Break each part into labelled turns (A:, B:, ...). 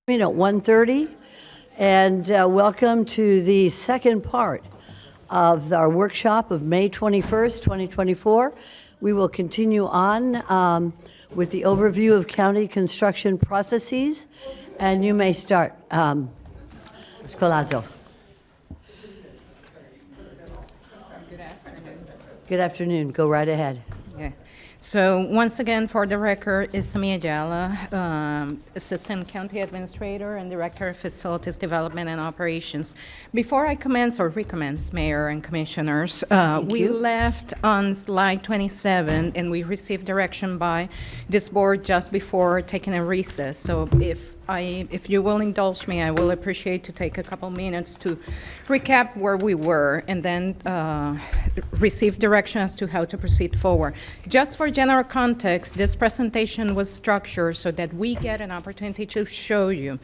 A: At 1:30, and welcome to the second part of our workshop of May 21st, 2024. We will continue on with the overview of county construction processes, and you may start, Ms. Collazo.
B: Good afternoon.
A: Good afternoon. Go right ahead.
B: Yeah. So once again, for the record, Isami Ayala, Assistant County Administrator and Director of Facilities Development and Operations. Before I commence or recommence, Mayor and Commissioners, we left on slide 27 and we received direction by this board just before taking a recess. So if you will indulge me, I will appreciate to take a couple minutes to recap where we were and then receive direction as to how to proceed forward. Just for general context, this presentation was structured so that we get an opportunity to show you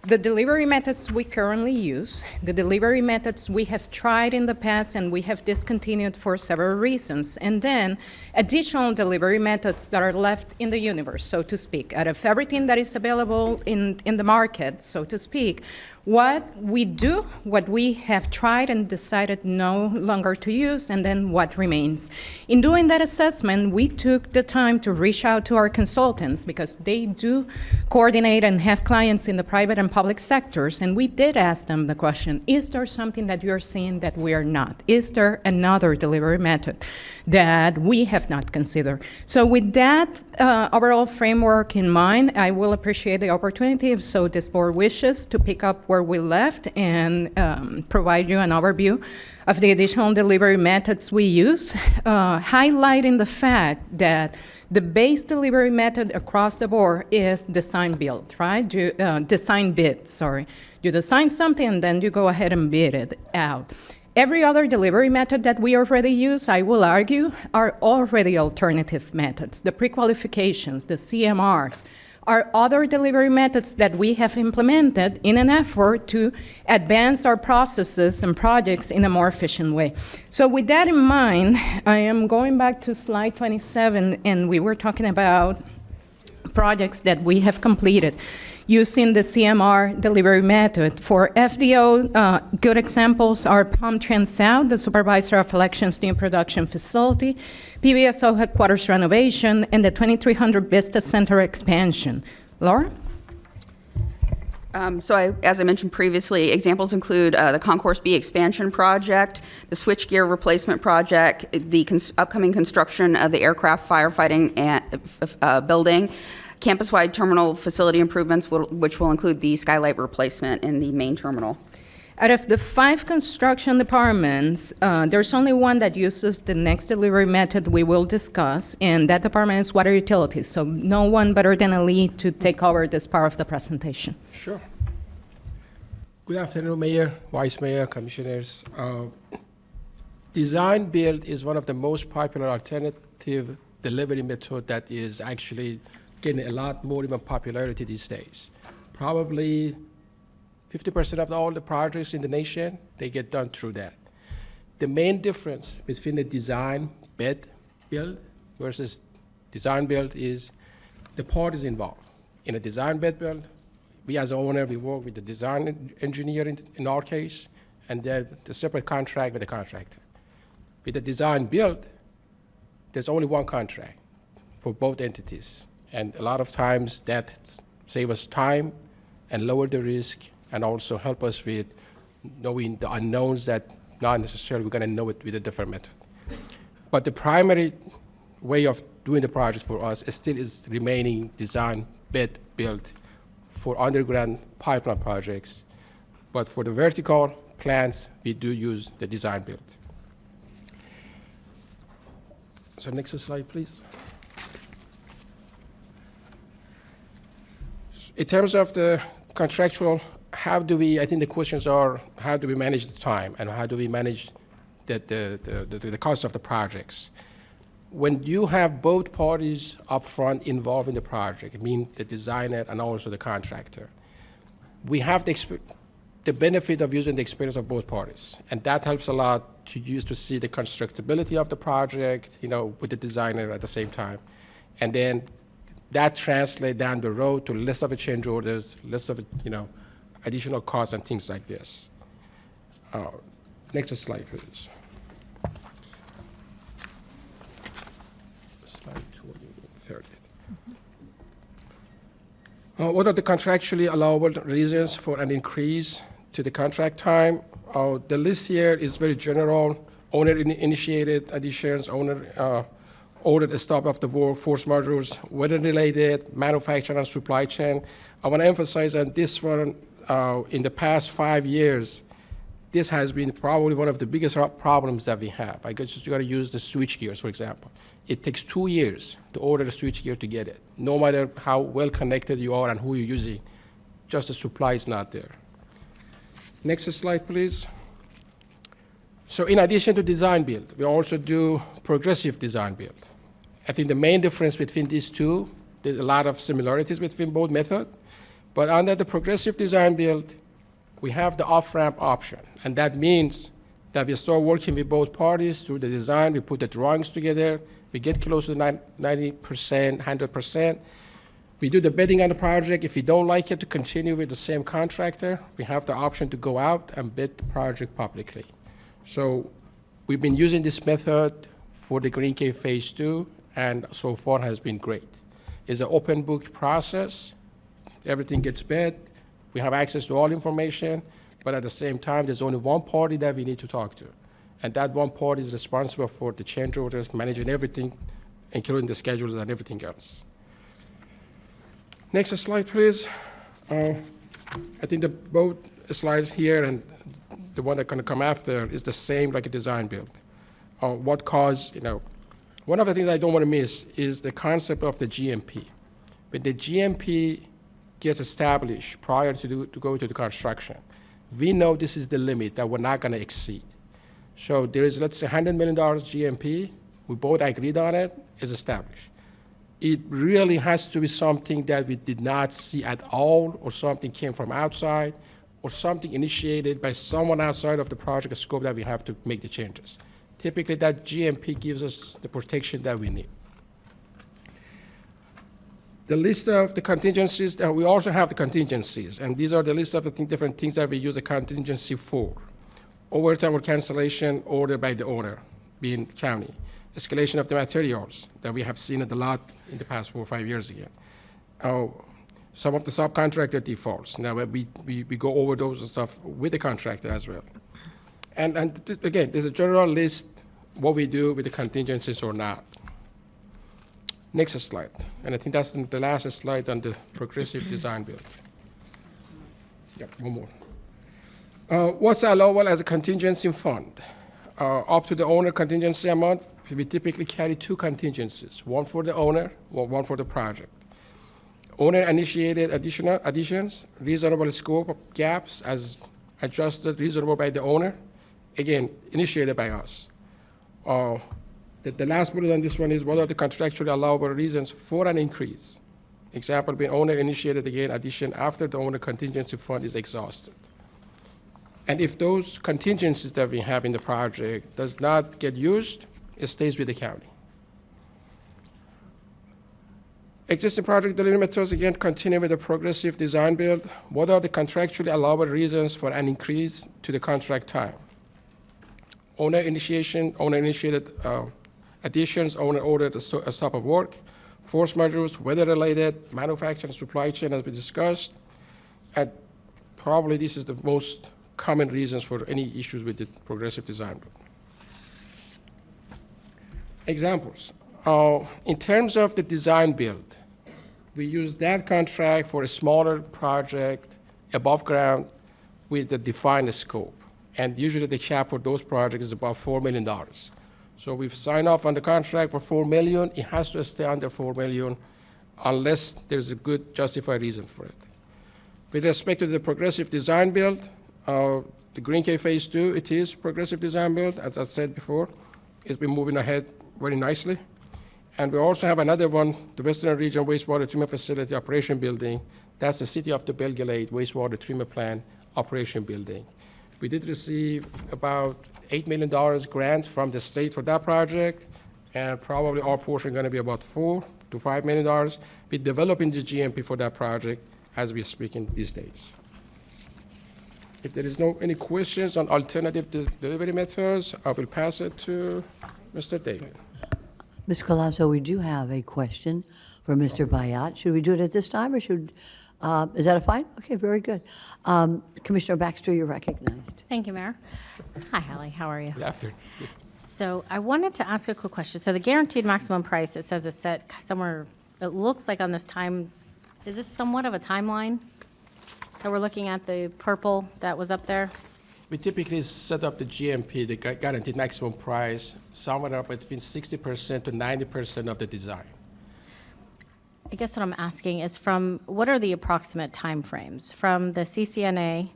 B: the delivery methods we currently use, the delivery methods we have tried in the past and we have discontinued for several reasons, and then additional delivery methods that are left in the universe, so to speak, out of everything that is available in the market, so to speak. What we do, what we have tried and decided no longer to use, and then what remains. In doing that assessment, we took the time to reach out to our consultants because they do coordinate and have clients in the private and public sectors, and we did ask them the question, is there something that you're seeing that we are not? Is there another delivery method that we have not considered? So with that overall framework in mind, I will appreciate the opportunity, if so this board wishes, to pick up where we left and provide you an overview of the additional delivery methods we use, highlighting the fact that the base delivery method across the board is design build, right? Design bid, sorry. You design something and then you go ahead and bid it out. Every other delivery method that we already use, I will argue, are already alternative methods. The pre-qualifications, the CMRs, are other delivery methods that we have implemented in an effort to advance our processes and projects in a more efficient way. So with that in mind, I am going back to slide 27, and we were talking about projects that we have completed using the CMR delivery method. For FDO, good examples are Palm Trend South, the Supervisor of Elections New Production Facility, PBSO Headquarters Renovation, and the 2300 Vista Center Expansion. Laura?
C: As I mentioned previously, examples include the Concourse B expansion project, the switchgear replacement project, the upcoming construction of the aircraft firefighting building, campus-wide terminal facility improvements, which will include the skylight replacement in the main terminal.
B: Out of the 5 construction departments, there's only one that uses the next delivery method we will discuss, and that department is water utilities. So no one better than Ali to take over this part of the presentation.
D: Sure. Good afternoon, Mayor, Vice Mayor, Commissioners. Design build is one of the most popular alternative delivery method that is actually getting a lot more even popularity these days. Probably 50% of all the projects in the nation, they get done through that. The main difference between the design bid build versus design build is the parties involved. In a design bid build, we as owner, we work with the design engineer in our case, and then the separate contract with the contractor. With the design build, there's only one contract for both entities. And a lot of times that saves us time and lower the risk and also help us with knowing the unknowns that not necessarily we're going to know it with a different method. But the primary way of doing the project for us still is remaining design, bid, build for underground pipeline projects. But for the vertical plants, we do use the design build. So next slide, please. In terms of the contractual, I think the questions are, how do we manage the time and how do we manage the cost of the projects? When you have both parties upfront involved in the project, I mean the designer and also the contractor, we have the benefit of using the experience of both parties. And that helps a lot to see the constructability of the project, with the designer at the same time. And then that translate down the road to less of a change orders, less of a, additional costs and things like this. Next slide, please. Slide 30. What are the contractually allowable reasons for an increase to the contract time? The list here is very general. Owner-initiated additions, owner ordered stop of the work, force majeures, weather-related, manufacturing and supply chain. I want to emphasize on this one, in the past 5 years, this has been probably one of the biggest problems that we have. I guess you got to use the switch gears, for example. It takes 2 years to order the switch gear to get it. No matter how well connected you are and who you're using, just the supply is not there. Next slide, please. So in addition to design build, we also do progressive design build. I think the main difference between these two, there's a lot of similarities between both methods, but under the progressive design build, we have the off-ramp option, and that means that we start working with both parties through the design, we put the drawings together, we get close to 90%, 100%. We do the bidding on the project. If we don't like it to continue with the same contractor, we have the option to go out and bid the project publicly. So we've been using this method for the Green Cave Phase 2, and so far has been great. It's an open book process. Everything gets bid. We have access to all information, but at the same time, there's only one party that we need to talk to. And that one party is responsible for the change orders, managing everything, including the schedules and everything else. Next slide, please. I think the both slides here and the one that's going to come after is the same like a design build. What caused, one of the things I don't want to miss is the concept of the GMP. When the GMP gets established prior to go to the construction, we know this is the limit that we're not going to exceed. So there is, let's say, $100 million GMP. We both agreed on it, is established. It really has to be something that we did not see at all, or something came from outside, or something initiated by someone outside of the project scope that we have to make the changes. Typically, that GMP gives us the protection that we need. The list of the contingencies, we also have the contingencies, and these are the list of the different things that we use a contingency for. Overtime or cancellation ordered by the owner, being county. Escalation of the materials that we have seen it a lot in the past 4 or 5 years again. Some of the subcontractor defaults. Now we go over those stuff with the contractor as well. And again, there's a general list what we do with the contingencies or not. Next slide. And I think that's the last slide on the progressive design build. Yeah, one more. What's allowable as a contingency fund? Up to the owner contingency amount, we typically carry 2 contingencies, one for the owner, one for the project. Owner-initiated additions, reasonable scope of gaps as adjusted reasonable by the owner, again, initiated by us. The last bullet on this one is what are the contractually allowable reasons for an increase? Example being owner-initiated, again, addition after the owner contingency fund is exhausted. And if those contingencies that we have in the project does not get used, it stays with the county. Existing project delivery methods, again, continue with the progressive design build. What are the contractually allowable reasons for an increase to the contract time? Owner-initiated additions, owner-ordered a stop of work, force majeures, weather-related, manufacturing, supply chain, as we discussed. And probably this is the most common reasons for any issues with the progressive design build. Examples. In terms of the design build, we use that contract for a smaller project above ground with a defined scope. And usually the cap for those projects is about $4 million. So we've signed off on the contract for $4 million. It has to stay under $4 million unless there's a good justified reason for it. With respect to the progressive design build, the Green Cave Phase 2, it is progressive design build. As I said before, it's been moving ahead very nicely. And we also have another one, the Western Region Wastewater Treatment Facility Operation Building. That's the City of the Belgrade Wastewater Treatment Plant Operation Building. We did receive about $8 million grant from the state for that project, and probably our portion going to be about $4 to $5 million. We're developing the GMP for that project as we're speaking these days. If there is no any questions on alternative delivery methods, I will pass it to Mr. David.
A: Ms. Collazo, we do have a question for Mr. Bayat. Should we do it at this time, or should, is that a fine? Okay, very good. Commissioner Baxter, you're recognized.
E: Thank you, Mayor. Hi, Hallie. How are you?
D: Good afternoon.
E: So I wanted to ask a quick question. So the guaranteed maximum price, it says it's set somewhere, it looks like on this time, is this somewhat of a timeline? So we're looking at the purple that was up there?
D: We typically set up the GMP, the guaranteed maximum price, somewhere up between 60% to 90% of the design.
E: I guess what I'm asking is from, what are the approximate timeframes? From the CCNA,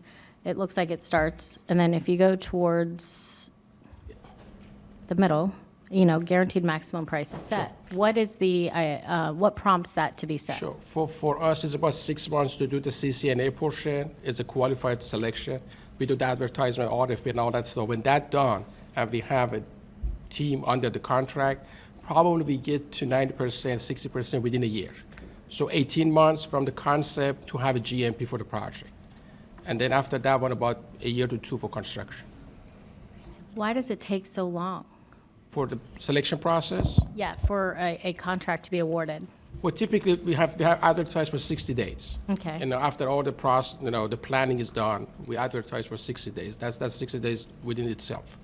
E: it looks like it starts, and then if you go towards the middle, you know, guaranteed maximum price is set. What is the, what prompts that to be set?
D: Sure. For us, it's about 6 months to do the CCNA portion. It's a qualified selection. We do the advertisement, RFP, and all that stuff. When that's done, and we have a team under the contract, probably we get to 90%, 60% within a year. So 18 months from the concept to have a GMP for the project. And then after that one, about a year to two for construction.
E: Why does it take so long?
D: For the selection process,
E: Yeah, for a contract to be awarded.
D: well, typically we have advertised for 60 days.
E: Okay.
D: And after all the process, the planning is done, we advertise for 60 days. That's 60 days within itself.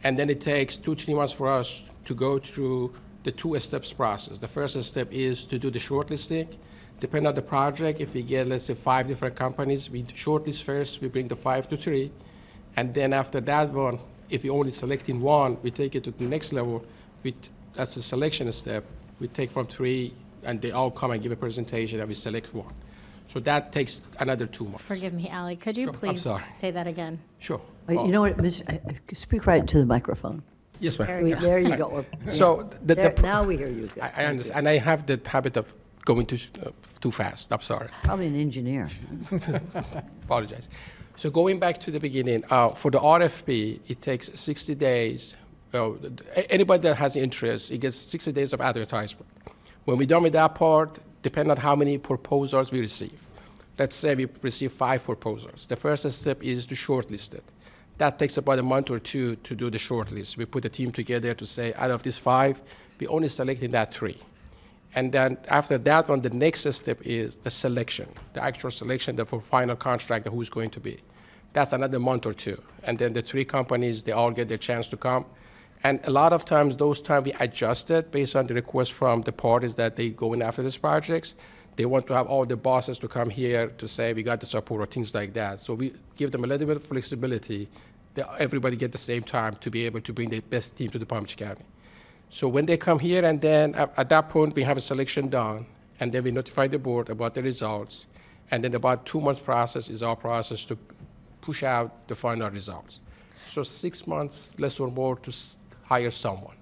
D: And then it takes 2-3 months for us to go through the 2 steps process. The first step is to do the shortlisting. Depending on the project, if we get, let's say, 5 different companies, we shortlist first, we bring the 5 to 3. And then after that one, if you're only selecting one, we take it to the next level. That's the selection step. We take from 3, and they all come and give a presentation, and we select one. So that takes another 2 months.
E: Forgive me, Ally, could you
D: Sure, I'm
E: please
D: sorry.
E: say that again?
D: Sure.
A: You know what, speak right to the microphone.
D: Yes, ma'am.
A: There you go.
D: So
A: Now we hear you. Good.
D: I understand, and I have the habit of going too fast. I'm sorry.
A: Probably an engineer.
D: Apologize. So going back to the beginning, for the RFP, it takes 60 days. Anybody that has interest, it gets 60 days of advertisement. When we're done with that part, depending on how many proposals we receive. Let's say we receive 5 proposals. The first step is to shortlist it. That takes about a month or 2 to do the shortlist. We put a team together to say, out of these 5, we only selecting that 3. And then after that one, the next step is the selection, the actual selection for final contractor who's going to be. That's another month or 2. And then the 3 companies, they all get their chance to come. And a lot of times, those times we adjust it based on the request from the parties that they go in after these projects. They want to have all the bosses to come here to say, we got the support or things like that. So we give them a little bit of flexibility that everybody get the same time to be able to bring the best team to the Palm Beach County. So when they come here, and then at that point, we have a selection done, and then we notify the board about the results. And then about 2 months process is our process to push out the final results. So 6 months, less or more, to hire someone.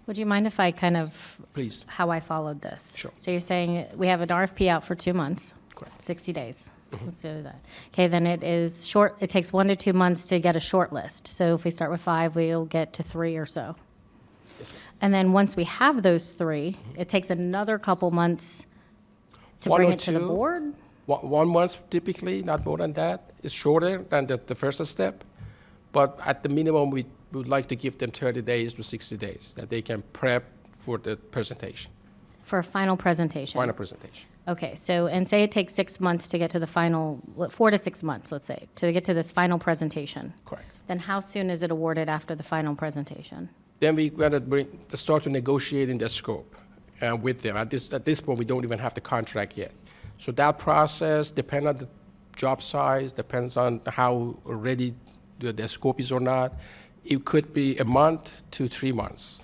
E: Would you mind if I kind of,
D: Please.
E: how I followed this?
D: Sure.
E: So you're saying we have an RFP out for 2 months?
D: Correct.
E: 60 days. Let's do that. Okay, then it is short, it takes 1 to 2 months to get a short list. So if we start with 5, we'll get to 3 or so.
D: Yes, ma'am.
E: And then once we have those 3, it takes another couple months to
D: 1
E: bring
D: or
E: it to the
D: 2.
E: board?
D: 1 month typically, not more than that. It's shorter than the first step. But at the minimum, we would like to give them 30 days to 60 days that they can prep for the presentation,
E: For a final presentation?
D: final presentation.
E: Okay, so, and say it takes 6 months to get to the final, 4 to 6 months, let's say, to get to this final presentation.
D: Correct.
E: Then how soon is it awarded after the final presentation?
D: Then we gotta start to negotiating the scope with them. At this point, we don't even have the contract yet. So that process depends on the job size, depends on how ready the scope is or not. It could be a month to 3 months.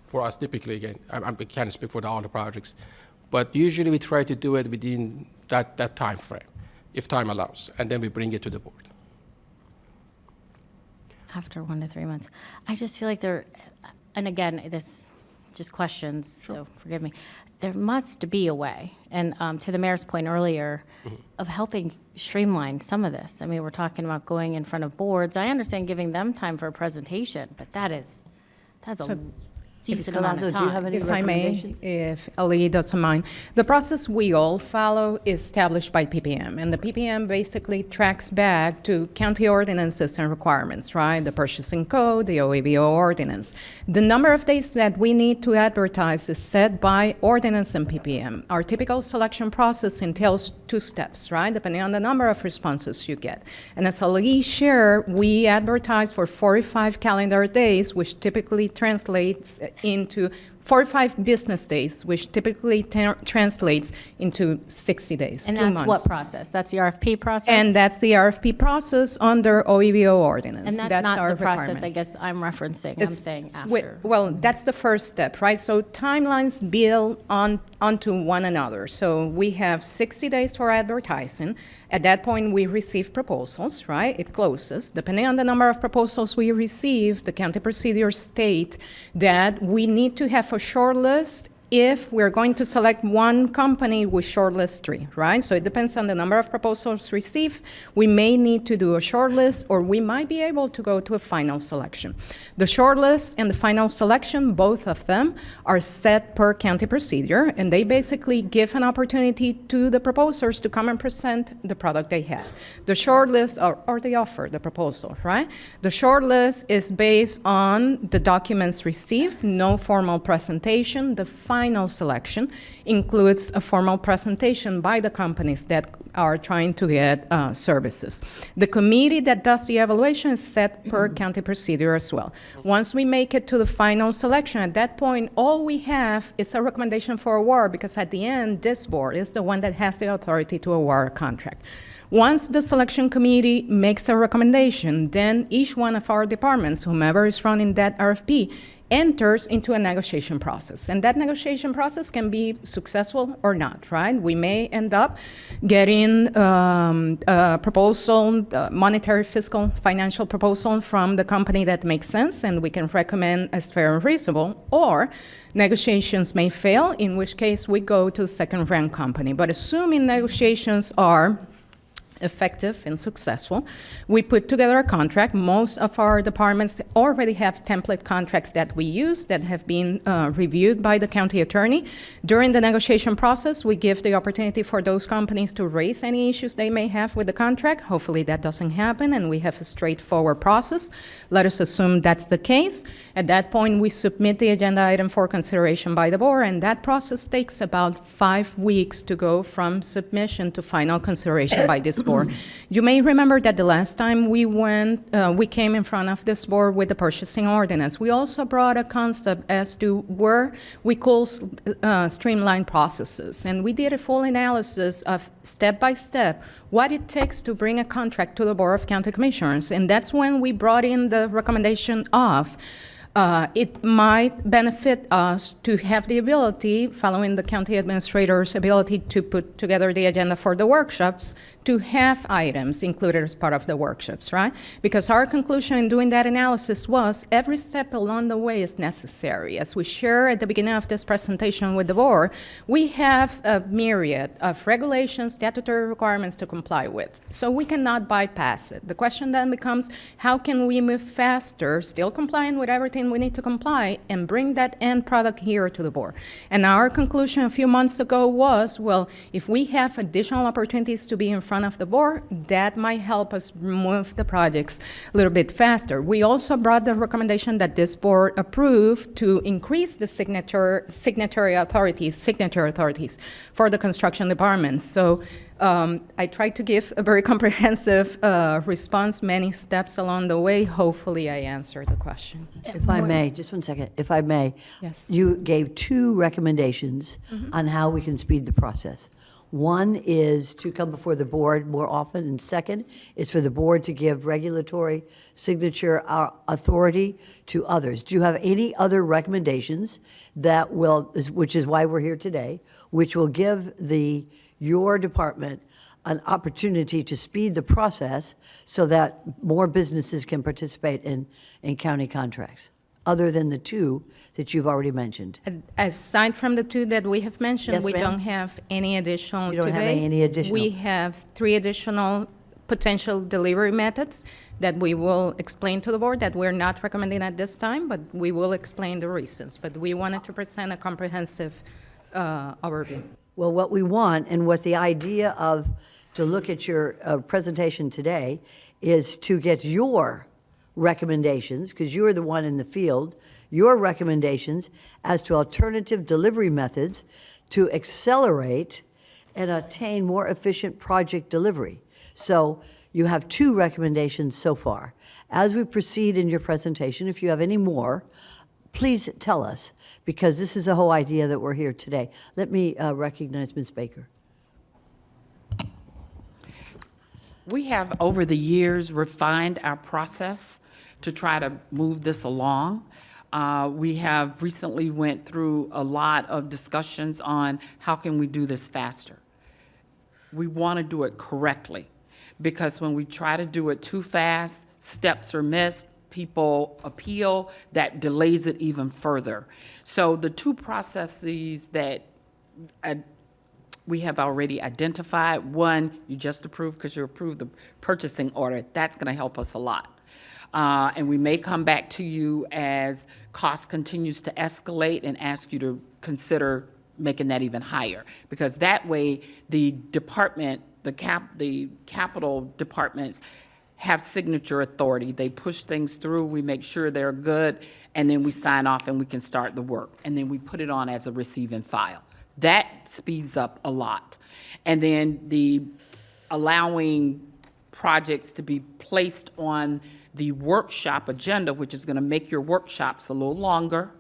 D: For us, typically, again, I can't speak for all the projects, but usually we try to do it within that time frame, if time allows, and then we bring it to the board.
E: After 1 to 3 months. I just feel like there, and again, this, just questions, so forgive me. There must be a way, and to the mayor's point earlier, of helping streamline some of this. I mean, we're talking about going in front of boards. I understand giving them time for a presentation, but that's a, decent amount
A: Collazo,
E: of
A: do you have
E: time.
A: any
B: If I may,
A: recommendations?
B: if Ali doesn't mind. The process we all follow is established by PPM, and the PPM basically tracks back to county ordinances and requirements, right? The purchasing code, the OABO ordinance. The number of days that we need to advertise is set by ordinance and PPM. Our typical selection process entails 2 steps, right? Depending on the number of responses you get. And as Ali shared, we advertise for 45 calendar days, which typically translates into 45 business days, which typically translates into 60 days,
E: And
B: 2
E: that's
B: months.
E: what process? That's the RFP process?
B: And that's the RFP process under OEBO ordinance.
E: And that's not
B: our
E: the process,
B: requirement.
E: I guess, I'm referencing. I'm
B: It's-
E: saying
B: Wait,
E: after.
B: well, that's the first step, right? So timelines build onto one another. So we have 60 days for advertising. At that point, we receive proposals, right? It closes. Depending on the number of proposals we receive, the county procedures state that we need to have a short list. If we're going to select one company, we shortlist 3, right? So it depends on the number of proposals received. We may need to do a shortlist, or we might be able to go to a final selection. The shortlist and the final selection, both of them, are set per county procedure, and they basically give an opportunity to the proposers to come and present the product they have. The shortlist, or the offer, the proposal, right? The shortlist is based on the documents received, no formal presentation. The final selection includes a formal presentation by the companies that are trying to get services. The committee that does the evaluation is set per county procedure as well. Once we make it to the final selection, at that point, all we have is a recommendation for award, because at the end, this board is the one that has the authority to award a contract. Once the selection committee makes a recommendation, then each one of our departments, whomever is running that RFP, enters into a negotiation process. And that negotiation process can be successful or not, right? We may end up getting a proposal, monetary, fiscal, financial proposal from the company that makes sense and we can recommend as fair and reasonable, or negotiations may fail, in which case we go to the second-rank company. But assuming negotiations are effective and successful, we put together a contract. Most of our departments already have template contracts that we use that have been reviewed by the county attorney. During the negotiation process, we give the opportunity for those companies to raise any issues they may have with the contract. Hopefully that doesn't happen and we have a straightforward process. Let us assume that's the case. At that point, we submit the agenda item for consideration by the board, and that process takes about 5 weeks to go from submission to final consideration by this board. You may remember that the last time we came in front of this board with the purchasing ordinance. We also brought a concept as to where we could streamline processes, and we did a full analysis of step by step what it takes to bring a contract to the Board of County Commissioners, and that's when we brought in the recommendation of it might benefit us to have the ability, following the county administrator's ability to put together the agenda for the workshops, to have items included as part of the workshops, right? Because our conclusion in doing that analysis was every step along the way is necessary. As we share at the beginning of this presentation with the board, we have a myriad of regulations, statutory requirements to comply with. So we cannot bypass it. The question then becomes, how can we move faster, still complying with everything we need to comply, and bring that end product here to the board? And our conclusion a few months ago was, well, if we have additional opportunities to be in front of the board, that might help us move the projects a little bit faster. We also brought the recommendation that this board approved to increase the signatory authorities for the construction departments. So I tried to give a very comprehensive response, many steps along the way. Hopefully I answered the question.
A: If I may, just one second, if I may.
B: Yes.
A: You gave 2 recommendations on how we can speed the process. One is to come before the board more often, and second is for the board to give regulatory signature authority to others. Do you have any other recommendations that will, which is why we're here today, which will give your department an opportunity to speed the process so that more businesses can participate in county contracts, other than the 2 that you've already mentioned?
B: Aside from the 2 that we have mentioned,
A: Yes,
B: we
A: ma'am?
B: don't have any additional
A: You don't have
B: today.
A: any additional?
B: We have 3 additional potential delivery methods that we will explain to the board that we're not recommending at this time, but we will explain the reasons. But we wanted to present a comprehensive overview.
A: Well, what we want and what the idea of to look at your presentation today is to get your recommendations, because you're the one in the field, your recommendations as to alternative delivery methods to accelerate and attain more efficient project delivery. So you have 2 recommendations so far. As we proceed in your presentation, if you have any more, please tell us, because this is the whole idea that we're here today. Let me recognize Ms. Baker.
F: We have, over the years, refined our process to try to move this along. We have recently went through a lot of discussions on how can we do this faster. We want to do it correctly, because when we try to do it too fast, steps are missed, people appeal, that delays it even further. So the 2 processes that we have already identified, one, you just approved because you approved the purchasing order. That's going to help us a lot. And we may come back to you as cost continues to escalate and ask you to consider making that even higher. Because that way, the department, the capital departments have signature authority. They push things through, we make sure they're good, and then we sign off and we can start the work. And then we put it on as a receiving file. That speeds up a lot. And then the allowing projects to be placed on the workshop agenda, which is going to make your workshops a little longer.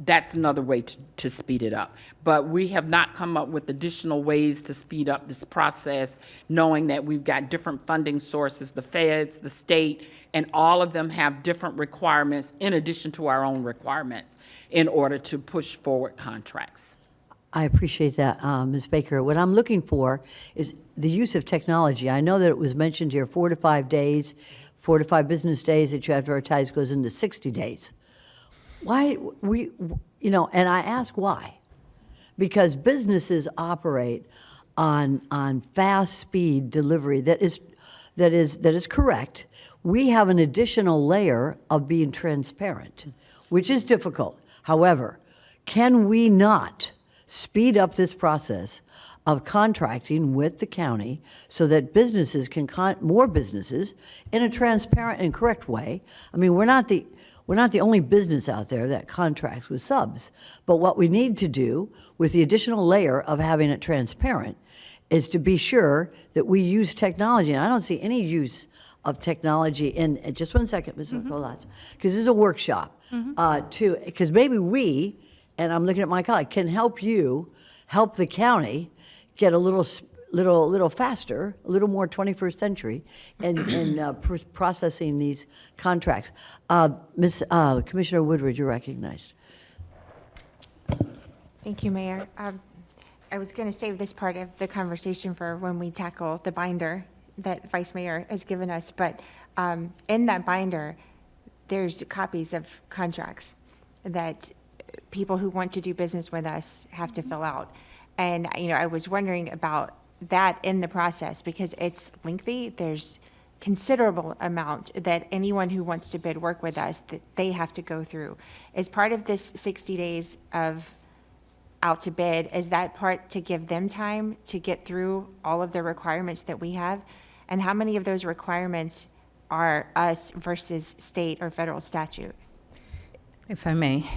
F: That's another way to speed it up. But we have not come up with additional ways to speed up this process, knowing that we've got different funding sources, the feds, the state, and all of them have different requirements in addition to our own requirements in order to push forward contracts.
A: I appreciate that, Ms. Baker. What I'm looking for is the use of technology. I know that it was mentioned here 4 to 5 days, 4 to 5 business days that you advertise goes into 60 days. Why and I ask why, because businesses operate on fast speed delivery that is correct. We have an additional layer of being transparent, which is difficult. However, can we not speed up this process of contracting with the county so that businesses can more businesses in a transparent and correct way? I mean, we're not the only business out there that contracts with subs, but what we need to do with the additional layer of having it transparent is to be sure that we use technology. And I don't see any use of technology in, just one second, Ms. Kolatz, because this is a workshop, because maybe we, and I'm looking at my colleague, can help the county get a little faster, a little more 21st century in processing these contracts. Commissioner Woodward, you're recognized.
G: Thank you, Mayor. I was going to save this part of the conversation for when we tackle the binder that Vice Mayor has given us, but in that binder, there's copies of contracts that people who want to do business with us have to fill out. And, I was wondering about that in the process because it's lengthy. There's considerable amount that anyone who wants to bid work with us, that they have to go through. As part of this 60 days of out to bid, is that part to give them time to get through all of the requirements that we have? And how many of those requirements are us versus state or federal statute?
B: If I may,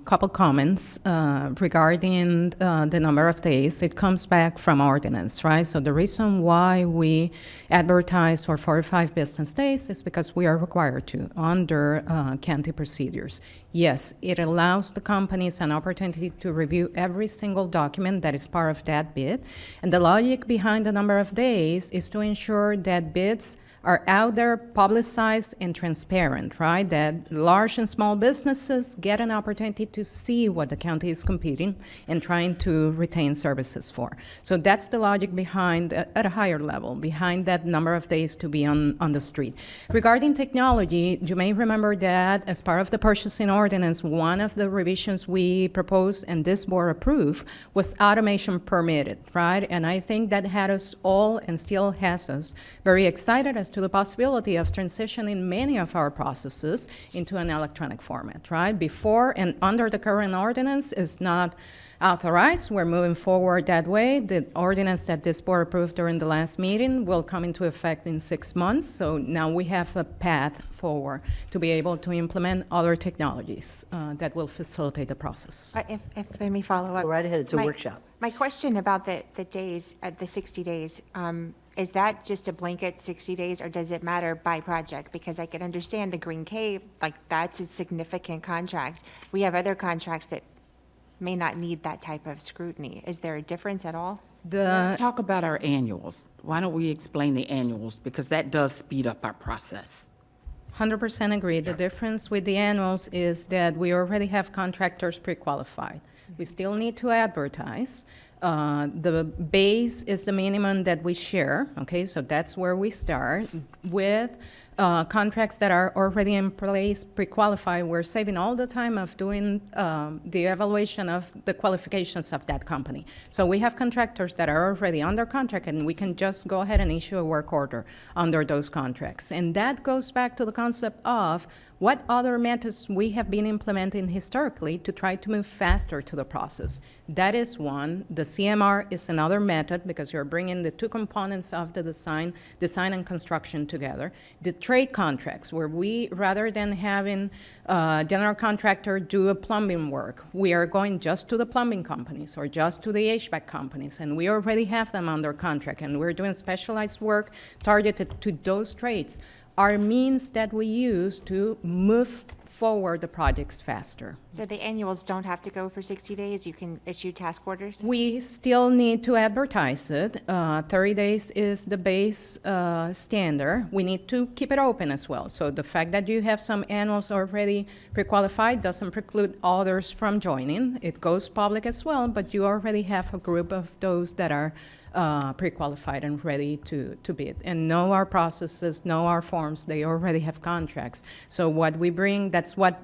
B: couple comments regarding the number of days. It comes back from ordinance, right? So the reason why we advertise for 45 business days is because we are required to under county procedures. Yes, it allows the companies an opportunity to review every single document that is part of that bid. And the logic behind the number of days is to ensure that bids are out there, publicized and transparent, right? That large and small businesses get an opportunity to see what the county is competing and trying to retain services for. So that's the logic behind, at a higher level, behind that number of days to be on the street. Regarding technology, you may remember that as part of the purchasing ordinance, one of the revisions we proposed and this board approved was automation permitted, right? And I think that had us all, and still has us, very excited as to the possibility of transitioning many of our processes into an electronic format, right? Before and under the current ordinance is not authorized. We're moving forward that way. The ordinance that this board approved during the last meeting will come into effect in 6 months. So now we have a path forward to be able to implement other technologies that will facilitate the process.
G: If I may follow up.
A: Go right ahead, it's a
G: My-
A: workshop.
G: My question about the days, the 60 days, is that just a blanket 60 days, or does it matter by project? Because I can understand the Green Cave, like, that's a significant contract. We have other contracts that may not need that type of scrutiny. Is there a difference at all?
F: Let's talk about our annuals. Why don't we explain the annuals? Because that does speed up our process.
B: 100% agree. The difference with the annuals is that we already have contractors pre-qualified. We still need to advertise. The base is the minimum that we share, okay? So that's where we start. With contracts that are already in place, pre-qualified, we're saving all the time of doing the evaluation of the qualifications of that company. So we have contractors that are already under contract, and we can just go ahead and issue a work order under those contracts. And that goes back to the concept of what other methods we have been implementing historically to try to move faster to the process. That is one. The CMR is another method because you're bringing the two components of the design and construction together. The trade contracts, where we, rather than having a general contractor do a plumbing work, we are going just to the plumbing companies or just to the HVAC companies, and we already have them under contract, and we're doing specialized work targeted to those trades, are means that we use to move forward the projects faster.
G: So the annuals don't have to go for 60 days? You can issue task orders?
B: We still need to advertise it. 30 days is the base standard. We need to keep it open as well. So the fact that you have some annuals already pre-qualified doesn't preclude others from joining. It goes public as well, but you already have a group of those that are pre-qualified and ready to bid, and know our processes, know our forms. They already have contracts. So what we bring, that's what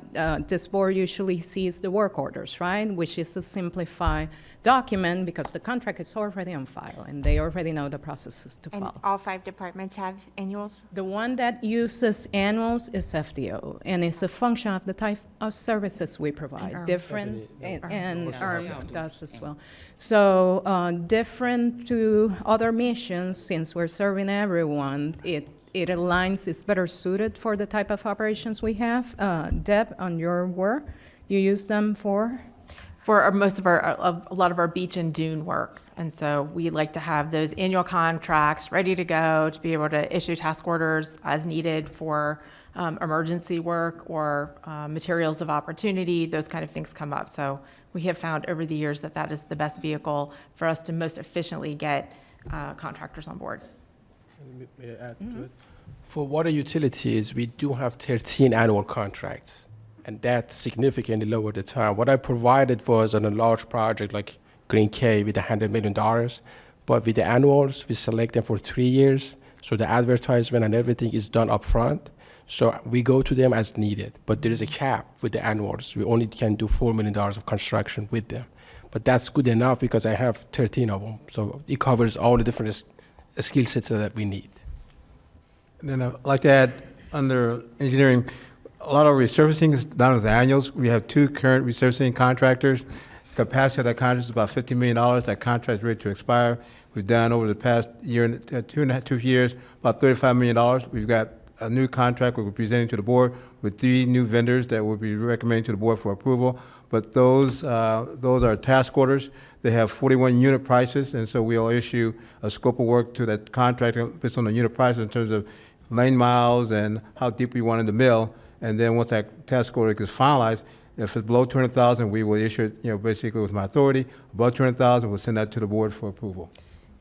B: this board usually sees the work orders, right? Which is a simplified document because the contract is already on file and they already know the processes to
G: And
B: follow.
G: all 5 departments have annuals?
B: The one that uses annuals is FDO, and it's a function of the type of services we provide. Different, and ARM does as well. So different to other missions, since we're serving everyone, it aligns, it's better suited for the type of operations we have. Deb, on your work, you use them for?
H: Most of a lot of our beach and dune work. And so we like to have those annual contracts ready to go to be able to issue task orders as needed for emergency work or materials of opportunity. Those kind of things come up. So we have found over the years that that is the best vehicle for us to most efficiently get contractors on board.
D: May I add to it? For water utilities, we do have 13 annual contracts, and that significantly lowered the time. What I provided was on a large project like Green Cave with $100 million, but with the annuals, we select them for 3 years, so the advertisement and everything is done up front. So we go to them as needed, but there is a cap with the annuals. We only can do $4 million of construction with them. But that's good enough because I have 13 of them, so it covers all the different skill sets that we need.
I: And then I'd like to add, under engineering, a lot of resurfacing is done with annuals. We have 2 current resurfacing contractors. Capacity of that contract is about $50 million. That contract is ready to expire. We've done over the past year, 2 years, about $35 million. We've got a new contract we're presenting to the board with 3 new vendors that will be recommending to the board for approval. But those are task orders. They have 41 unit prices, and so we'll issue a scope of work to that contract based on the unit prices in terms of lane miles and how deep we want in the mill. And then once that task order gets finalized, if it's below 200,000, we will issue it, basically with my authority. Above 200,000, we'll send that to the board for approval.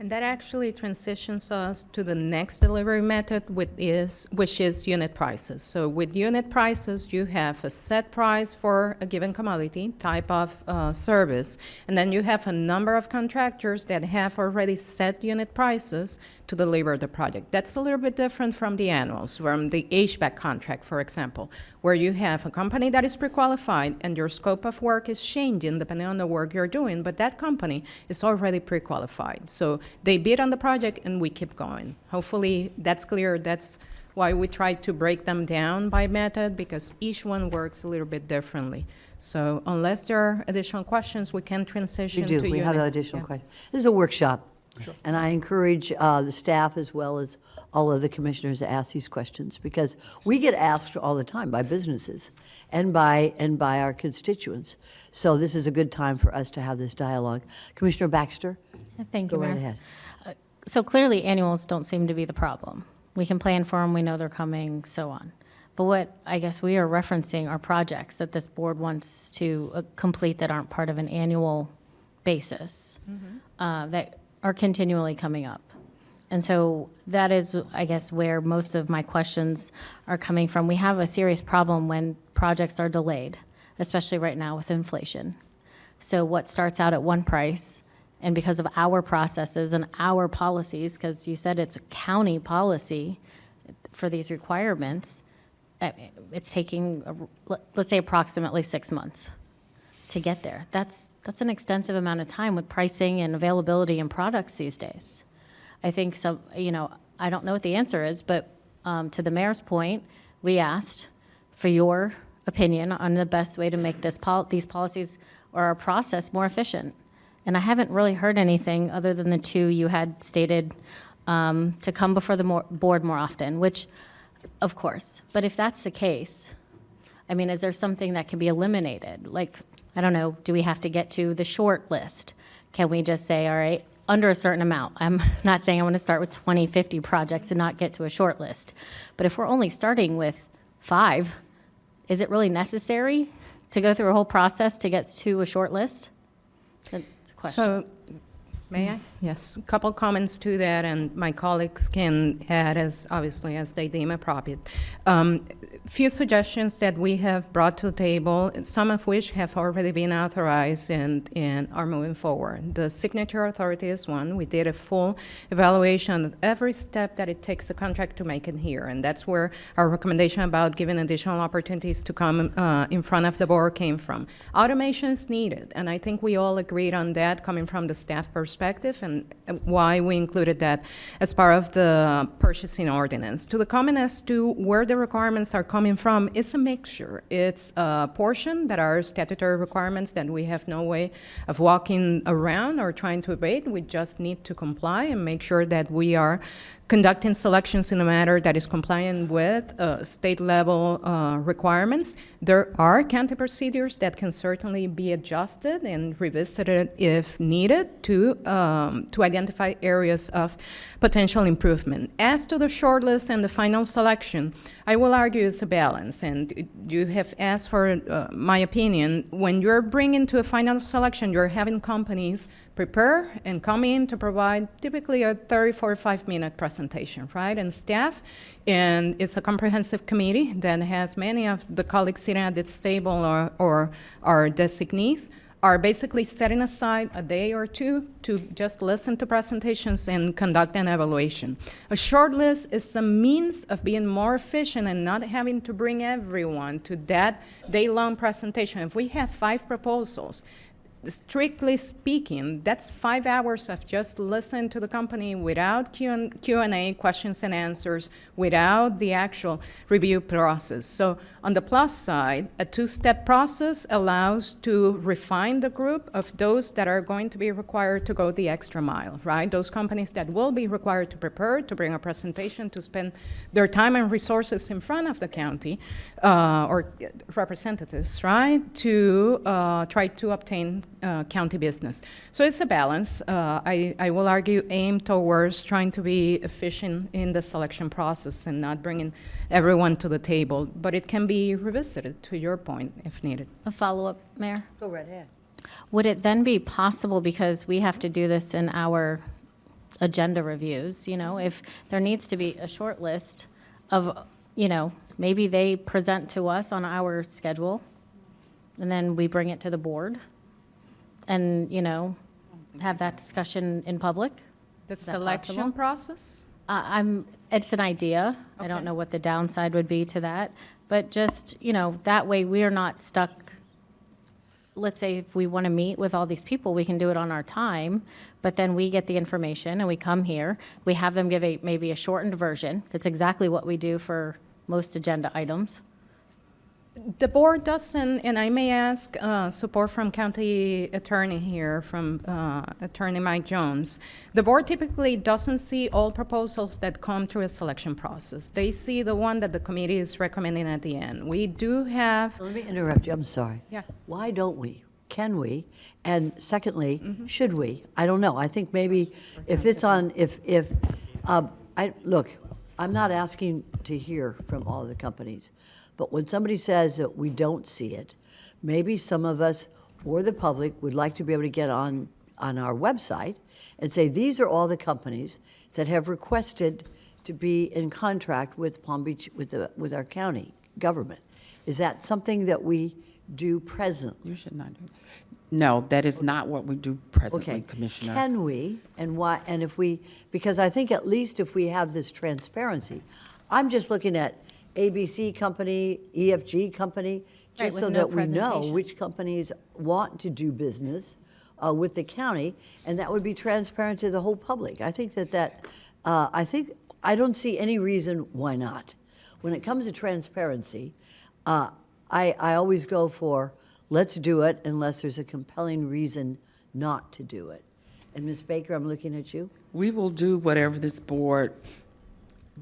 B: And that actually transitions us to the next delivery method, which is unit prices. So with unit prices, you have a set price for a given commodity, type of service, and then you have a number of contractors that have already set unit prices to deliver the project. That's a little bit different from the annuals, from the HVAC contract, for example, where you have a company that is pre-qualified and your scope of work is changing depending on the work you're doing, but that company is already pre-qualified. So they bid on the project and we keep going. Hopefully that's clear. That's why we try to break them down by method, because each one works a little bit differently. So unless there are additional questions, we can
A: We
B: transition
A: do,
B: to
A: we have
B: unit.
A: additional
B: Yeah.
A: questions. This is a workshop, and I encourage the staff as well as all of the commissioners to ask these questions, because we get asked all the time by businesses and by our constituents. So this is a good time for us to have this dialogue. Commissioner Baxter?
E: Thank you,
A: Go right
E: Mayor.
A: ahead.
E: So clearly, annuals don't seem to be the problem. We can plan for them, we know they're coming, so on. But what I guess we are referencing are projects that this board wants to complete that aren't part of an annual basis, that are continually coming up. And so that is, I guess, where most of my questions are coming from. We have a serious problem when projects are delayed, especially right now with inflation. So what starts out at one price, and because of our processes and our policies, because you said it's a county policy for these requirements, it's taking, let's say, approximately 6 months to get there. That's an extensive amount of time with pricing and availability and products these days. I think some, I don't know what the answer is, but to the mayor's point, we asked for your opinion on the best way to make these policies or our process more efficient. And I haven't really heard anything other than the two you had stated to come before the board more often, which, of course. But if that's the case, I mean, is there something that can be eliminated? Like, I don't know, do we have to get to the short list? Can we just say, all right, under a certain amount? I'm not saying I want to start with 20, 50 projects and not get to a short list. But if we're only starting with 5, is it really necessary to go through a whole process to get to a short list? That's a question.
B: So, may I? Yes, a couple comments to that, and my colleagues can add obviously as they deem appropriate. Few suggestions that we have brought to the table, some of which have already been authorized and are moving forward. The signature authority is one. We did a full evaluation of every step that it takes the contract to make it here, and that's where our recommendation about giving additional opportunities to come in front of the board came from. Automation is needed, and I think we all agreed on that coming from the staff perspective, and why we included that as part of the purchasing ordinance. To the comment as to where the requirements are coming from, it's a mixture. It's a portion that are statutory requirements that we have no way of walking around or trying to evade. We just need to comply and make sure that we are conducting selections in a manner that is compliant with state level requirements. There are county procedures that can certainly be adjusted and revisited if needed to identify areas of potential improvement. As to the shortlist and the final selection, I will argue it's a balance, and you have asked for my opinion. When you're bringing to a final selection, you're having companies prepare and come in to provide typically a 30, 45-minute presentation, right? And staff, and it's a comprehensive committee that has many of the colleagues sitting at this table or our designees, are basically setting aside a day or two to just listen to presentations and conduct an evaluation. A short list is a means of being more efficient and not having to bring everyone to that day-long presentation. If we have 5 proposals, strictly speaking, that's 5 hours of just listening to the company without Q&A, questions and answers, without the actual review process. So on the plus side, a 2-step process allows to refine the group of those that are going to be required to go the extra mile, right? Those companies that will be required to prepare, to bring a presentation, to spend their time and resources in front of the county or representatives, right, to try to obtain county business. So it's a balance. I will argue aim towards trying to be efficient in the selection process and not bringing everyone to the table, but it can be revisited, to your point, if needed.
E: A follow-up, Mayor?
A: Go right ahead.
E: Would it then be possible, because we have to do this in our agenda reviews, if there needs to be a short list of, maybe they present to us on our schedule, and then we bring it to the board, and, have that discussion in public.
B: The
E: that
B: selection
E: possible?
B: process?
E: It's an idea. I don't
B: Okay.
E: know what the downside would be to that, but just, that way we're not stuck. Let's say if we want to meet with all these people, we can do it on our time, but then we get the information and we come here, we have them give maybe a shortened version. That's exactly what we do for most agenda items.
B: The board doesn't, and I may ask support from county attorney here, from Attorney Mike Jones. The board typically doesn't see all proposals that come through a selection process. They see the one that the committee is recommending at the end. We do have,
A: Let me interrupt you, I'm sorry.
B: Yeah.
A: Why don't we? Can we? And secondly, should we? I don't know. I think maybe if it's on, look, I'm not asking to hear from all the companies, but when somebody says that we don't see it, maybe some of us or the public would like to be able to get on our website and say, these are all the companies that have requested to be in contract with Palm Beach, with our county government. Is that something that we do presently?
F: You should not do that. No, that is not what we do presently,
A: Okay.
F: Commissioner.
A: Can we, and why, and if we, because I think at least if we have this transparency, I'm just looking at ABC company, EFG company,
E: Right,
A: just
E: with
A: so
E: no
A: that we know
E: presentation.
A: which companies want to do business with the county, and that would be transparent to the whole public. I think I don't see any reason why not. When it comes to transparency, I always go for, let's do it unless there's a compelling reason not to do it. And Ms. Baker, I'm looking at you.
F: We will do whatever this board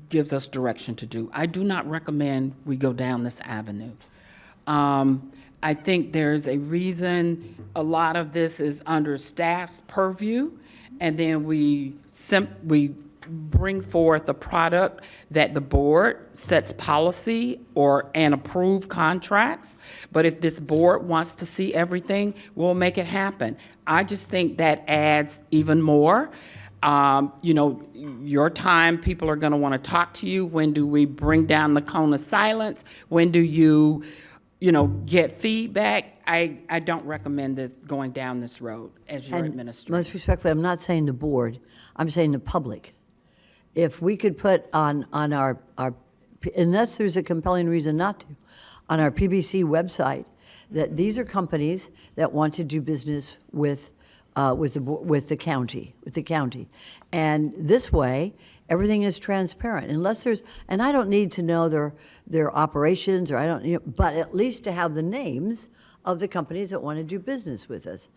F: gives us direction to do. I do not recommend we go down this avenue. I think there's a reason a lot of this is under staff's purview, and then we bring forth a product that the board sets policy and approve contracts. But if this board wants to see everything, we'll make it happen. I just think that adds even more. Your time, people are going to want to talk to you. When do we bring down the cone of silence? When do you get feedback? I don't recommend this, going down this road as your
A: And
F: administrator.
A: most respectfully, I'm not saying the board, I'm saying the public. If we could put on our, unless there's a compelling reason not to, on our PBC website, that these are companies that want to do business with the county. And this way, everything is transparent, unless there's, and I don't need to know their operations, or but at least to have the names of the companies that want to do business with us,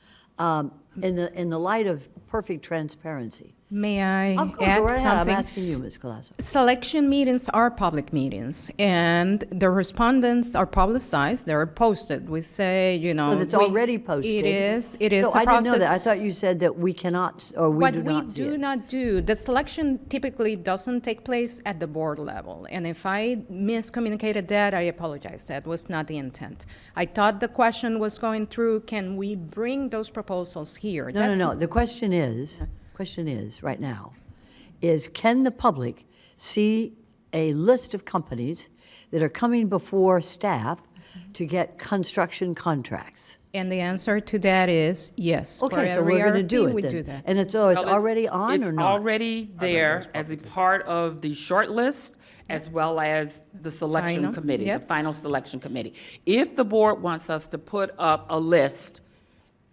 A: in the light of perfect transparency.
B: may I
A: Of course,
B: add
A: go right ahead. I'm
B: something?
A: asking you, Ms. Colasso.
B: Selection meetings are public meetings, and the respondents are publicized, they're posted. We say,
A: Because it's already posted.
B: It is a process.
A: So I didn't know that. I thought you said that we cannot, or we do not see
B: What we do
A: it.
B: not do, the selection typically doesn't take place at the board level. And if I miscommunicated that, I apologize. That was not the intent. I thought the question was going through, can we bring those proposals here?
A: No. The question is, right now, is can the public see a list of companies that are coming before staff to get construction contracts?
B: And the answer to that is yes. For
A: Okay, so
B: every
A: we're going to
B: RFP,
A: do it
B: we
A: then.
B: do that.
A: And it's
F: Well,
A: already on or
F: It's
A: not?
F: already there as a part of the short list, as well as the selection
B: Final,
F: committee, the
B: yep.
F: final selection committee. If the board wants us to put up a list,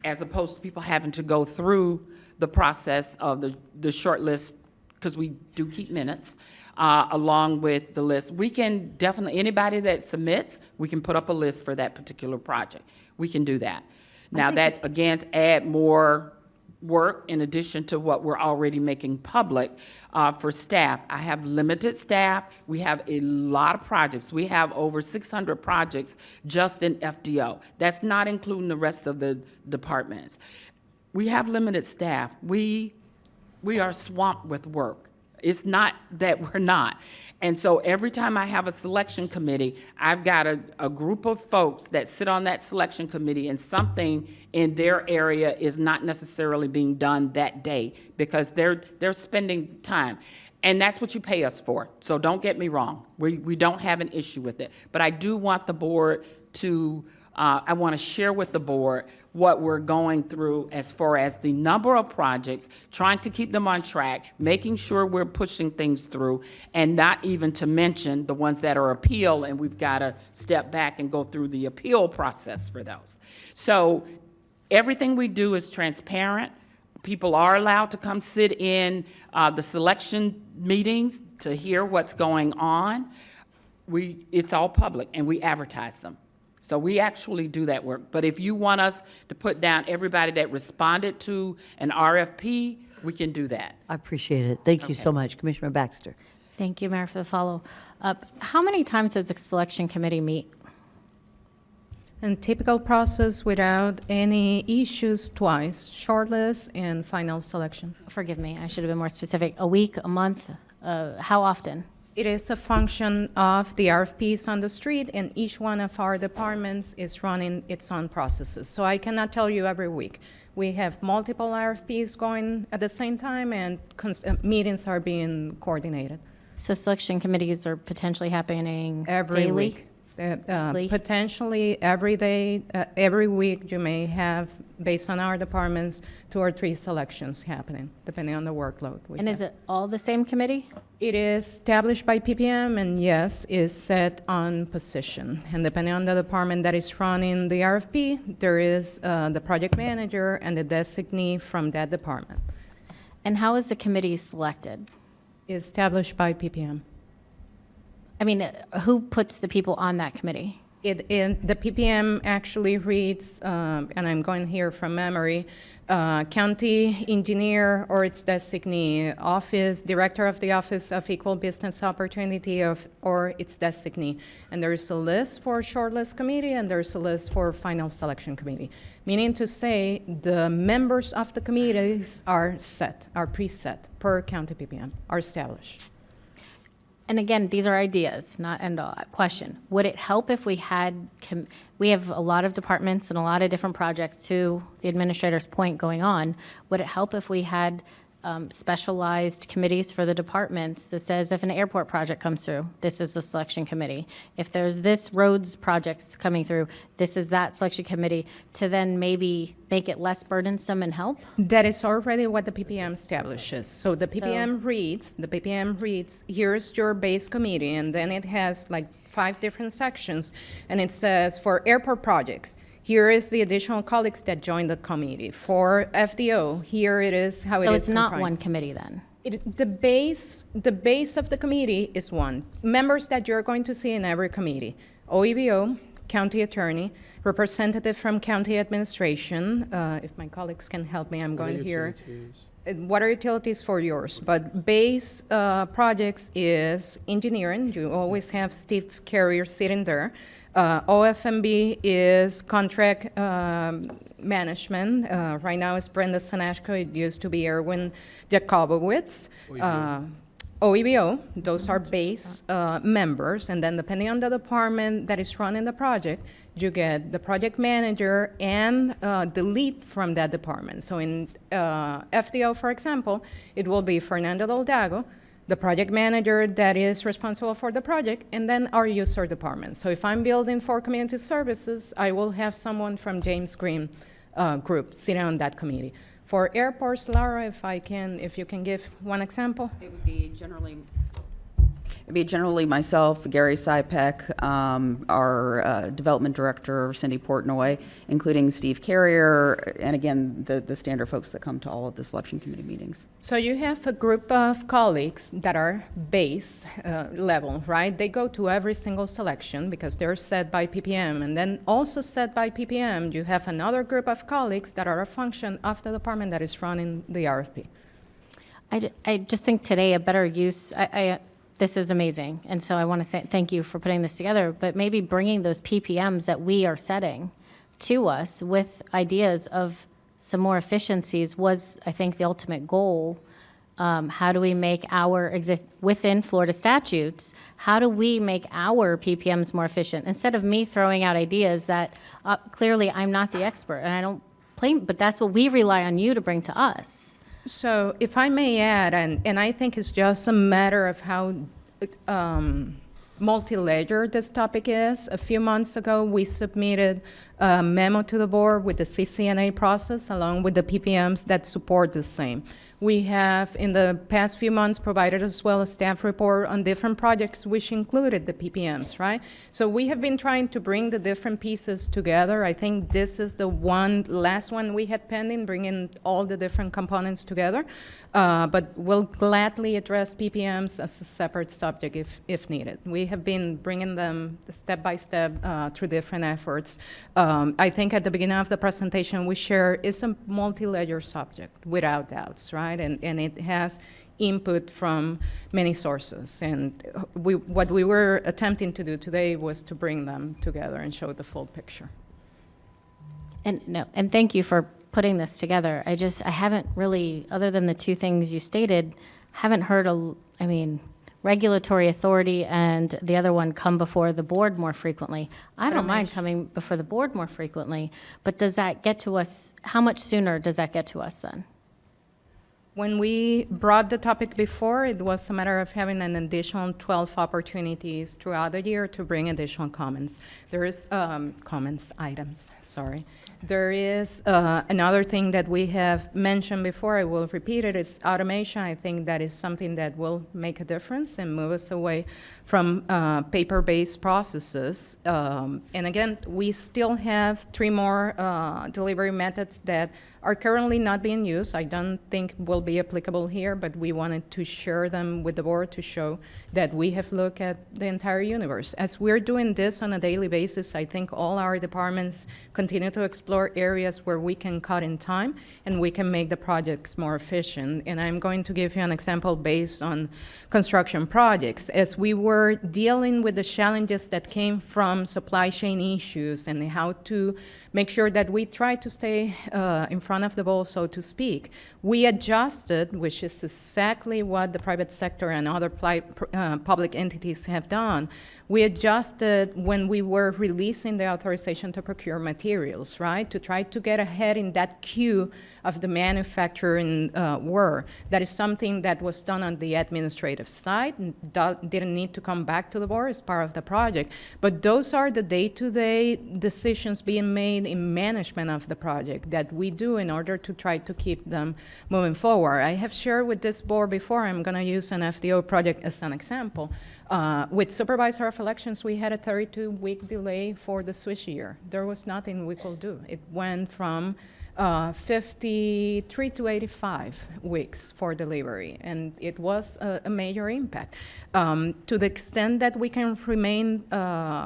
F: as opposed to people having to go through the process of the short list, because we do keep minutes, along with the list, we can definitely, anybody that submits, we can put up a list for that particular project. We can do that. Now, that, again, add more work in addition to what we're already making public for staff. I have limited staff. We have a lot of projects. We have over 600 projects just in FDO. That's not including the rest of the departments. We have limited staff. We are swamped with work. It's not that we're not. And so every time I have a selection committee, I've got a group of folks that sit on that selection committee, and something in their area is not necessarily being done that day because they're spending time. And that's what you pay us for. So don't get me wrong. We don't have an issue with it. But I do want the board to, I want to share with the board what we're going through as far as the number of projects, trying to keep them on track, making sure we're pushing things through, and not even to mention the ones that are appeal, and we've got to step back and go through the appeal process for those. So everything we do is transparent. People are allowed to come sit in the selection meetings to hear what's going on. It's all public, and we advertise them. So we actually do that work. But if you want us to put down everybody that responded to an RFP, we can do that.
A: I appreciate it. Thank you so much. Commissioner Baxter.
E: Thank you, Mayor, for the follow-up. How many times does the selection committee meet?
B: And typical process without any issues, twice, shortlist and final selection.
E: Forgive me, I should have been more specific. A week, a month? How often?
B: It is a function of the RFPs on the street, and each one of our departments is running its own processes. So I cannot tell you every week. We have multiple RFPs going at the same time, and meetings are being coordinated.
E: So selection committees are potentially happening
B: Every
E: daily?
B: week.
E: Weekly?
B: Potentially every day, every week you may have, based on our departments, 2 or 3 selections happening, depending on the workload.
E: And is it all the same committee?
B: It is established by PPM, and yes, is set on position. And depending on the department that is running the RFP, there is the project manager and the designee from that department.
E: And how is the committee selected?
B: Established by PPM.
E: I mean, who puts the people on that committee?
B: The PPM actually reads, and I'm going here from memory, county engineer or its designee, office, director of the Office of Equal Business Opportunity or its designee. And there's a list for shortlist committee and there's a list for final selection committee. Meaning to say the members of the committees are preset per county PPM, are established.
E: And again, these are ideas, not end all. Question, would it help if we had, we have a lot of departments and a lot of different projects, to the administrator's point going on, would it help if we had specialized committees for the departments that says if an airport project comes through, this is the selection committee. If there's this roads projects coming through, this is that selection committee, to then maybe make it less burdensome and help?
B: That is already what the PPM establishes. So the PPM reads, here's your base committee, and then it has like 5 different sections, and it says for airport projects, here is the additional colleagues that join the committee. For FDO, here it is how it is
E: So it's not
B: comprised.
E: one committee then?
B: The base of the committee is one. Members that you're going to see in every committee: OEBO, county attorney, representative from county administration. If my colleagues can help me, I'm going here. Water utilities for yours, but base projects is engineering. You always have Steve Carrier sitting there. OFMB is contract management. Right now it's Brenda Sanashko. It used to be Erwin Jakobowitz. OEBO, those are base members, and then depending on the department that is running the project, you get the project manager and the lead from that department. So in FDO, for example, it will be Fernando Doldago, the project manager that is responsible for the project, and then our user department. So if I'm building for community services, I will have someone from James Green group sitting on that committee. For airports, Laura, if you can give one example.
C: It would be generally myself, Gary Sypek, our development director, Cindy Portnoy, including Steve Carrier, and again, the standard folks that come to all of the selection committee meetings.
B: So you have a group of colleagues that are base level, right? They go to every single selection because they're set by PPM. And then also set by PPM, you have another group of colleagues that are a function of the department that is running the RFP.
E: I just think today a better use, this is amazing, and so I want to say thank you for putting this together, but maybe bringing those PPMs that we are setting to us with ideas of some more efficiencies was, I think, the ultimate goal How do we make within Florida statutes, how do we make our PPMs more efficient? Instead of me throwing out ideas that clearly I'm not the expert, and I don't claim, but that's what we rely on you to bring to us.
B: So if I may add, and I think it's just a matter of how multi-layer this topic is. A few months ago, we submitted a memo to the board with the CCNA process along with the PPMs that support the same. We have, in the past few months, provided as well a staff report on different projects which included the PPMs, right? So we have been trying to bring the different pieces together. I think this is the last one we had pending, bringing all the different components together. But we'll gladly address PPMs as a separate subject if needed. We have been bringing them step by step through different efforts. I think at the beginning of the presentation we share is a multi-layer subject, without doubts, right? And it has input from many sources. And what we were attempting to do today was to bring them together and show the full picture.
E: And thank you for putting this together. I haven't really, other than the two things you stated, haven't heard regulatory authority and the other one come before the board more frequently. I don't mind coming before the board more frequently, but does that get to us, how much sooner does that get to us then?
B: When we brought the topic before, it was a matter of having an additional 12 opportunities throughout the year to bring additional comments. There is items, sorry. There is another thing that we have mentioned before, I will repeat it, is automation. I think that is something that will make a difference and move us away from paper-based processes. And again, we still have 3 more delivery methods that are currently not being used. I don't think will be applicable here, but we wanted to share them with the board to show that we have looked at the entire universe. As we're doing this on a daily basis, I think all our departments continue to explore areas where we can cut in time and we can make the projects more efficient. And I'm going to give you an example based on construction projects. As we were dealing with the challenges that came from supply chain issues and how to make sure that we try to stay in front of the ball, so to speak, we adjusted, which is exactly what the private sector and other public entities have done. We adjusted when we were releasing the authorization to procure materials, right? To try to get ahead in that queue of the manufacturing work. That is something that was done on the administrative side, didn't need to come back to the board as part of the project. But those are the day-to-day decisions being made in management of the project that we do in order to try to keep them moving forward. I have shared with this board before, I'm gonna use an FDO project as an example. With supervisor of elections, we had a 32-week delay for the switch year. There was nothing we could do. It went from 53 to 85 weeks for delivery, and it was a major impact. To the extent that we can remain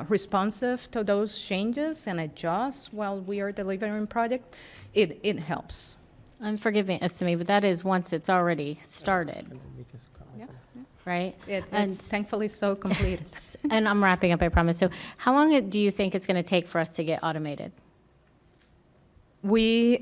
B: responsive to those changes and adjust while we are delivering project, it helps.
E: And forgive me, Estime, but that is once it's already started, right?
B: It's thankfully so completed.
E: And I'm wrapping up, I promise. So how long do you think it's going to take for us to get automated?
B: We,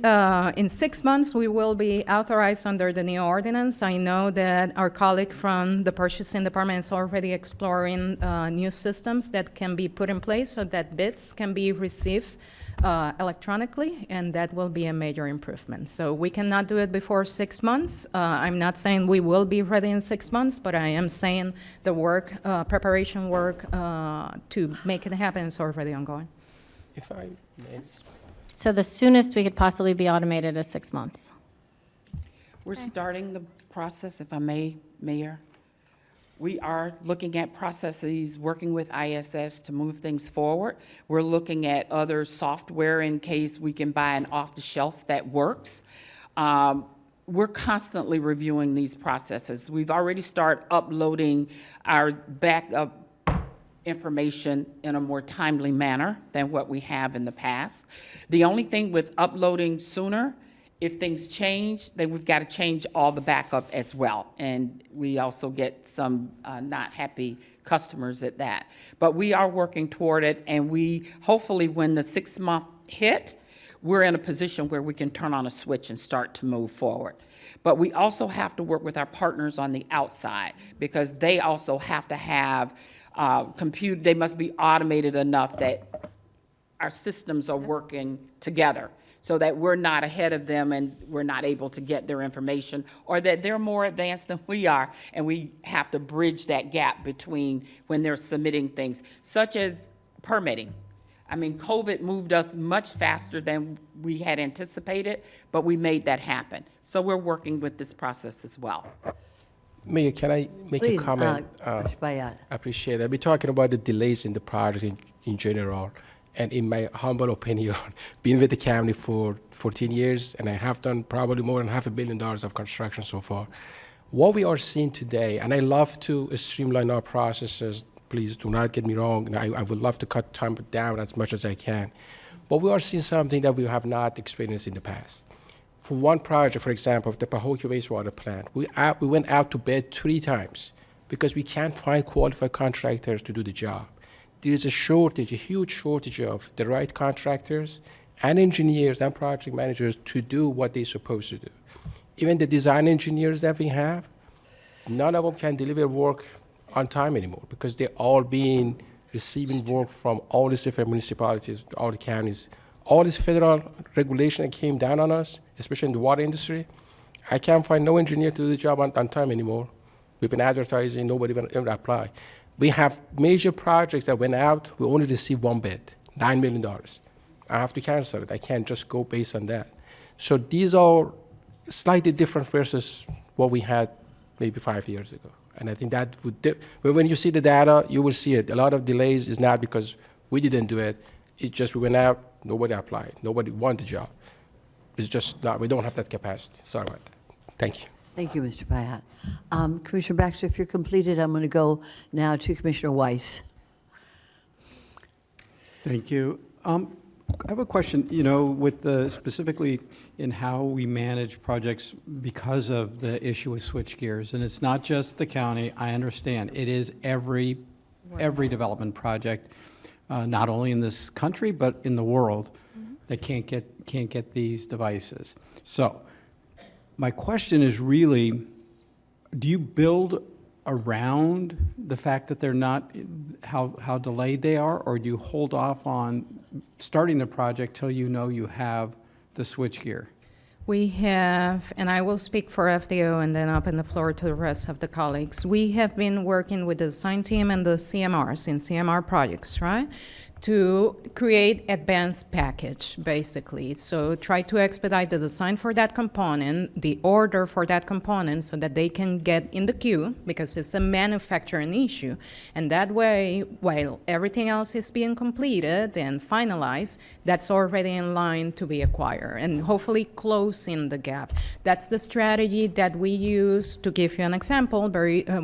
B: in 6 months, we will be authorized under the new ordinance. I know that our colleague from the purchasing department is already exploring new systems that can be put in place so that bids can be received electronically, and that will be a major improvement. So we cannot do it before 6 months. I'm not saying we will be ready in 6 months, but I am saying the work, preparation work to make it happen is already ongoing.
D: If I may.
E: So the soonest we could possibly be automated is 6 months.
F: We're starting the process, if I may, Mayor. We are looking at processes, working with ISS to move things forward. We're looking at other software in case we can buy an off-the-shelf that works. We're constantly reviewing these processes. We've already started uploading our backup information in a more timely manner than what we have in the past. The only thing with uploading sooner, if things change, then we've got to change all the backup as well. And we also get some not happy customers at that. But we are working toward it, and we hopefully when the 6 month hit, we're in a position where we can turn on a switch and start to move forward. But we also have to work with our partners on the outside, because they also have to have they must be automated enough that our systems are working together, so that we're not ahead of them and we're not able to get their information, or that they're more advanced than we are, and we have to bridge that gap between when they're submitting things, such as permitting. I mean, COVID moved us much faster than we had anticipated, but we made that happen. So we're working with this process as well.
D: Mayor, can I make
A: Please,
D: a comment?
A: Mr. Bayat.
D: I appreciate it. We're talking about the delays in the project in general. And in my humble opinion, being with the county for 14 years, and I have done probably more than $500 million of construction so far. What we are seeing today, and I love to streamline our processes, please do not get me wrong, and I would love to cut time down as much as I can. But we are seeing something that we have not experienced in the past. For one project, for example, the Pahokee wastewater plant, we went out to bid 3 times because we can't find qualified contractors to do the job. There is a shortage, a huge shortage of the right contractors and engineers and project managers to do what they're supposed to do. Even the design engineers that we have, none of them can deliver work on time anymore because they're all receiving work from all these different municipalities, all the counties. All this federal regulation that came down on us, especially in the water industry, I can't find no engineer to do the job on time anymore. We've been advertising, nobody ever apply. We have major projects that went out, we only received 1 bid, $9 million. I have to cancel it. I can't just go based on that. So these are slightly different versus what we had maybe 5 years ago. And I think that would, but when you see the data, you will see it. A lot of delays is not because we didn't do it. It's just we went out, nobody applied, nobody wanted the job. It's just not, we don't have that capacity. Sorry about that. Thank you.
A: Thank you, Mr. Payat. Commissioner Baxter, if you're completed, I'm going to go now to Commissioner Weiss.
J: Thank you. I have a question, with specifically in how we manage projects because of the issue with switchgears. And it's not just the county, I understand. It is every development project, not only in this country, but in the world, that can't get these devices. So my question is really, do you build around the fact that they're not, how delayed they are, or do you hold off on starting the project till you know you have the switchgear?
B: We have, and I will speak for FDO and then open the floor to the rest of the colleagues. We have been working with the design team and the CMRs in CMR projects, right? To create advanced package, basically. So try to expedite the design for that component, the order for that component, so that they can get in the queue, because it's a manufacturing issue. And that way, while everything else is being completed and finalized, that's already in line to be acquired, and hopefully closing the gap. That's the strategy that we use. To give you an example,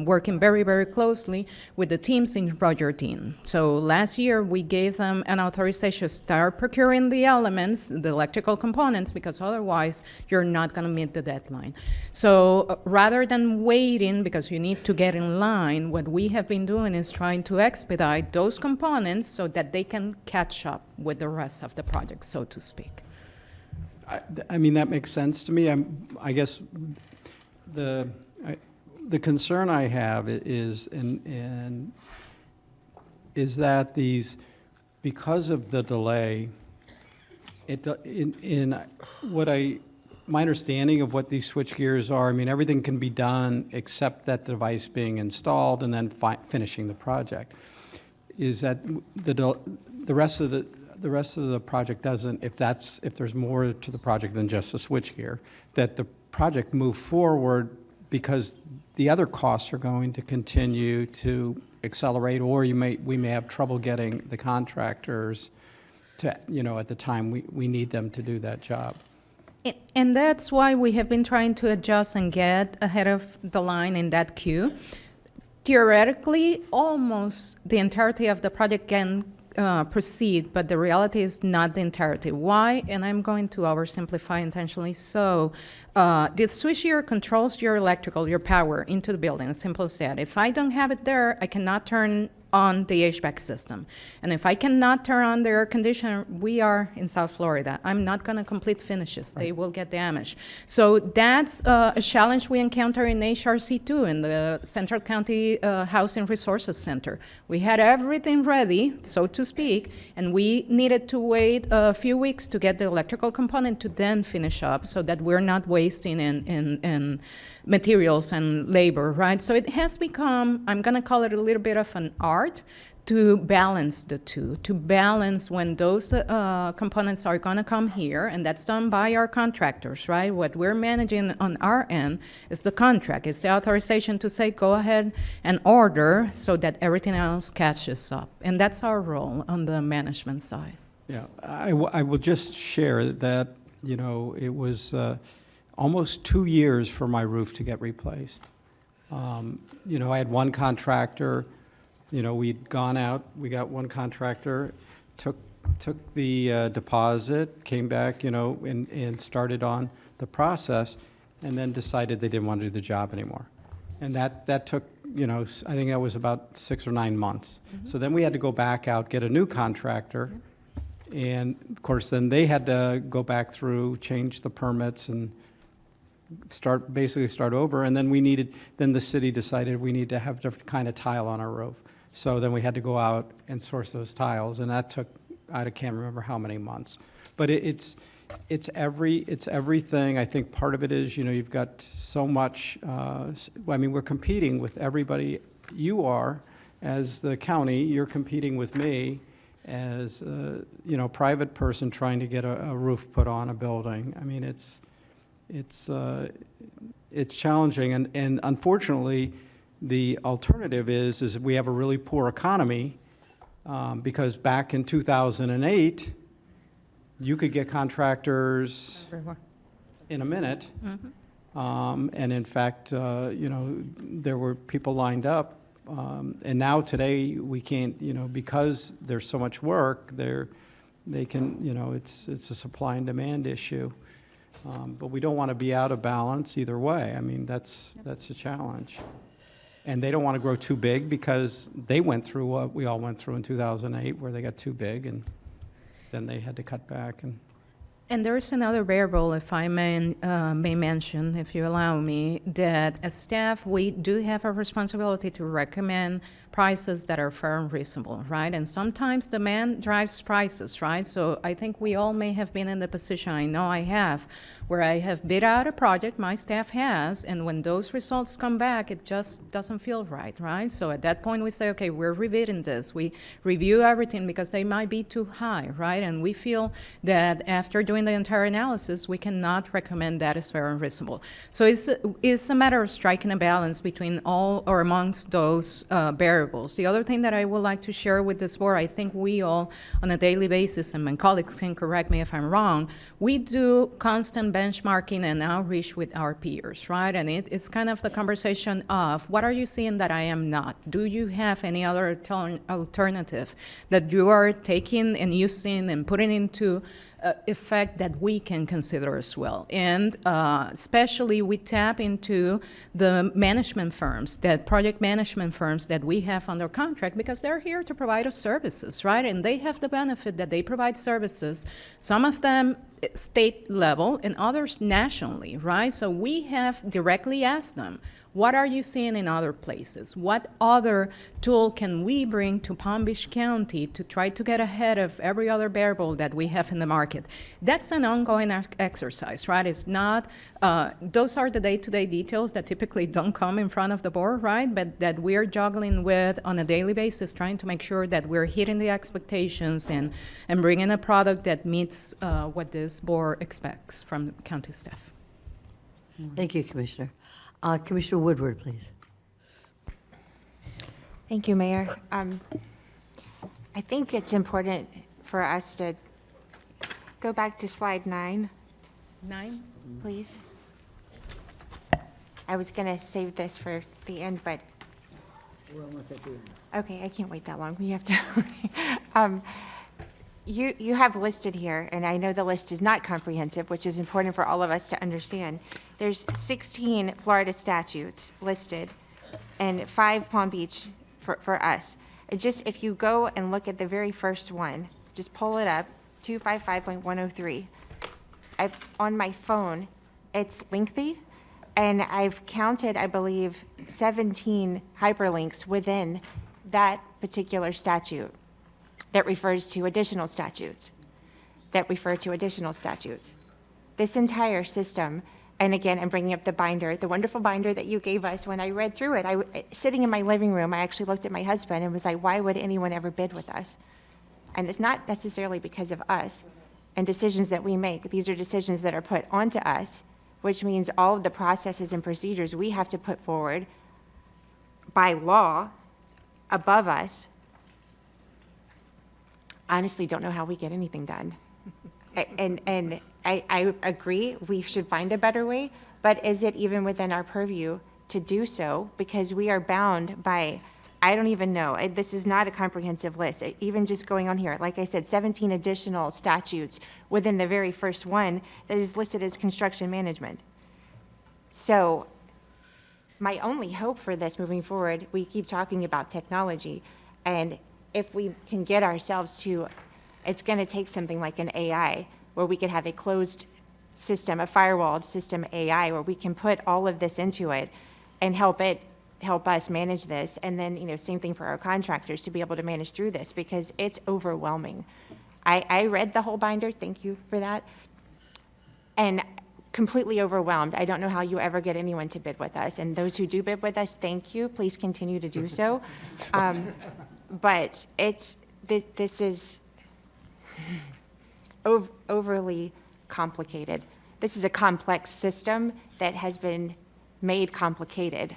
B: working very, very closely with the teams in Roger Dean. So last year, we gave them an authorization to start procuring the elements, the electrical components, because otherwise you're not going to meet the deadline. So rather than waiting, because you need to get in line, what we have been doing is trying to expedite those components so that they can catch up with the rest of the project, so to speak.
J: I mean, that makes sense to me. I guess the concern I have is that because of the delay, my understanding of what these switchgears are, I mean, everything can be done except that device being installed and then finishing the project. Is that the rest of the project doesn't, if there's more to the project than just the switchgear, that the project move forward because the other costs are going to continue to accelerate, or we may have trouble getting the contractors to, at the time we need them to do that job.
B: And that's why we have been trying to adjust and get ahead of the line in that queue. Theoretically, almost the entirety of the project can proceed, but the reality is not the entirety. Why? And I'm going to oversimplify intentionally. So the switchgear controls your electrical, your power into the building, as simple as that. If I don't have it there, I cannot turn on the HVAC system. And if I cannot turn on the air conditioner, we are in South Florida. I'm not going to complete finishes. They will get damaged. So that's a challenge we encounter in HRC2, in the Central County Housing Resources Center. We had everything ready, so to speak, and we needed to wait a few weeks to get the electrical component to then finish up so that we're not wasting in materials and labor, right? So it has become, I'm going to call it a little bit of an art to balance the two, to balance when those components are going to come here, and that's done by our contractors, right? What we're managing on our end is the contract. It's the authorization to say, go ahead and order so that everything else catches up. And that's our role on the management side.
J: Yeah, I will just share that, you know, it was almost 2 years for my roof to get replaced. You know, I had one contractor, you know, we'd gone out, we got one contractor, took the deposit, came back, you know, and started on the process, and then decided they didn't want to do the job anymore. And that took, you know, I think that was about 6 or 9 months. So then we had to go back out, get a new contractor, and of course, then they had to go back through, change the permits, and basically start over. And then then the city decided we need to have different kind of tile on our roof. So then we had to go out and source those tiles, and that took, I can't remember how many months. But it's everything. I think part of it is, you know, you've got so much, I mean, we're competing with everybody. You are, as the county, you're competing with me as a, you know, private person trying to get a roof put on a building. I mean, it's challenging, and unfortunately, the alternative is we have a really poor economy, because back in 2008, you could get contractors in a minute. And in fact, you know, there were people lined up, and now today we can't, you know, because there's so much work, they can, you know, it's a supply and demand issue. But we don't want to be out of balance either way. I mean, that's a challenge. And they don't want to grow too big, because they went through what we all went through in 2008, where they got too big, and then they had to cut back.
B: And there is another variable, if I may mention, if you allow me, that as staff, we do have a responsibility to recommend prices that are fair and reasonable, right? And sometimes demand drives prices, right? So I think we all may have been in the position, I know I have, where I have bid out a project, my staff has, and when those results come back, it just doesn't feel right, right? So at that point, we say, okay, we're rebidding this. We review everything because they might be too high, right? And we feel that after doing the entire analysis, we cannot recommend that as fair and reasonable. So it's a matter of striking a balance between all or amongst those variables. The other thing that I would like to share with this board, I think we all, on a daily basis, and my colleagues can correct me if I'm wrong, we do constant benchmarking and outreach with our peers, right? And it's kind of the conversation of, what are you seeing that I am not? Do you have any other alternative that you are taking and using and putting into effect that we can consider as well? And especially we tap into the management firms, that project management firms that we have under contract, because they're here to provide us services, right? And they have the benefit that they provide services, some of them state level and others nationally, right? So we have directly asked them, what are you seeing in other places? What other tool can we bring to Palm Beach County to try to get ahead of every other variable that we have in the market? That's an ongoing exercise, right? It's not, those are the day-to-day details that typically don't come in front of the board, right? But that we're juggling with on a daily basis, trying to make sure that we're hitting the expectations and bringing a product that meets what this board expects from county staff.
A: Thank you, Commissioner. Commissioner Woodward, please.
G: Thank you, Mayor. I think it's important for us to go back to slide 9,
B: 9?
G: please. I was going to save this for the end, but. We're almost at the end. Okay, I can't wait that long. We have to. You have listed here, and I know the list is not comprehensive, which is important for all of us to understand. There's 16 Florida statutes listed and 5 Palm Beach for us. It just, if you go and look at the very first one, just pull it up, 255.103. On my phone, it's lengthy, and I've counted, I believe, 17 hyperlinks within that particular statute that refers to additional statutes, that refer to additional statutes. This entire system, and again, I'm bringing up the binder, the wonderful binder that you gave us. When I read through it, sitting in my living room, I actually looked at my husband and was like, why would anyone ever bid with us? And it's not necessarily because of us and decisions that we make. These are decisions that are put onto us, which means all of the processes and procedures we have to put forward by law above us. Honestly, don't know how we get anything done. And I agree, we should find a better way, but is it even within our purview to do so? Because we are bound by, I don't even know, this is not a comprehensive list. Even just going on here, like I said, 17 additional statutes within the very first one that is listed as construction management. So my only hope for this moving forward, we keep talking about technology, and if we can get ourselves to, it's going to take something like an AI, where we could have a closed system, a firewalled system AI, where we can put all of this into it and help us manage this. And then, same thing for our contractors to be able to manage through this, because it's overwhelming. I read the whole binder, thank you for that, and completely overwhelmed. I don't know how you ever get anyone to bid with us. And those who do bid with us, thank you. Please continue to do so. But this is overly complicated. This is a complex system that has been made complicated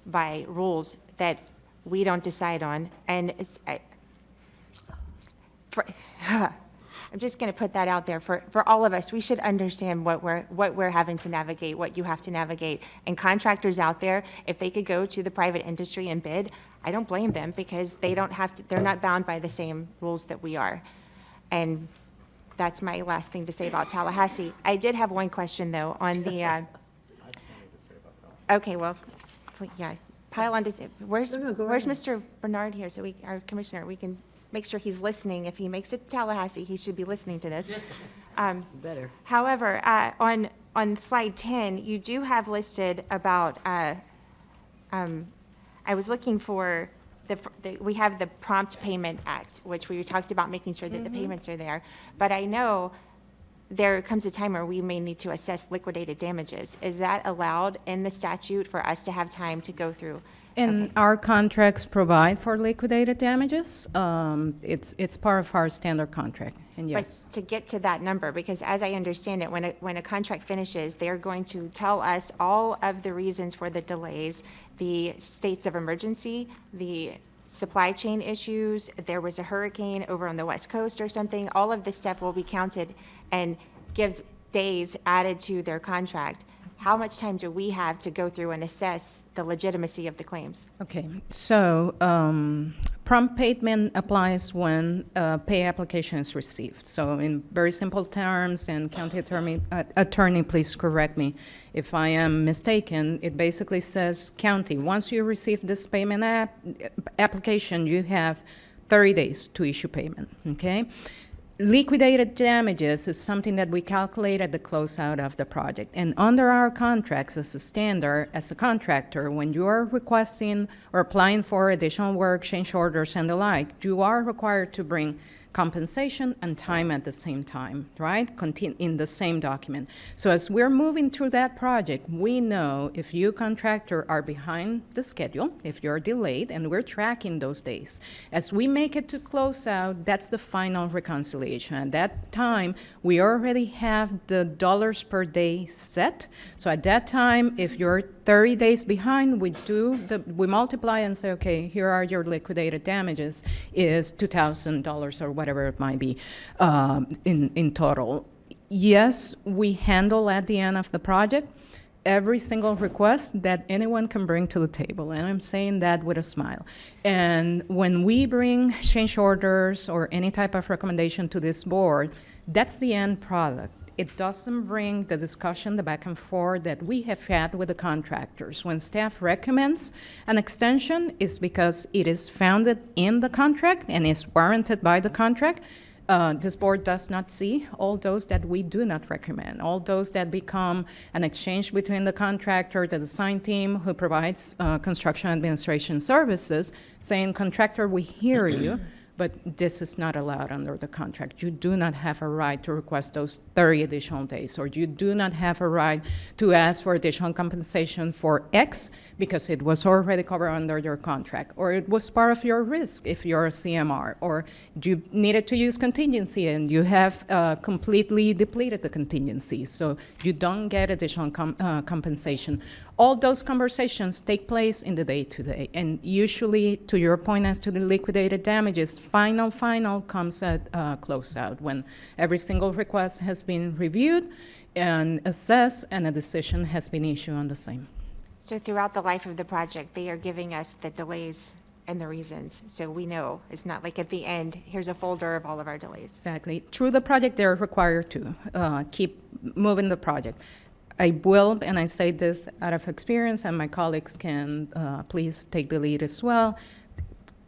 G: by rules that we don't decide on. And I'm just going to put that out there for all of us. We should understand what we're having to navigate, what you have to navigate. And contractors out there, if they could go to the private industry and bid, I don't blame them, because they don't have to, they're not bound by the same rules that we are. And that's my last thing to say about Tallahassee. I did have one question, though, on the, okay, well, yeah, pile on to, where's Mr. Bernard here, so our commissioner, we can make sure he's listening. If he makes it to Tallahassee, he should be listening to this.
A: Better.
G: However, on slide 10, you do have listed about, I was looking for, we have the Prompt Payment Act, which we talked about making sure that the payments are there. But I know there comes a time where we may need to assess liquidated damages. Is that allowed in the statute for us to have time to go through?
B: And our contracts provide for liquidated damages. It's part of our standard contract, and yes.
G: But to get to that number, because as I understand it, when a contract finishes, they're going to tell us all of the reasons for the delays, the states of emergency, the supply chain issues, there was a hurricane over on the West Coast or something, all of this stuff will be counted and gives days added to their contract. How much time do we have to go through and assess the legitimacy of the claims?
B: Okay, so prompt payment applies when pay application is received. So in very simple terms, and county attorney, please correct me if I am mistaken, it basically says, county, once you receive this payment application, you have 30 days to issue payment, okay? Liquidated damages is something that we calculate at the closeout of the project. And under our contracts, as a standard, as a contractor, when you are requesting or applying for additional work, change orders, and the like, you are required to bring compensation and time at the same time, right? In the same document. So as we're moving through that project, we know if you, contractor, are behind the schedule, if you're delayed, and we're tracking those days. As we make it to close out, that's the final reconciliation. At that time, we already have the dollars per day set. So at that time, if you're 30 days behind, we multiply and say, okay, here are your liquidated damages, is $2,000 or whatever it might be in total. Yes, we handle at the end of the project every single request that anyone can bring to the table, and I'm saying that with a smile. And when we bring change orders or any type of recommendation to this board, that's the end product. it doesn't bring the discussion, the back and forth that we have had with the contractors. When staff recommends an extension, it's because it is founded in the contract and is warranted by the contract. This board does not see all those that we do not recommend, all those that become an exchange between the contractor, the design team who provides construction administration services, saying, contractor, we hear you, but this is not allowed under the contract. You do not have a right to request those 30 additional days, or you do not have a right to ask for additional compensation for X because it was already covered under your contract, or it was part of your risk if you're a CMR, or you needed to use contingency and you have completely depleted the contingency, so you don't get additional compensation. All those conversations take place in the day-to-day, and usually, to your point as to the liquidated damages, final comes at closeout, when every single request has been reviewed and assessed, and a decision has been issued on the same.
G: So throughout the life of the project, they are giving us the delays and the reasons, so we know. It's not like at the end, here's a folder of all of our delays.
B: Exactly. Through the project, they're required to keep moving the project. I will, and I say this out of experience, and my colleagues can please take the lead as well.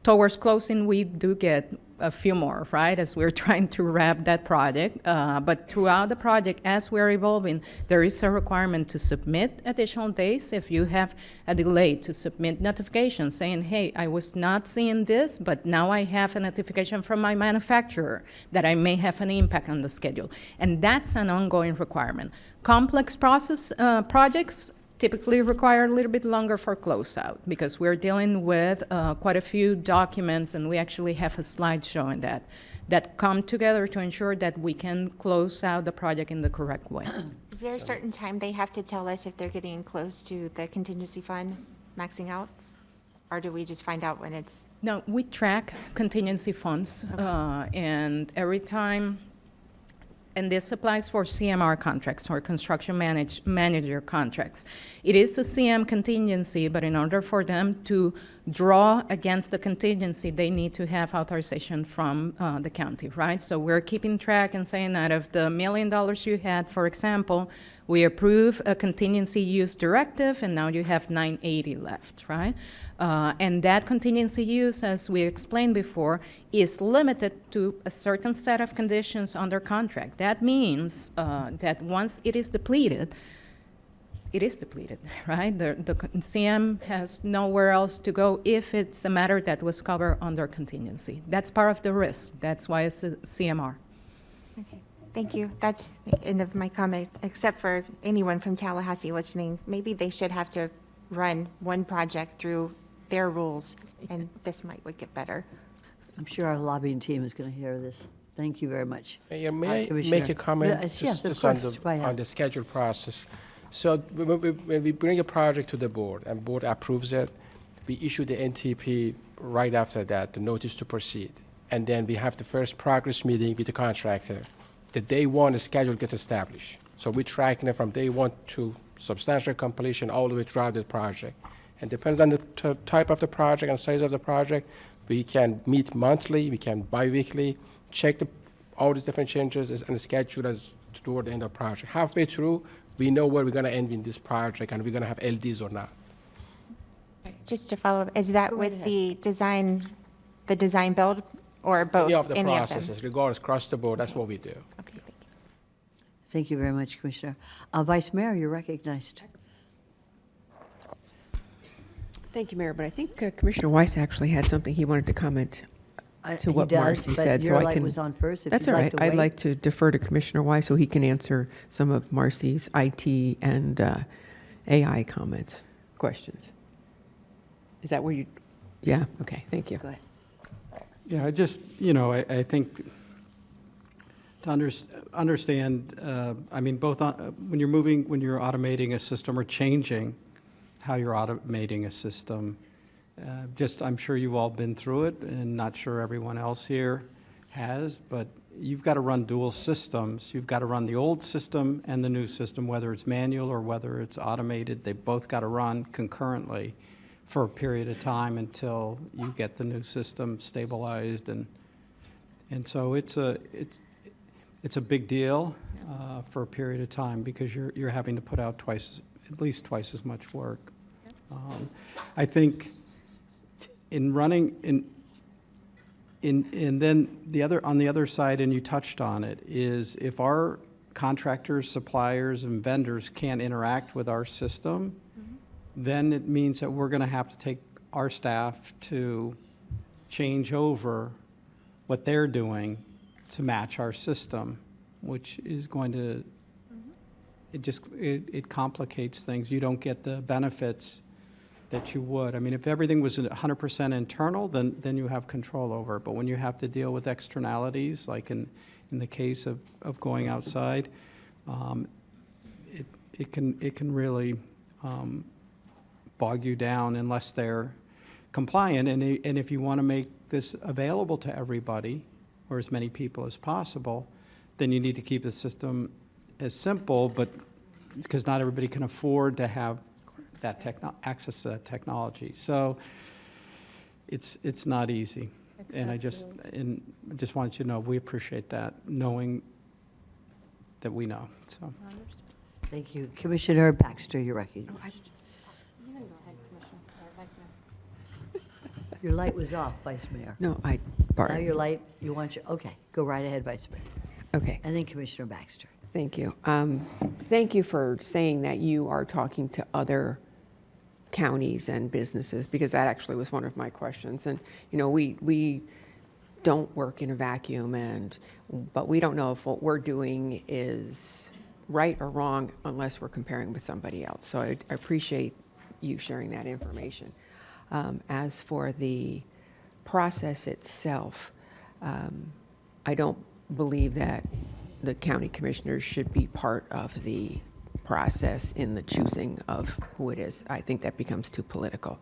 B: Towards closing, we do get a few more, right, as we're trying to wrap that project. But throughout the project, as we're evolving, there is a requirement to submit additional days if you have a delay, to submit notifications saying, hey, I was not seeing this, but now I have a notification from my manufacturer that I may have an impact on the schedule. And that's an ongoing requirement. Complex projects typically require a little bit longer for closeout because we're dealing with quite a few documents, and we actually have a slide showing that come together to ensure that we can close out the project in the correct way.
G: Is there a certain time they have to tell us if they're getting close to the contingency fund maxing out? Or do we just find out when it's?
B: No, we track contingency funds, and every time, and this applies for CMR contracts or construction manager contracts. It is a CM contingency, but in order for them to draw against the contingency, they need to have authorization from the county, right? So we're keeping track and saying that of the $1 million you had, for example, we approve a contingency use directive, and now you have 980 left, right? And that contingency use, as we explained before, is limited to a certain set of conditions under contract. That means that once it is depleted, right? The CM has nowhere else to go if it's a matter that was covered under contingency. That's part of the risk. That's why it's a CMR.
G: Okay, thank you. That's the end of my comments, except for anyone from Tallahassee listening. Maybe they should have to run one project through their rules, and this might would get better.
A: I'm sure our lobbying team is going to hear this. Thank you very much.
D: Mayor, may I
A: Commissioner.
D: make a comment
A: Yes, of
D: just on
A: course. Go ahead.
D: on the schedule process? So when we bring a project to the board and board approves it, we issue the NTP right after that, the notice to proceed. And then we have the first progress meeting with the contractor. The day one, the schedule gets established. So we're tracking it from day one to substantial completion all the way throughout the project. And depends on the type of the project and size of the project, we can meet monthly, we can bi-weekly, check all the different changes and schedule as toward the end of the project. Halfway through, we know where we're going to end in this project and we're going to have LDs or not.
G: Just to follow up, is that with the design build, or both?
D: Any of the
G: Any
D: processes, regardless, across the board, that's what we do.
G: Okay, thank you.
A: Thank you very much, Commissioner. Vice Mayor, you're recognized.
K: Thank you, Mayor, but I think Commissioner Weiss actually had something he wanted to comment to
A: He
K: what
A: does,
K: Marcy
A: but
K: said.
A: your
K: So I
A: light
K: can.
A: was on first. If
K: That's
A: you'd
K: all
A: like
K: right.
A: to
K: I'd
A: wait.
K: like to defer to Commissioner Weiss so he can answer some of Marcy's IT and AI questions. Is that where you, yeah, okay, thank you.
A: Go ahead.
J: Yeah, I just, I think to understand, I mean, both when you're automating a system or changing how you're automating a system, I'm sure you've all been through it, and not sure everyone else here has, but you've got to run dual systems. You've got to run the old system and the new system, whether it's manual or whether it's automated. They both got to run concurrently for a period of time until you get the new system stabilized, and so it's a big deal for a period of time because you're having to put out at least twice as much work. I think in running, and then on the other side, and you touched on it, is if our contractors, suppliers, and vendors can't interact with our system, then it means that we're going to have to take our staff to change over what they're doing to match our system, which is going to, it complicates things. You don't get the benefits that you would. I mean, if everything was 100% internal, then you have control over it. But when you have to deal with externalities, like in the case of going outside, it can really bog you down unless they're compliant. And if you want to make this available to everybody, or as many people as possible, then you need to keep the system as simple, but because not everybody can afford to have that access to that technology. So it's not easy. And I just wanted you to know, we appreciate that, knowing that we know, so.
A: Thank you. Commissioner Baxter, you're recognized. Your light was off, Vice Mayor.
K: No, I,
A: Now
K: Barb.
A: your light, okay, go right ahead, Vice Mayor.
K: Okay,
A: And then Commissioner Baxter.
K: thank you. Thank you for saying that you are talking to other counties and businesses, because that actually was one of my questions. And, we don't work in a vacuum, but we don't know if what we're doing is right or wrong unless we're comparing with somebody else. So I appreciate you sharing that information. As for the process itself, I don't believe that the county commissioners should be part of the process in the choosing of who it is. I think that becomes too political.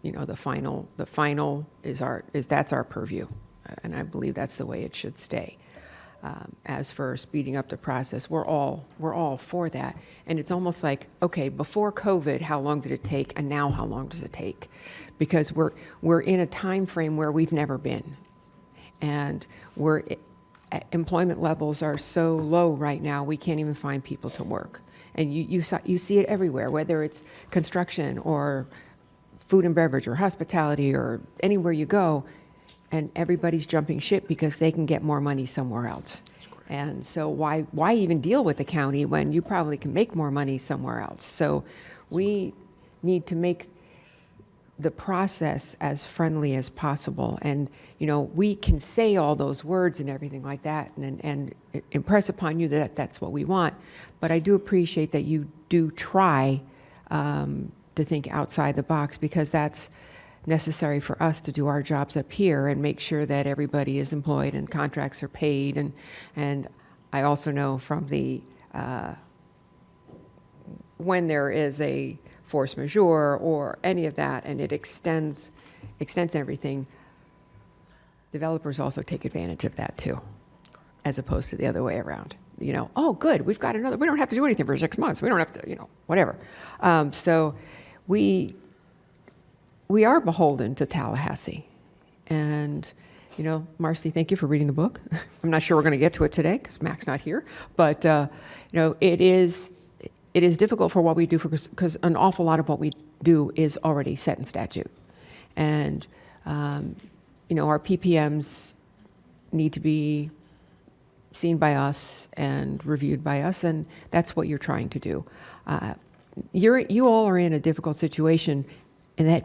K: The final that's our purview, and I believe that's the way it should stay. As for speeding up the process, we're all for that. And it's almost like, okay, before COVID, how long did it take? And now how long does it take? Because we're in a time frame where we've never been. And employment levels are so low right now, we can't even find people to work. And you see it everywhere, whether it's construction or food and beverage or hospitality or anywhere you go, and everybody's jumping ship because they can get more money somewhere else. And so why even deal with the county when you probably can make more money somewhere else? So we need to make the process as friendly as possible. And, we can say all those words and everything like that and impress upon you that that's what we want. But I do appreciate that you do try to think outside the box, because that's necessary for us to do our jobs up here and make sure that everybody is employed and contracts are paid. And I also know from the, when there is a force majeure or any of that, and it extends everything, developers also take advantage of that too, as opposed to the other way around. Oh, good, we don't have to do anything for 6 months. We don't have to, whatever. So we are beholden to Tallahassee. And, Marcy, thank you for reading the book. I'm not sure we're going to get to it today because Mac's not here. But, it is difficult for what we do because an awful lot of what we do is already set in statute. And, our PPMs need to be seen by us and reviewed by us, and that's what you're trying to do. You all are in a difficult situation, and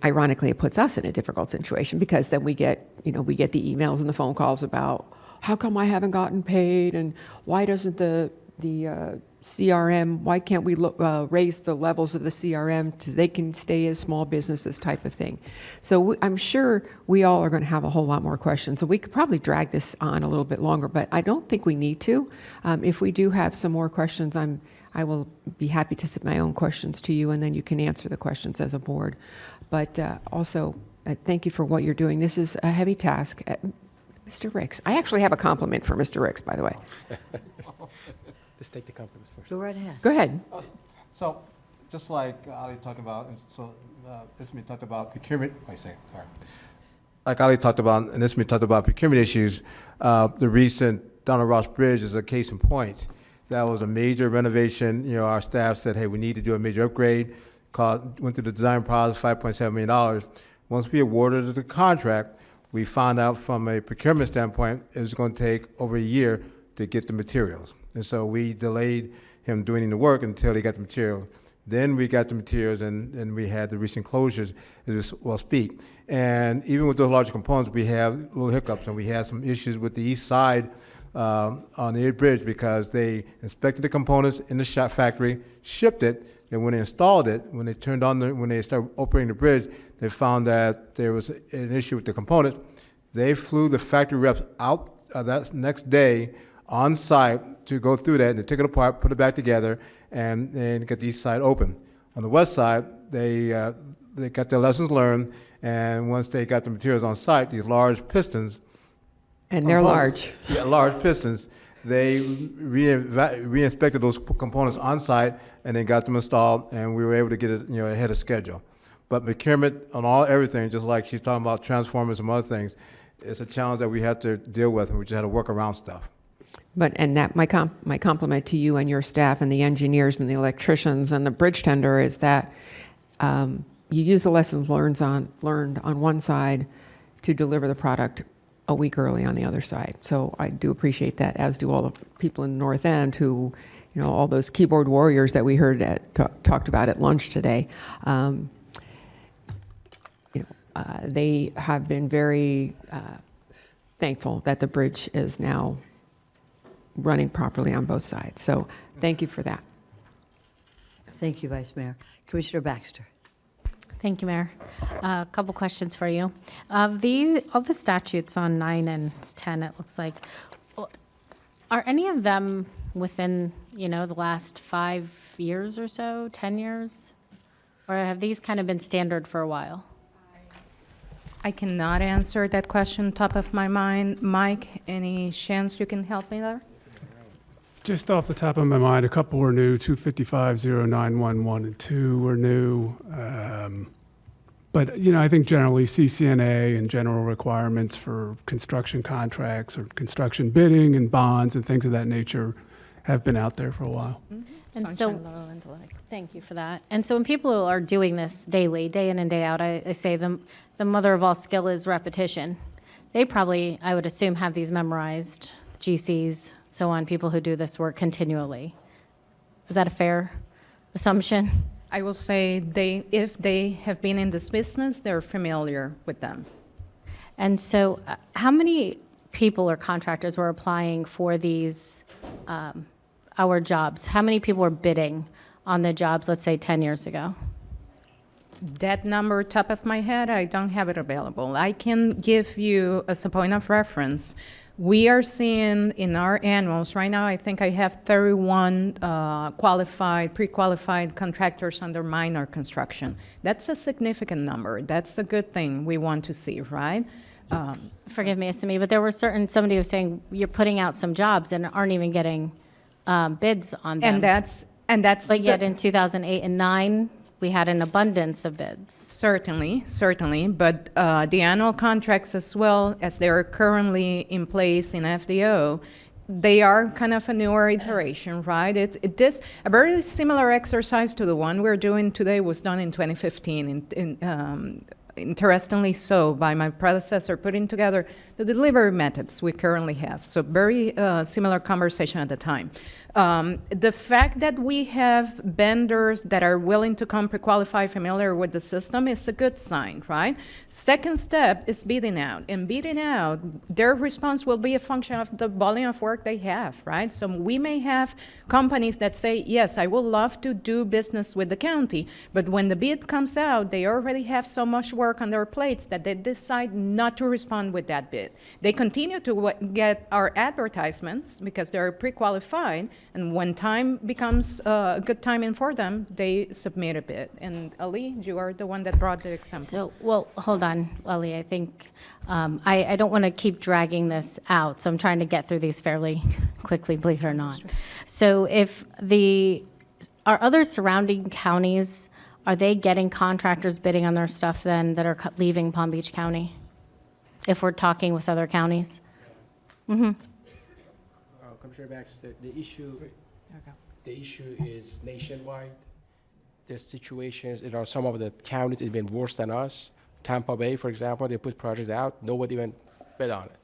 K: ironically, it puts us in a difficult situation, because then we get the emails and the phone calls about how come I haven't gotten paid, and why doesn't the CRM, why can't we raise the levels of the CRM so they can stay as small businesses type of thing. So I'm sure we all are going to have a whole lot more questions. So we could probably drag this on a little bit longer, but I don't think we need to. If we do have some more questions, I will be happy to submit my own questions to you, and then you can answer the questions as a board. But also, thank you for what you're doing. This is a heavy task. Mr. Ricks, I actually have a compliment for Mr. Ricks, by the way.
D: Let's take the compliments first.
A: Go right ahead.
K: Go ahead.
I: So, just like Ali talked about, Ismi talked about procurement, like Ali talked about, and Ismi talked about procurement issues, the recent Donald Ross Bridge is a case in point. That was a major renovation. You know, our staff said, hey, we need to do a major upgrade. Went through the design process, $5.7 million. Once we awarded the contract, we found out from a procurement standpoint, it was going to take over a year to get the materials. And so we delayed him doing the work until he got the material. Then we got the materials, and we had the recent closures, as we well speak. And even with those larger components, we have little hiccups, and we had some issues with the east side on the bridge because they inspected the components in the shop factory, shipped it, and when they installed it, when they started operating the bridge, they found that there was an issue with the components. They flew the factory reps out that next day on site to go through that, and they took it apart, put it back together, and get the east side open. On the west side, they got their lessons learned, and once they got the materials on site, these large pistons.
K: And they're large.
I: Yeah, large pistons. They re-inspected those components on site and then got them installed, and we were able to get it, ahead of schedule. But procurement on everything, just like she's talking about transformers and other things, it's a challenge that we had to deal with, and we just had to work around stuff.
K: And that my compliment to you and your staff and the engineers and the electricians and the bridge tender is that you use the lessons learned on one side to deliver the product a week early on the other side. So I do appreciate that, as do all the people in the North End who, all those keyboard warriors that we heard talked about at lunch today. They have been very thankful that the bridge is now running properly on both sides. So thank you for that.
A: Thank you, Vice Mayor. Commissioner Baxter.
E: Thank you, Mayor. A couple questions for you. Of the statutes on 9 and 10, it looks like, are any of them within, the last 5 years or so, 10 years? Or have these kind of been standard for a while?
B: I cannot answer that question top of my mind. Mike, any chance you can help me there?
L: Just off the top of my mind, a couple were new, 255-0911 and 2 were new. But, I think generally CCNA and general requirements for construction contracts or construction bidding and bonds and things of that nature have been out there for a while.
E: And so, thank you for that. And so when people are doing this daily, day in and day out, I say the mother of all skill is repetition. They probably, I would assume, have these memorized, GCs, so on, people who do this work continually. Is that a fair assumption?
B: I will say if they have been in this business, they're familiar with them.
E: And so how many people or contractors were applying for these our jobs? How many people were bidding on the jobs, let's say 10 years ago?
B: That number, top of my head, I don't have it available. I can give you as a point of reference. We are seeing in our annuals, right now I think I have 31 pre-qualified contractors under minor construction. That's a significant number. That's a good thing we want to see, right?
E: Forgive me, SME, but there were somebody was saying you're putting out some jobs and aren't even getting bids on them.
B: And that's
E: But yet in 2008 and 9, we had an abundance of bids.
B: Certainly, but the annual contracts as well as they are currently in place in FDO, they are kind of a newer iteration, right? It is a very similar exercise to the one we're doing today was done in 2015. Interestingly so, by my predecessor putting together the delivery methods we currently have. So very similar conversation at the time. The fact that we have vendors that are willing to come pre-qualified, familiar with the system is a good sign, right? Second step is bidding out. And bidding out, their response will be a function of the volume of work they have, right? So we may have companies that say, yes, I would love to do business with the county, but when the bid comes out, they already have so much work on their plates that they decide not to respond with that bid. They continue to get our advertisements because they're pre-qualified, and when time becomes a good timing for them, they submit a bid. And Ali, you are the one that brought the example.
E: So, well, hold on, Ali. I think I don't want to keep dragging this out, so I'm trying to get through these fairly quickly, believe it or not. So if are other surrounding counties, are they getting contractors bidding on their stuff then that are leaving Palm Beach County? If we're talking with other counties? Mm-hmm.
D: Commissioner Baxter, the issue is nationwide. There's situations, some of the counties even worse than us. Tampa Bay, for example, they put projects out, nobody even bet on it.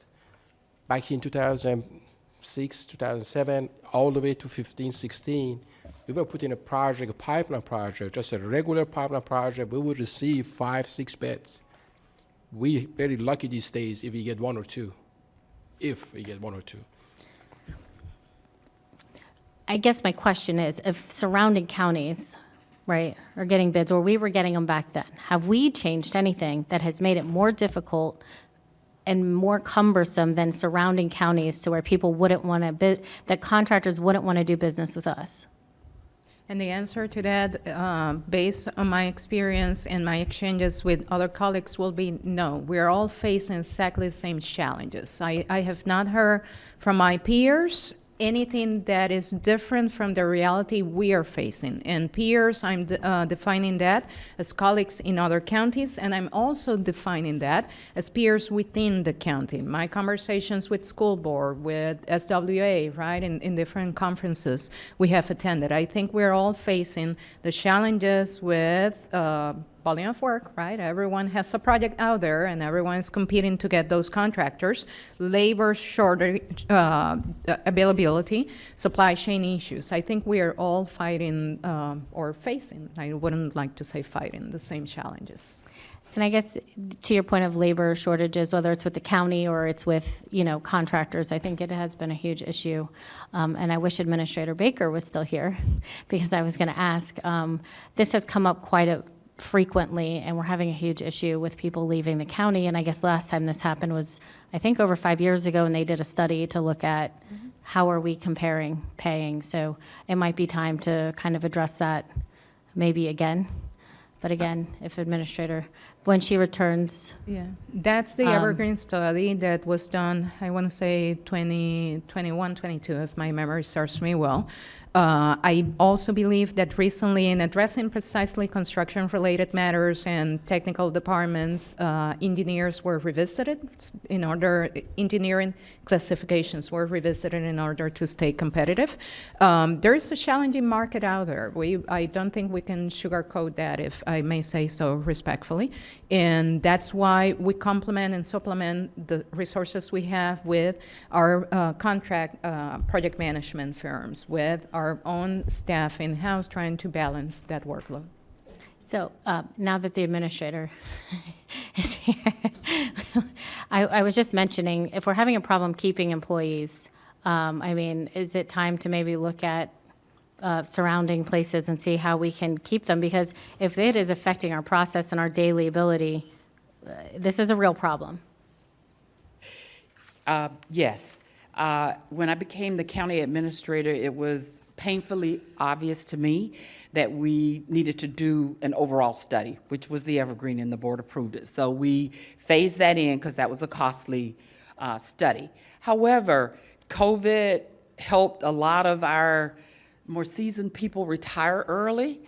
D: Back in 2006, 2007, all the way to 15, 16, we were putting a pipeline project, just a regular pipeline project, we would receive 5, 6 bids. We very lucky these days if we get 1 or 2. If we get 1 or 2.
E: I guess my question is, if surrounding counties, right, are getting bids, or we were getting them back then, have we changed anything that has made it more difficult and more cumbersome than surrounding counties to where people wouldn't want to bid, that contractors wouldn't want to do business with us?
B: And the answer to that, based on my experience and my exchanges with other colleagues, will be no. We're all facing exactly the same challenges. I have not heard from my peers anything that is different from the reality we are facing. And peers, I'm defining that as colleagues in other counties, and I'm also defining that as peers within the county. My conversations with school board, with SWA, right, in different conferences we have attended. I think we're all facing the challenges with volume of work, right? Everyone has a project out there, and everyone is competing to get those contractors. Labor shortage, availability, supply chain issues. I think we are all fighting or facing, I wouldn't like to say fighting, the same challenges.
E: And I guess to your point of labor shortages, whether it's with the county or it's with, contractors, I think it has been a huge issue. And I wish Administrator Baker was still here because I was going to ask. This has come up quite frequently, and we're having a huge issue with people leaving the county. And I guess last time this happened was, I think, over 5 years ago, and they did a study to look at how are we comparing paying. So it might be time to kind of address that maybe again. But again, if Administrator, when she returns.
B: Yeah, that's the Evergreen study that was done, I want to say 2021, 22, if my memory serves me well. I also believe that recently, in addressing precisely construction-related matters and technical departments, engineers were revisited engineering classifications were revisited in order to stay competitive. There is a challenging market out there. I don't think we can sugarcoat that, if I may say so respectfully. And that's why we complement and supplement the resources we have with our contract project management firms, with our own staff in-house trying to balance that workload.
E: So now that the Administrator is here, I was just mentioning, if we're having a problem keeping employees, is it time to maybe look at surrounding places and see how we can keep them? Because if it is affecting our process and our daily ability, this is a real problem.
F: Yes. When I became the county administrator, it was painfully obvious to me that we needed to do an overall study, which was the Evergreen, and the board approved it. So we phased that in because that was a costly study. However, COVID helped a lot of our more seasoned people retire early,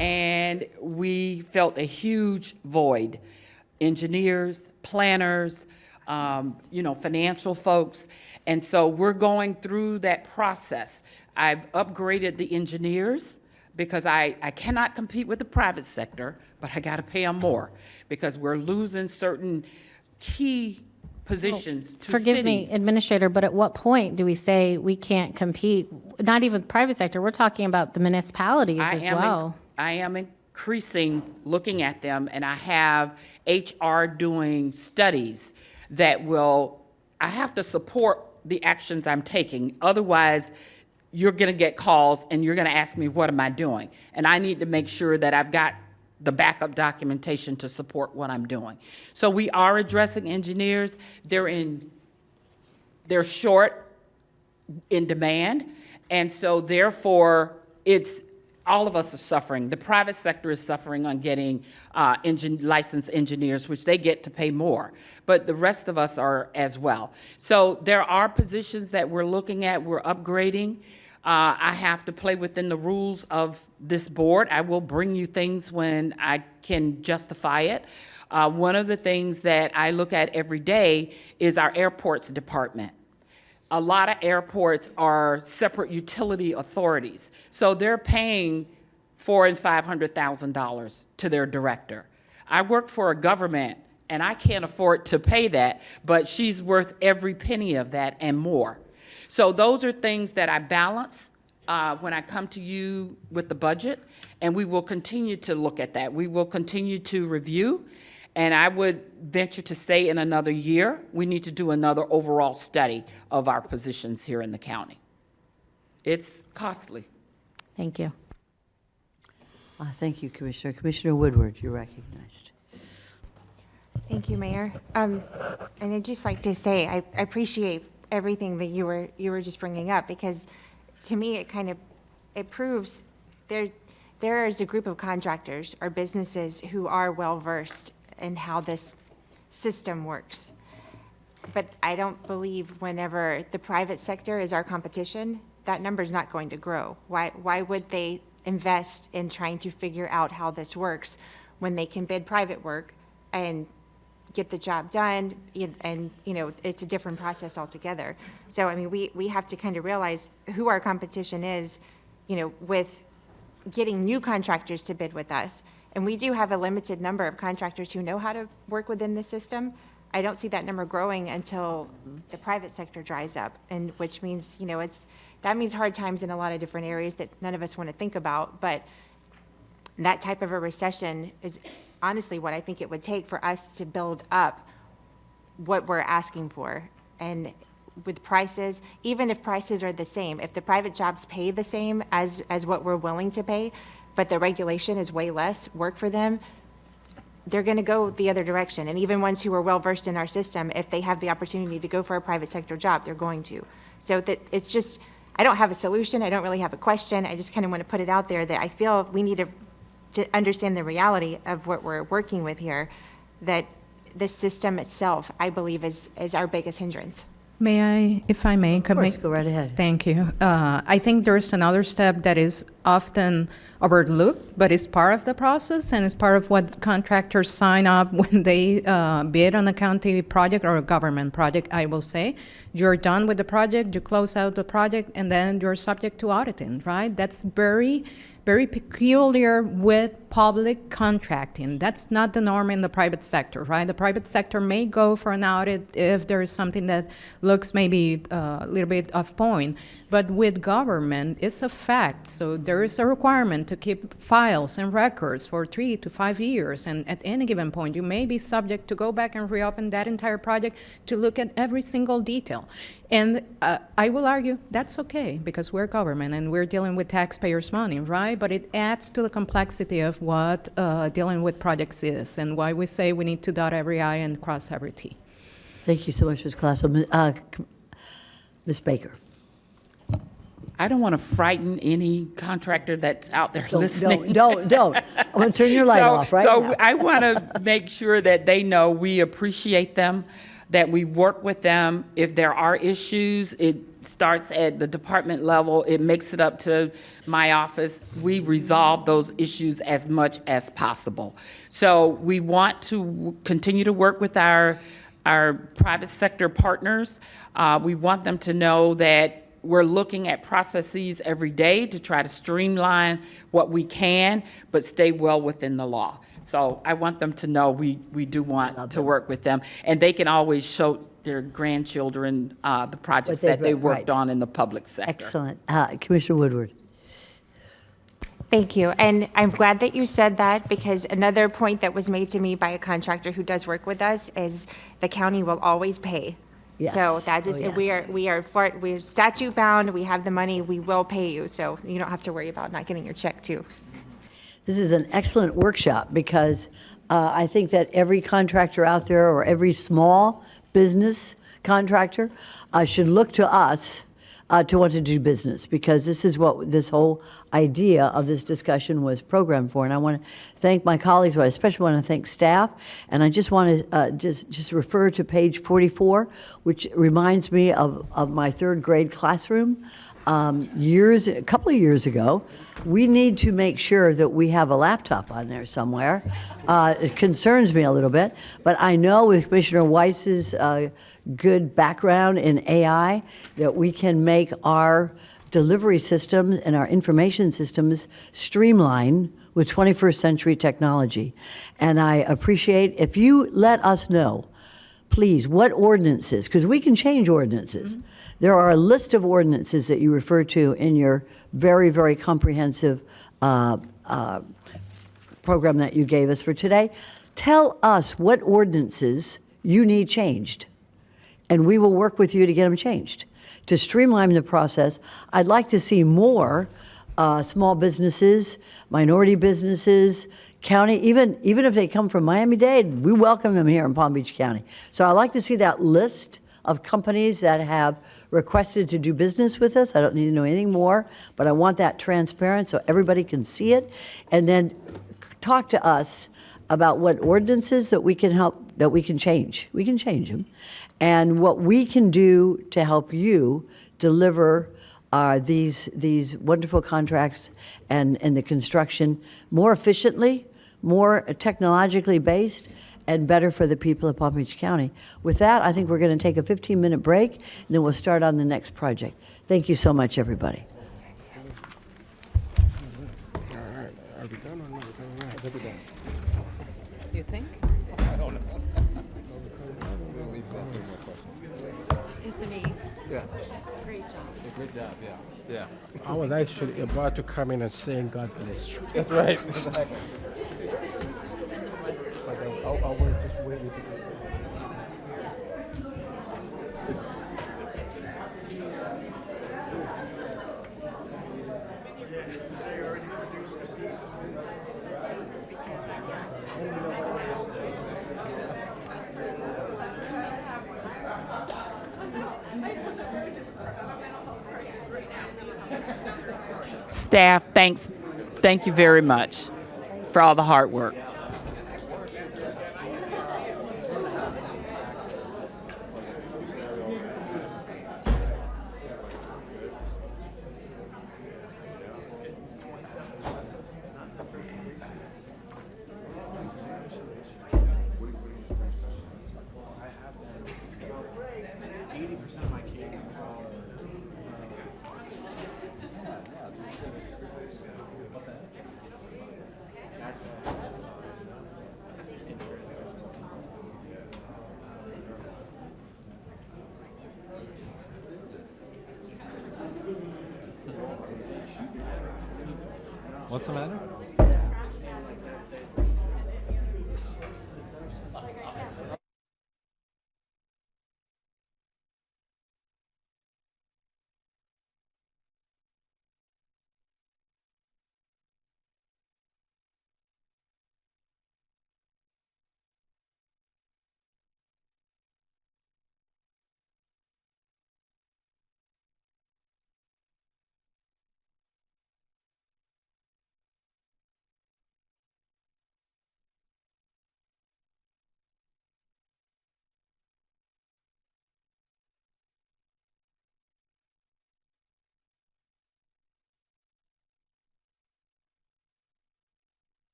F: and we felt a huge void. Engineers, planners, financial folks. And so we're going through that process. I've upgraded the engineers because I cannot compete with the private sector, but I got to pay them more because we're losing certain key positions to
E: Forgive me,
F: cities.
E: Administrator, but at what point do we say we can't compete? Not even private sector, we're talking about the municipalities as well.
F: I am increasing, looking at them, and I have HR doing studies that I have to support the actions I'm taking. Otherwise, you're going to get calls and you're going to ask me, what am I doing? And I need to make sure that I've got the backup documentation to support what I'm doing. So we are addressing engineers. They're short in demand, and so therefore all of us are suffering. The private sector is suffering on getting licensed engineers, which they get to pay more, but the rest of us are as well. So there are positions that we're looking at, we're upgrading. I have to play within the rules of this board. I will bring you things when I can justify it. One of the things that I look at every day is our airports department. a lot of airports are separate utility authorities. So they're paying $400,000 and $500,000 to their director. I work for a government, and I can't afford to pay that, but she's worth every penny of that and more. So those are things that I balance when I come to you with the budget, and we will continue to look at that. We will continue to review, and I would venture to say in another year, we need to do another overall study of our positions here in the county. It's costly.
E: Thank you.
A: Thank you, Commissioner. Commissioner Woodward, you're recognized.
G: Thank you, Mayor. And I'd just like to say, I appreciate everything that you were just bringing up, because to me, it proves there is a group of contractors or businesses who are well-versed in how this system works. But I don't believe whenever the private sector is our competition, that number's not going to grow. Why would they invest in trying to figure out how this works when they can bid private work and get the job done, and it's a different process altogether. So I mean, we have to kind of realize who our competition is, with getting new contractors to bid with us. And we do have a limited number of contractors who know how to work within the system. I don't see that number growing until the private sector dries up, and which means, that means hard times in a lot of different areas that none of us want to think about. But that type of a recession is honestly what I think it would take for us to build up what we're asking for. And with prices, even if prices are the same, if the private jobs pay the same as what we're willing to pay, but the regulation is way less work for them, they're going to go the other direction. And even ones who are well-versed in our system, if they have the opportunity to go for a private sector job, they're going to. So that it's just, I don't have a solution. I don't really have a question. I just kind of want to put it out there that I feel we need to understand the reality of what we're working with here, that the system itself, I believe, is our biggest hindrance.
B: May I, if I may,
A: Of course, go right ahead.
B: Thank you. I think there's another step that is often overlooked, but it's part of the process, and it's part of what contractors sign up when they bid on a county project or a government project, I will say. You're done with the project, you close out the project, and then you're subject to auditing, right? That's very peculiar with public contracting. That's not the norm in the private sector, right? The private sector may go for an audit if there is something that looks maybe a little bit off point, but with government, it's a fact. So there is a requirement to keep files and records for 3 to 5 years, and at any given point, you may be subject to go back and reopen that entire project to look at every single detail. And I will argue that's okay, because we're government and we're dealing with taxpayers' money, right? But it adds to the complexity of what dealing with projects is, and why we say we need to dot every I and cross every T.
A: Thank you so much, Ms. Classo. Ms. Baker.
F: I don't want to frighten any contractor that's out there listening.
A: Don't. I'm going to turn your light off right now.
F: So I want to make sure that they know we appreciate them, that we work with them. If there are issues, it starts at the department level, it makes it up to my office. We resolve those issues as much as possible. So we want to continue to work with our private sector partners. We want them to know that we're looking at processes every day to try to streamline what we can, but stay well within the law. So I want them to know we do want to work with them, and they can always show their grandchildren the projects that they worked on in the public sector.
A: Excellent. Commissioner Woodward.
G: Thank you. And I'm glad that you said that, because another point that was made to me by a contractor who does work with us is the county will always pay.
A: Yes.
G: So that just,
A: Oh, yes.
G: we're statute bound, we have the money, we will pay you. So you don't have to worry about not getting your check too.
A: This is an excellent workshop, because I think that every contractor out there, or every small business contractor, should look to us to want to do business, because this is what this whole idea of this discussion was programmed for. And I want to thank my colleagues, but I especially want to thank staff. And I just want to just refer to page 44, which reminds me of my third grade classroom. a couple of years ago. We need to make sure that we have a laptop on there somewhere. It concerns me a little bit, but I know with Commissioner Weiss's good background in AI that we can make our delivery systems and our information systems streamline with 21st century technology. And I appreciate if you let us know, please, what ordinances, because we can change ordinances. There are a list of ordinances that you refer to in your very, very comprehensive program that you gave us for today. Tell us what ordinances you need changed, and we will work with you to get them changed. To streamline the process, I'd like to see more small businesses, minority businesses, county, even if they come from Miami-Dade, we welcome them here in Palm Beach County. So I'd like to see that list of companies that have requested to do business with us. I don't need to know anything more, but I want that transparent so everybody can see it. And then talk to us about what ordinances that we can help, that we can change. We can change them. And what we can do to help you deliver these wonderful contracts and the construction more efficiently, more technologically based, and better for the people of Palm Beach County. With that, I think we're going to take a 15-minute break, and then we'll start on the next project. Thank you so much, everybody.
D: Are we done or not? Are we done?
B: You think?
E: It's me.
I: Yeah.
E: Great job.
I: Great job, yeah. Yeah.
D: I was actually about to come in and saying God bless you.
I: That's right. Exactly.
D: It's like I'll wait, just wait with you.
F: Staff, thank you very much for all the hard work.
M: What's the matter?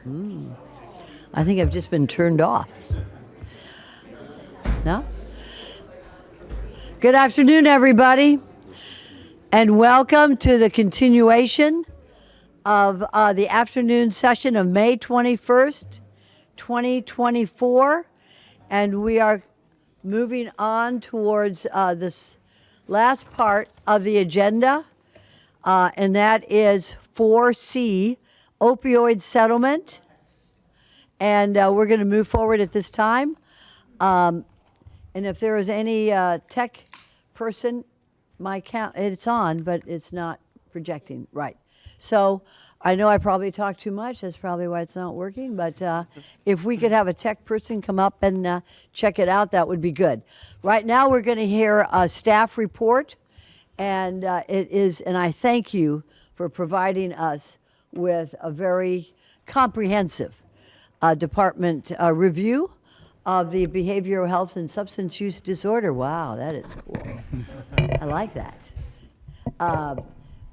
A: I think I've just been turned off. No? Good afternoon, everybody, and welcome to the continuation of the afternoon session of May 21st, 2024. And we are moving on towards this last part of the agenda, and that is 4C, opioid settlement. And we're going to move forward at this time. And if there is any tech person, my count, it's on, but it's not projecting. Right. So I know I probably talked too much. That's probably why it's not working. But if we could have a tech person come up and check it out, that would be good. Right now, we're going to hear a staff report. And and I thank you for providing us with a very comprehensive department review of the behavioral health and substance use disorder. Wow, that is cool. I like that.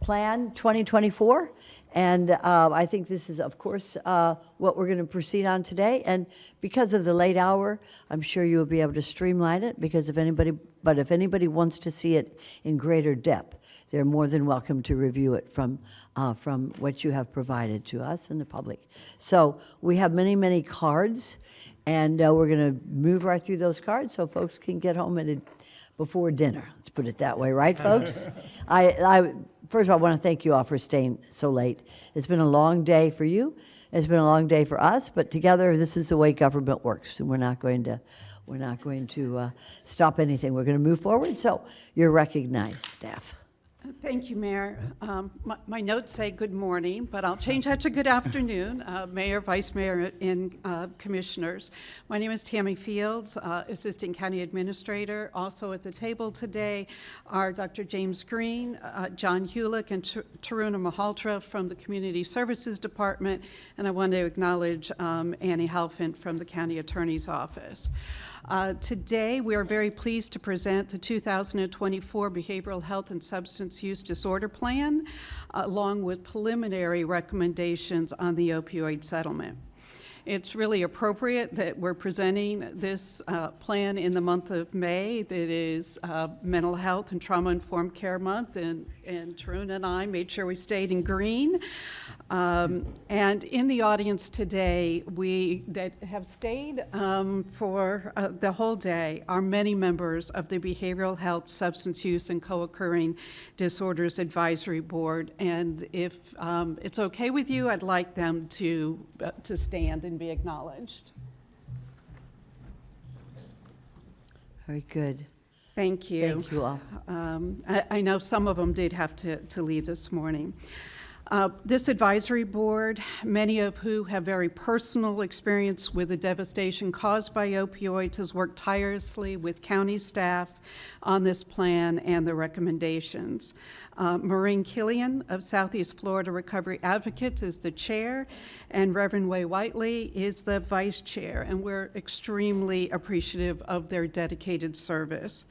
A: Plan 2024, and I think this is, of course, what we're going to proceed on today. And because of the late hour, I'm sure you will be able to streamline it. Because if anybody wants to see it in greater depth, they're more than welcome to review it from what you have provided to us and the public. So we have many, many cards, and we're going to move right through those cards so folks can get home before dinner. Let's put it that way, right, folks? First of all, I want to thank you all for staying so late. It's been a long day for you. It's been a long day for us, but together, this is the way government works, and we're not going to stop anything. We're going to move forward. So you're recognized, staff.
M: Thank you, Mayor. My notes say good morning, but I'll change that to good afternoon, Mayor, Vice Mayor, and Commissioners. My name is Tammy Fields, Assistant County Administrator. Also at the table today are Dr. James Green, John Hulick, and Taruna Malhotra from the Community Services Department, and I want to acknowledge Annie Halfin from the County Attorney's Office. Today, we are very pleased to present the 2024 Behavioral Health and Substance Use Disorder Plan, along with preliminary recommendations on the opioid settlement. It's really appropriate that we're presenting this plan in the month of May. That is Mental Health and Trauma-Informed Care Month, and Taruna and I made sure we stayed in green. And in the audience today, that have stayed for the whole day are many members of the Behavioral Health, Substance Use, and Co-occurring Disorders Advisory Board. And if it's okay with you, I'd like them to stand and be acknowledged.
A: Very good.
M: Thank you.
A: Thank you all.
M: I know some of them did have to leave this morning. This advisory board, many of who have very personal experience with the devastation caused by opioids, has worked tirelessly with county staff on this plan and the recommendations. Maureen Killian of Southeast Florida Recovery Advocates is the chair, and Reverend Way Whiteley is the vice chair, and we're extremely appreciative of their dedicated service.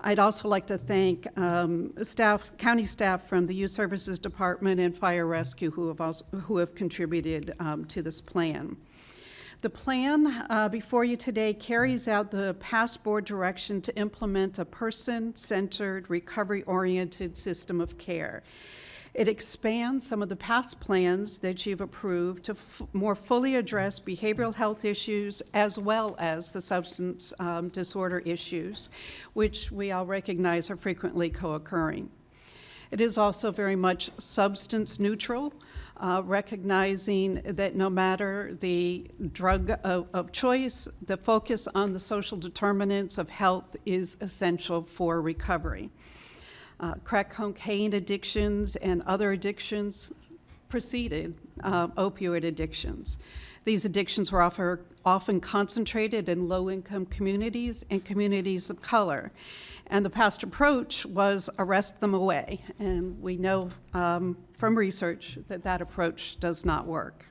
M: I'd also like to thank county staff from the Youth Services Department and Fire Rescue who have contributed to this plan. The plan before you today carries out the past board direction to implement a person-centered, recovery-oriented system of care. It expands some of the past plans that you've approved to more fully address behavioral health issues as well as the substance disorder issues, which we all recognize are frequently co-occurring. It is also very much substance neutral, recognizing that no matter the drug of choice, the focus on the social determinants of health is essential for recovery. Crack cocaine addictions and other addictions preceded opioid addictions. These addictions were often concentrated in low-income communities and communities of color. And the past approach was arrest them away. And we know from research that that approach does not work.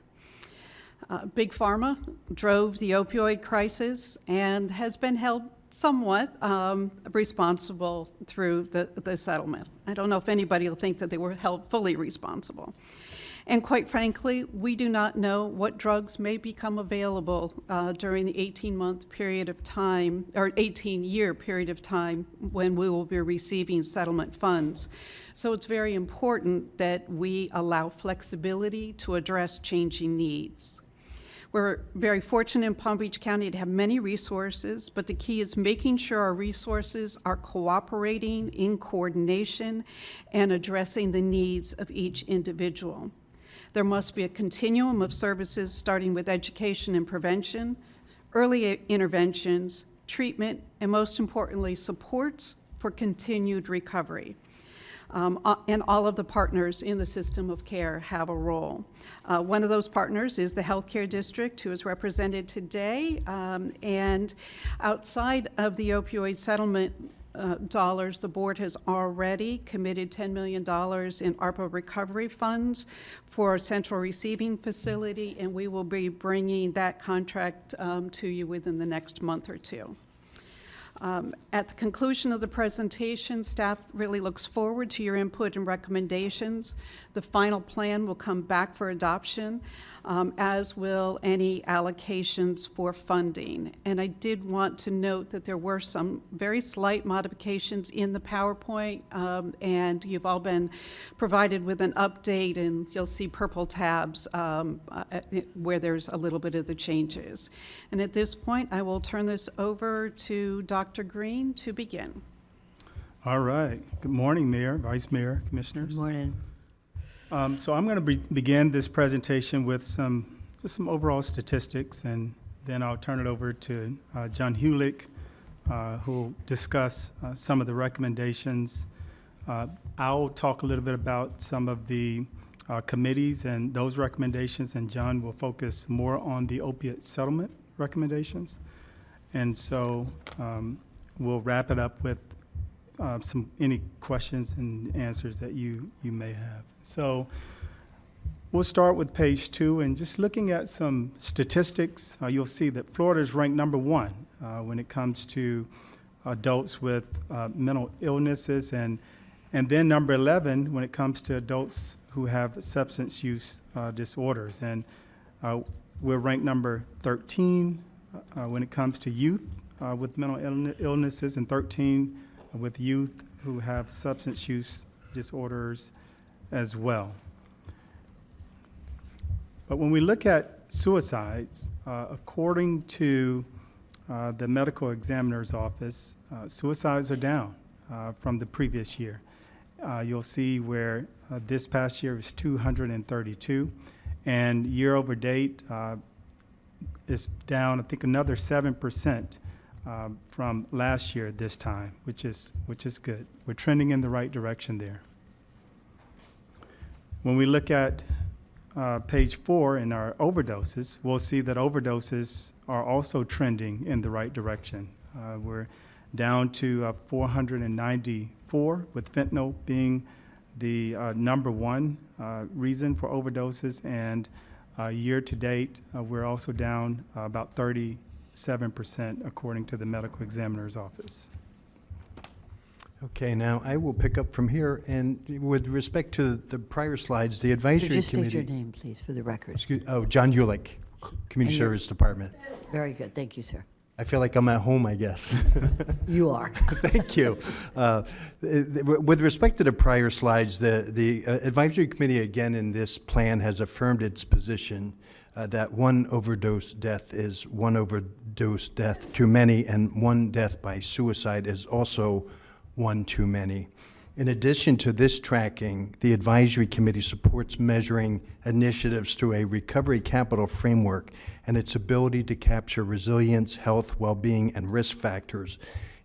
M: Big Pharma drove the opioid crisis and has been held somewhat responsible through the settlement. I don't know if anybody will think that they were held fully responsible. And quite frankly, we do not know what drugs may become available during the 18-month period of time, or 18-year period of time when we will be receiving settlement funds. So it's very important that we allow flexibility to address changing needs. We're very fortunate in Palm Beach County to have many resources, but the key is making sure our resources are cooperating in coordination and addressing the needs of each individual. There must be a continuum of services starting with education and prevention, early interventions, treatment, and most importantly, supports for continued recovery. And all of the partners in the system of care have a role. One of those partners is the Healthcare District, who is represented today. And outside of the opioid settlement dollars, the board has already committed $10 million in ARPA recovery funds for a central receiving facility, and we will be bringing that contract to you within the next month or two. At the conclusion of the presentation, staff really looks forward to your input and recommendations. The final plan will come back for adoption, as will any allocations for funding. And I did want to note that there were some very slight modifications in the PowerPoint, and you've all been provided with an update, and you'll see purple tabs where there's a little bit of the changes. And at this point, I will turn this over to Dr. Green to begin.
N: All right. Good morning, Mayor, Vice Mayor, Commissioners.
A: Good morning.
N: So I'm going to begin this presentation with some overall statistics, and then I'll turn it over to John Hulick, who will discuss some of the recommendations. I'll talk a little bit about some of the committees and those recommendations, and John will focus more on the opiate settlement recommendations. And so we'll wrap it up with any questions and answers that you may have. So we'll start with page 2, and just looking at some statistics, you'll see that Florida is ranked number 1 when it comes to adults with mental illnesses, and then number 11 when it comes to adults who have substance use disorders. And we're ranked number 13 when it comes to youth with mental illnesses, and 13 with youth who have substance use disorders as well. But when we look at suicides, according to the medical examiner's office, suicides are down from the previous year. You'll see where this past year was 232, and year over date is down, I think, another 7% from last year at this time, which is good. We're trending in the right direction there. When we look at page 4 in our overdoses, we'll see that overdoses are also trending in the right direction. We're down to 494, with fentanyl being the number 1 reason for overdoses, and year to date, we're also down about 37% according to the medical examiner's office.
O: Okay, now I will pick up from here, and with respect to the prior slides, the advisory
A: Just
O: committee.
A: state your name, please, for the record.
O: John Ulick, Community Service Department.
A: Very good, thank you, sir.
O: I feel like I'm at home, I guess.
A: You are.
O: Thank you. With respect to the prior slides, the advisory committee, again, in this plan has affirmed its position that one overdose death is one overdose death too many, and one death by suicide is also one too many. In addition to this tracking, the advisory committee supports measuring initiatives through a recovery capital framework and its ability to capture resilience, health, well-being, and risk factors.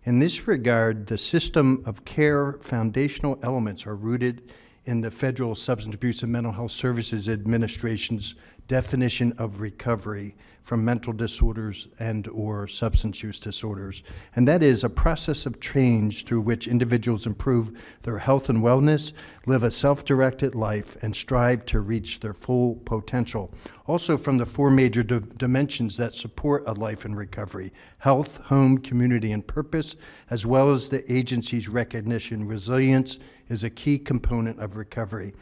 O: In this regard, the system of care foundational elements are rooted in the Federal Substance Abuse and Mental Health Services Administration's definition of recovery from mental disorders and or substance use disorders. And that is a process of change through which individuals improve their health and wellness, live a self-directed life, and strive to reach their full potential. Also from the 4 major dimensions that support a life in recovery: health, home, community, and purpose, as well as the agency's recognition resilience is a key component of recovery.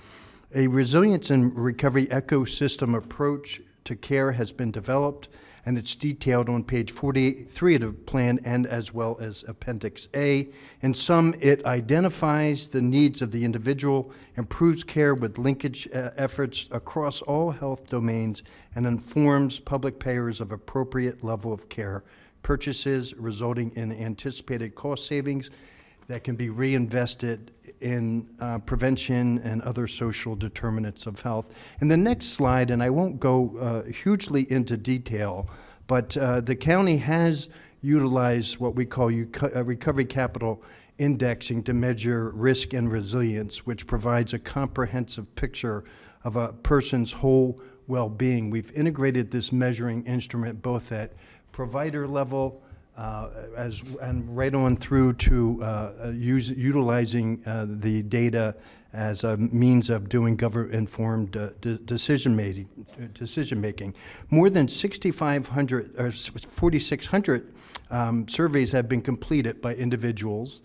O: A resilience and recovery ecosystem approach to care has been developed, and it's detailed on page 43 of the plan and as well as Appendix A. In sum, it identifies the needs of the individual, improves care with linkage efforts across all health domains, and informs public payers of appropriate level of care purchases, resulting in anticipated cost savings that can be reinvested in prevention and other social determinants of health. And the next slide, and I won't go hugely into detail, but the county has utilized what we call recovery capital indexing to measure risk and resilience, which provides a comprehensive picture of a person's whole well-being. We've integrated this measuring instrument both at provider level, and right on through to utilizing the data as a means of doing government-informed decision making. More than 6,500 or 4,600 surveys have been completed by individuals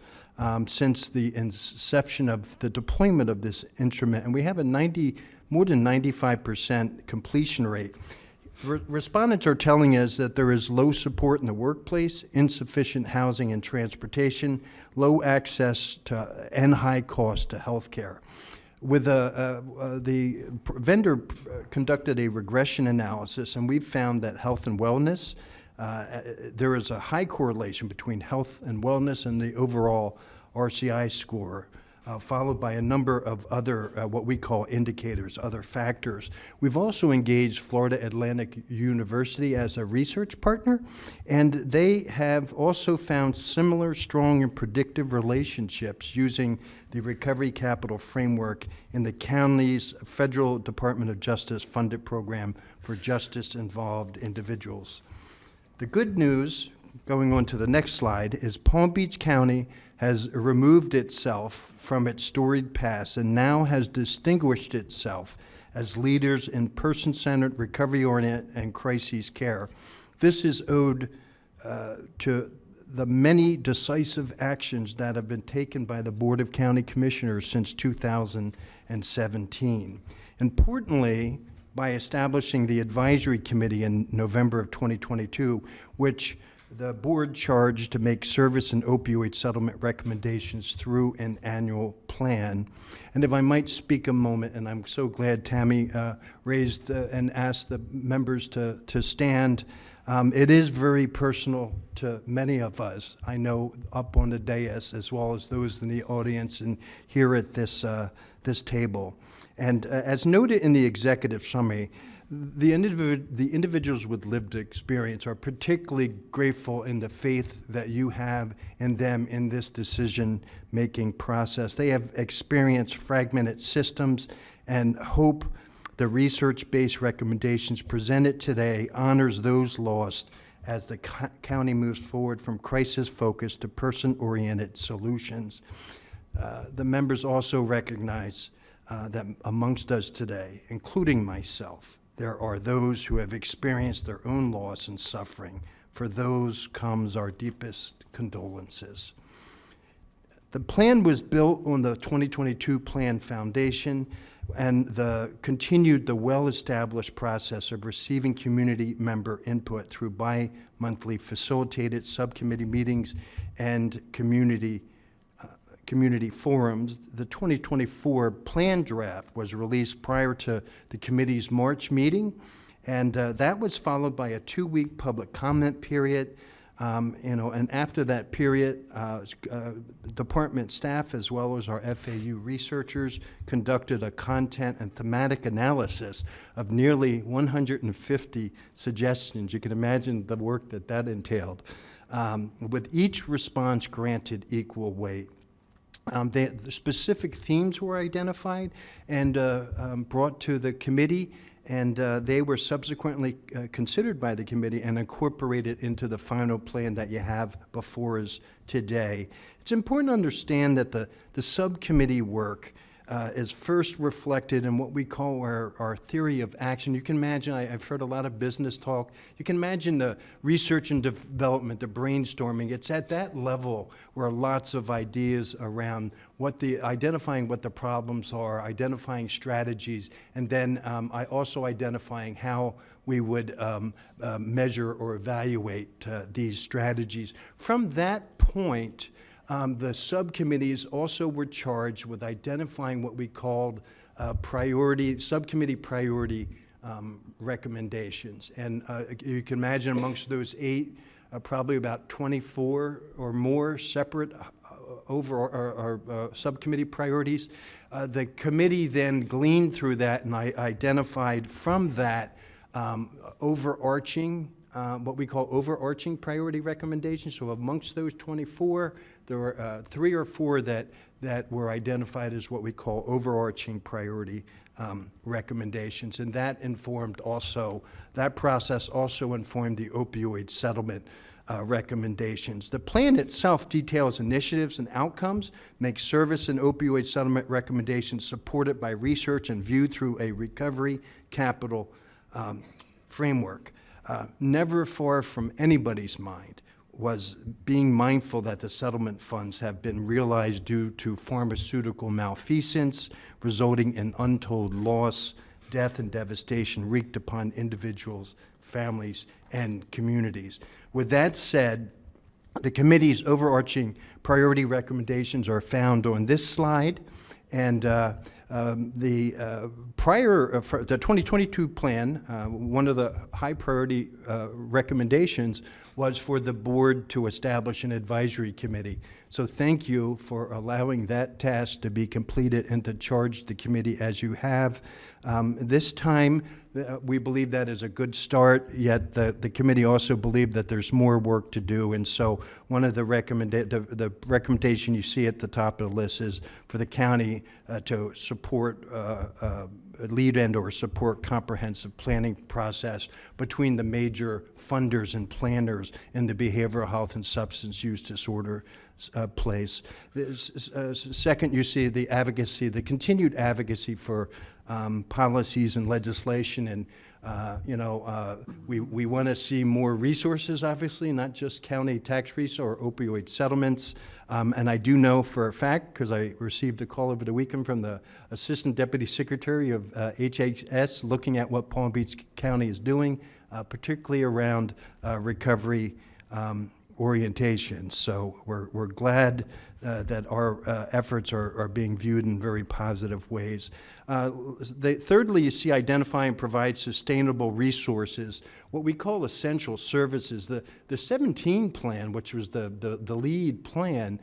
O: since the inception of the deployment of this instrument, and we have a more than 95% completion rate. Respondents are telling us that there is low support in the workplace, insufficient housing and transportation, low access to and high cost to health care. With the vendor conducted a regression analysis, and we've found that health and wellness, there is a high correlation between health and wellness and the overall RCI score, followed by a number of other, what we call indicators, other factors. We've also engaged Florida Atlantic University as a research partner, and they have also found similar strong and predictive relationships using the Recovery Capital Framework in the county's Federal Department of Justice funded program for justice-involved individuals. The good news, going on to the next slide, is Palm Beach County has removed itself from its storied past and now has distinguished itself as leaders in person-centered, recovery-oriented, and crises care. This is owed to the many decisive actions that have been taken by the Board of County Commissioners since 2017. Importantly, by establishing the advisory committee in November of 2022, which the board charged to make service and opioid settlement recommendations through an annual plan. And if I might speak a moment, and I'm so glad Tammy raised and asked the members to stand. It is very personal to many of us, I know, up on the dais, as well as those in the audience and here at this table. And as noted in the executive summary, the individuals with lived experience are particularly grateful in the faith that you have in them in this decision-making process. They have experienced fragmented systems and hope the research-based recommendations presented today honors those lost as the county moves forward from crisis-focused to person-oriented solutions. The members also recognize that amongst us today, including myself, there are those who have experienced their own loss and suffering. For those comes our deepest condolences. The plan was built on the 2022 plan foundation and continued the well-established process of receiving community member input through bi-monthly facilitated subcommittee meetings and community forums. The 2024 plan draft was released prior to the committee's March meeting, and that was followed by a 2-week public comment period. And after that period, department staff as well as our FAU researchers conducted a content and thematic analysis of nearly 150 suggestions. You can imagine the work that entailed, with each response granted equal weight. The specific themes were identified and brought to the committee, and they were subsequently considered by the committee and incorporated into the final plan that you have before us today. It's important to understand that the subcommittee work is first reflected in what we call our theory of action. You can imagine, I've heard a lot of business talk, you can imagine the research and development, the brainstorming. It's at that level where lots of ideas around identifying what the problems are, identifying strategies, and then also identifying how we would measure or evaluate these strategies. From that point, the subcommittees also were charged with identifying what we called subcommittee priority recommendations. And you can imagine amongst those 8, probably about 24 or more separate subcommittee priorities. The committee then gleaned through that and identified from that overarching, what we call overarching priority recommendations. So amongst those 24, there were 3 or 4 that were identified as what we call overarching priority recommendations. And that process also informed the opioid settlement recommendations. The plan itself details initiatives and outcomes, makes service and opioid settlement recommendations supported by research and viewed through a recovery capital framework. Never far from anybody's mind was being mindful that the settlement funds have been realized due to pharmaceutical malfeasance, resulting in untold loss, death, and devastation wreaked upon individuals, families, and communities. With that said, the committee's overarching priority recommendations are found on this slide, and the 2022 plan, one of the high priority recommendations was for the board to establish an advisory committee. So thank you for allowing that task to be completed and to charge the committee as you have. This time, we believe that is a good start, yet the committee also believed that there's more work to do. And so one of the recommendation you see at the top of the list is for the county to support, lead and or support comprehensive planning process between the major funders and planners in the behavioral health and substance use disorder place. Second, you see the advocacy, the continued advocacy for policies and legislation, and we want to see more resources, obviously, not just county tax resources or opioid settlements. And I do know for a fact, because I received a call over the weekend from the Assistant Deputy Secretary of HHS looking at what Palm Beach County is doing, particularly around recovery orientation. So we're glad that our efforts are being viewed in very positive ways. Thirdly, you see identify and provide sustainable resources, what we call essential services. The 17 plan, which was the lead plan,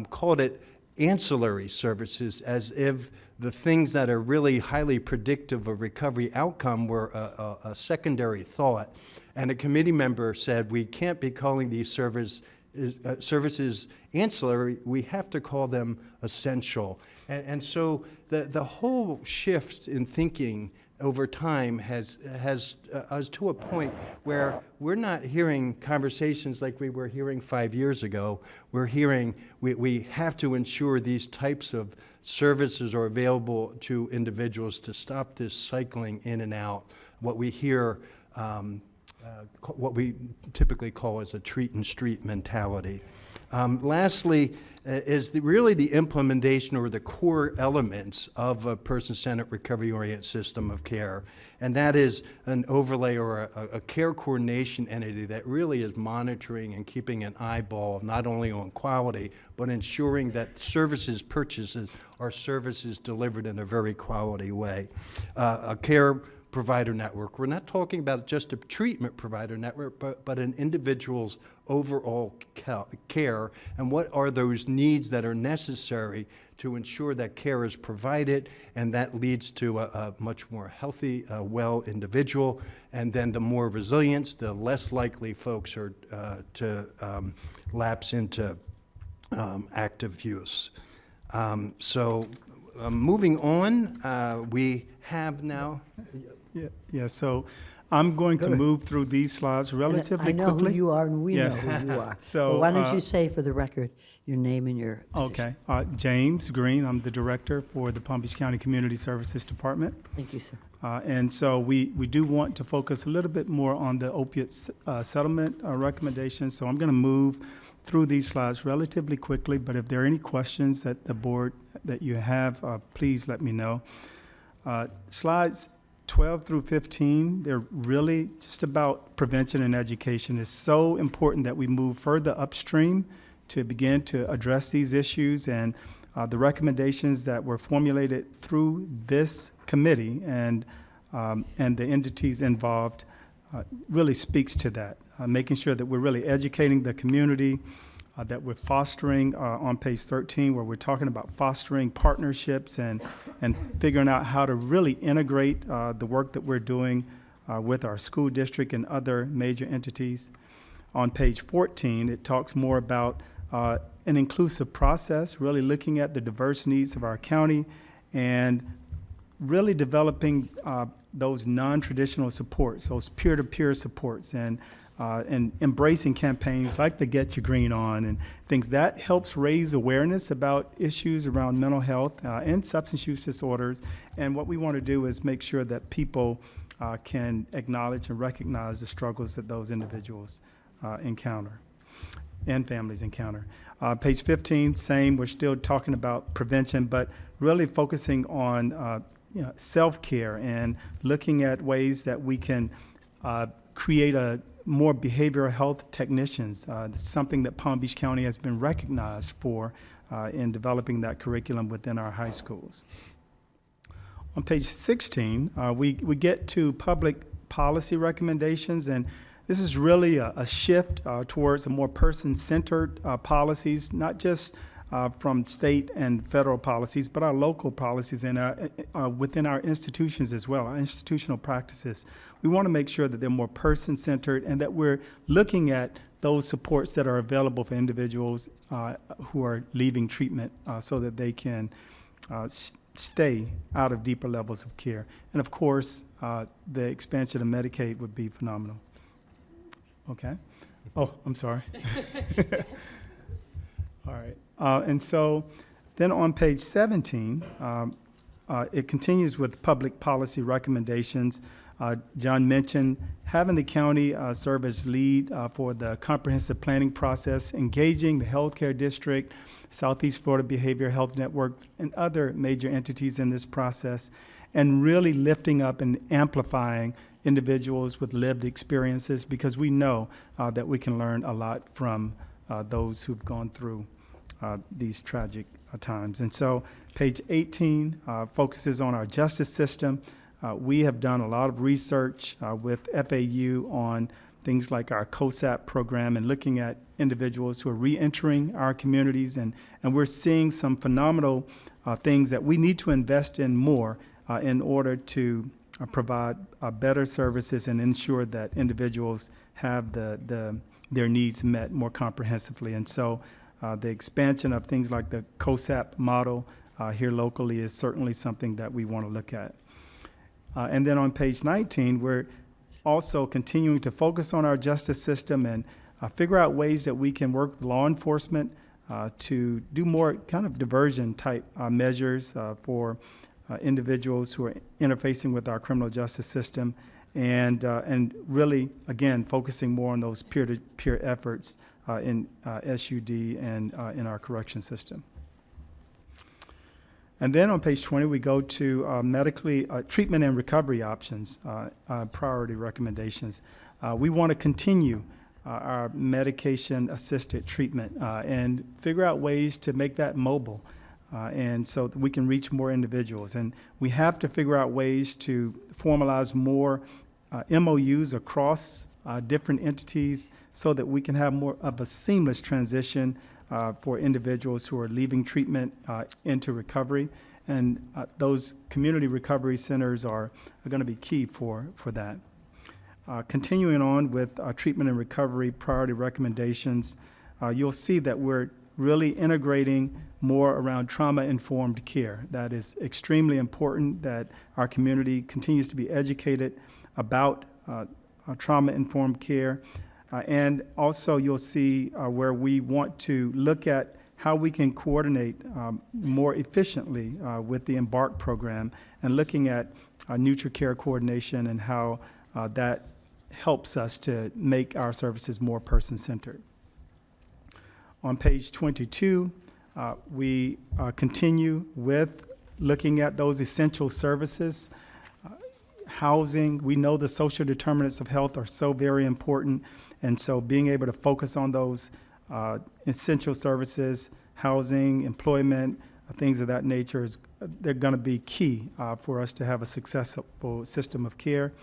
O: called it ancillary services, as if the things that are really highly predictive of recovery outcome were a secondary thought. And a committee member said, we can't be calling these services ancillary, we have to call them essential. And so the whole shift in thinking over time has us to a point where we're not hearing conversations like we were hearing 5 years ago. We're hearing we have to ensure these types of services are available to individuals to stop this cycling in and out, what we hear, what we typically call as a treat and street mentality. Lastly, is really the implementation or the core elements of a person-centered recovery-oriented system of care. And that is an overlay or a care coordination entity that really is monitoring and keeping an eyeball not only on quality, but ensuring that services purchases are services delivered in a very quality way. A care provider network. We're not talking about just a treatment provider network, but an individual's overall care, and what are those needs that are necessary to ensure that care is provided, and that leads to a much more healthy, well individual, and then the more resilience, the less likely folks are to lapse into active use. Moving on, we have now...
N: Yeah. So I'm going to
A: Good.
N: move through these slides
A: And
N: relatively
A: I know who
N: quickly.
A: you are, and we know
N: Yes.
A: who you are.
N: So,
A: But why don't you say for the record your name and your position?
N: Okay. James Green, I'm the director for the Palm Beach County Community Services Department.
A: Thank you, sir.
N: And so we do want to focus a little bit more on the opiate settlement recommendations. So I'm going to move through these slides relatively quickly, but if there are any questions that the board, that you have, please let me know. Slides 12 through 15, they're really just about prevention and education. It's so important that we move further upstream to begin to address these issues, and the recommendations that were formulated through this committee and the entities involved really speaks to that. Making sure that we're really educating the community, that we're fostering on page 13, where we're talking about fostering partnerships and figuring out how to really integrate the work that we're doing with our school district and other major entities. On page 14, it talks more about an inclusive process, really looking at the diverse needs of our county and really developing those non-traditional supports, those peer-to-peer supports, and embracing campaigns like the Get Your Green On and things that helps raise awareness about issues around mental health and substance use disorders. And what we want to do is make sure that people can acknowledge and recognize the struggles that those individuals encounter and families encounter. Page 15, same, we're still talking about prevention, but really focusing on self-care and looking at ways that we can create more behavioral health technicians. Something that Palm Beach County has been recognized for in developing that curriculum within our high schools. On page 16, we get to public policy recommendations, and this is really a shift towards a more person-centered policies, not just from state and federal policies, but our local policies and within our institutions as well, our institutional practices. We want to make sure that they're more person-centered and that we're looking at those supports that are available for individuals who are leaving treatment so that they can stay out of deeper levels of care. And of course, the expansion of Medicaid would be phenomenal. Okay. Oh, I'm sorry. All right. And so then on page 17, it continues with public policy recommendations. John mentioned having the county serve as lead for the comprehensive planning process, engaging the healthcare district, Southeast Florida Behavioral Health Network, and other major entities in this process, and really lifting up and amplifying individuals with lived experiences, because we know that we can learn a lot from those who've gone through these tragic times. And so page 18 focuses on our justice system. We have done a lot of research with FAU on things like our COSAP program and looking at individuals who are reentering our communities, and we're seeing some phenomenal things that we need to invest in more in order to provide better services and ensure that individuals have their needs met more comprehensively. And so the expansion of things like the COSAP model here locally is certainly something that we want to look at. And then on page 19, we're also continuing to focus on our justice system and figure out ways that we can work with law enforcement to do more kind of diversion type measures for individuals who are interfacing with our criminal justice system, and really, again, focusing more on those peer-to-peer efforts in SUD and in our correction system. And then on page 20, we go to medically treatment and recovery options, priority recommendations. We want to continue our medication-assisted treatment and figure out ways to make that mobile, and so that we can reach more individuals. And we have to figure out ways to formalize more MOUs across different entities so that we can have more of a seamless transition for individuals who are leaving treatment into recovery. And those community recovery centers are going to be key for that. Continuing on with treatment and recovery priority recommendations, you'll see that we're really integrating more around trauma-informed care. That is extremely important, that our community continues to be educated about trauma-informed care. And also you'll see where we want to look at how we can coordinate more efficiently with the Embark program and looking at NutriCare coordination and how that helps us to make our services more person-centered. On page 22, we continue with looking at those essential services. Housing, we know the social determinants of health are so very important, and so being able to focus on those essential services, housing, employment, things of that nature, they're going to be key for us to have a successful system of care.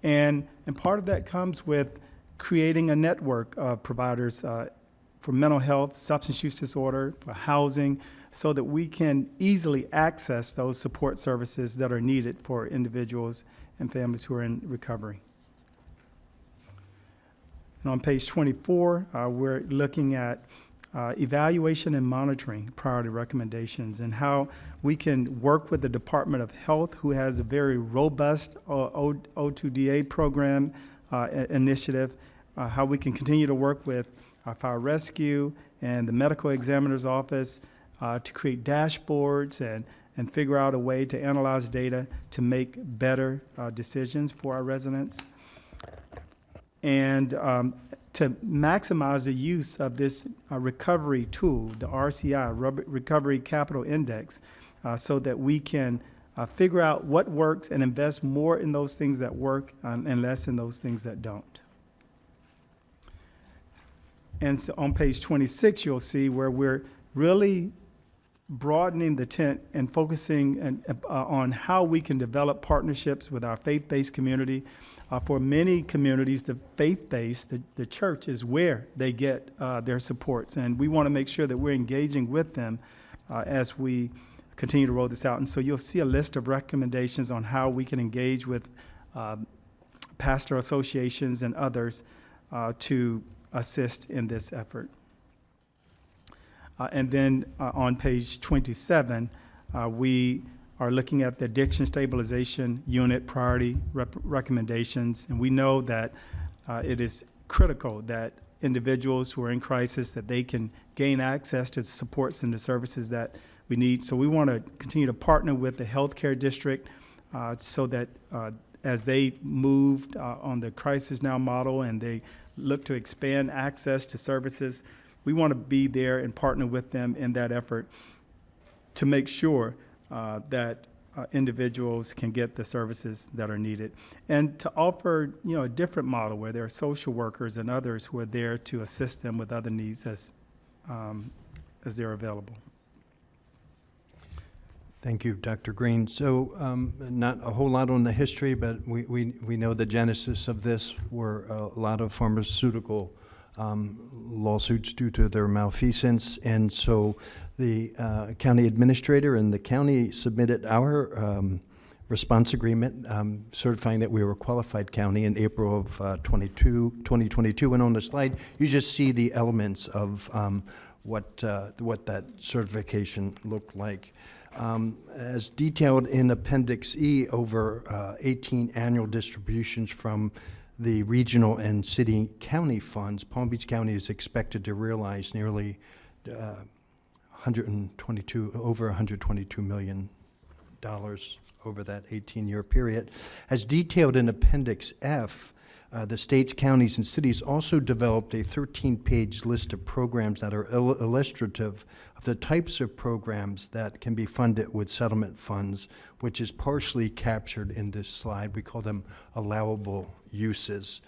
N: And part of that comes with creating a network of providers for mental health, substance use disorder, for housing, so that we can easily access those support services that are needed for individuals and families who are in recovery. And on page 24, we're looking at evaluation and monitoring priority recommendations and how we can work with the Department of Health, who has a very robust O2DA program initiative, how we can continue to work with fire rescue and the medical examiner's office to create dashboards and figure out a way to analyze data to make better decisions for our residents. And to maximize the use of this recovery tool, the RCI, Recovery Capital Index, so that we can figure out what works and invest more in those things that work and less in those things that don't. And so on page 26, you'll see where we're really broadening the tent and focusing on how we can develop partnerships with our faith-based community. For many communities, the faith-based, the church is where they get their supports. And we want to make sure that we're engaging with them as we continue to roll this out. And so you'll see a list of recommendations on how we can engage with pastor associations and others to assist in this effort. And then on page 27, we are looking at the Addiction Stabilization Unit priority recommendations. And we know that it is critical that individuals who are in crisis, that they can gain access to the supports and the services that we need. So we want to continue to partner with the healthcare district so that as they moved on the Crisis Now model and they look to expand access to services, we want to be there and partner with them in that effort to make sure that individuals can get the services that are needed, and to offer, a different model where there are social workers and others who are there to assist them with other needs as they're available.
O: Thank you, Dr. Green. So not a whole lot on the history, but we know the genesis of this were a lot of pharmaceutical lawsuits due to their malfeasance. And so the county administrator and the county submitted our response agreement certifying that we were a qualified county in April of 2022. And on the slide, you just see the elements of what that certification looked like. As detailed in Appendix E, over 18 annual distributions from the regional and city county funds, Palm Beach County is expected to realize nearly over $122 million over that 18-year period. As detailed in Appendix F, the states, counties, and cities also developed a 13-page list of programs that are illustrative of the types of programs that can be funded with settlement funds, which is partially captured in this slide. We call them allowable uses.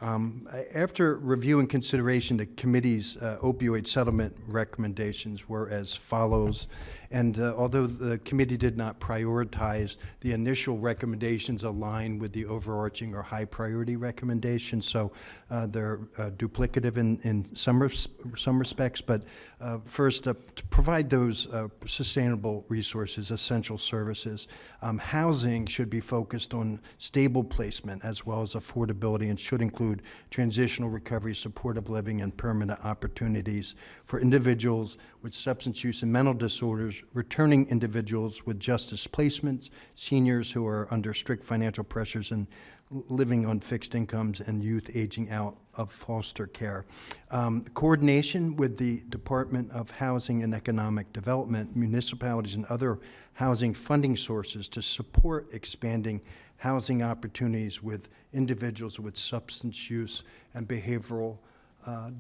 O: After review and consideration, the committee's opioid settlement recommendations were as follows. And although the committee did not prioritize, the initial recommendations align with the overarching or high priority recommendations. So they're duplicative in some respects, but first, to provide those sustainable resources, essential services. Housing should be focused on stable placement as well as affordability and should include include transitional recovery, supportive living, and permanent opportunities for individuals with substance use and mental disorders, returning individuals with justice placements, seniors who are under strict financial pressures and living on fixed incomes, and youth aging out of foster care. Coordination with the Department of Housing and Economic Development, municipalities, and other housing funding sources to support expanding housing opportunities with individuals with substance use and behavioral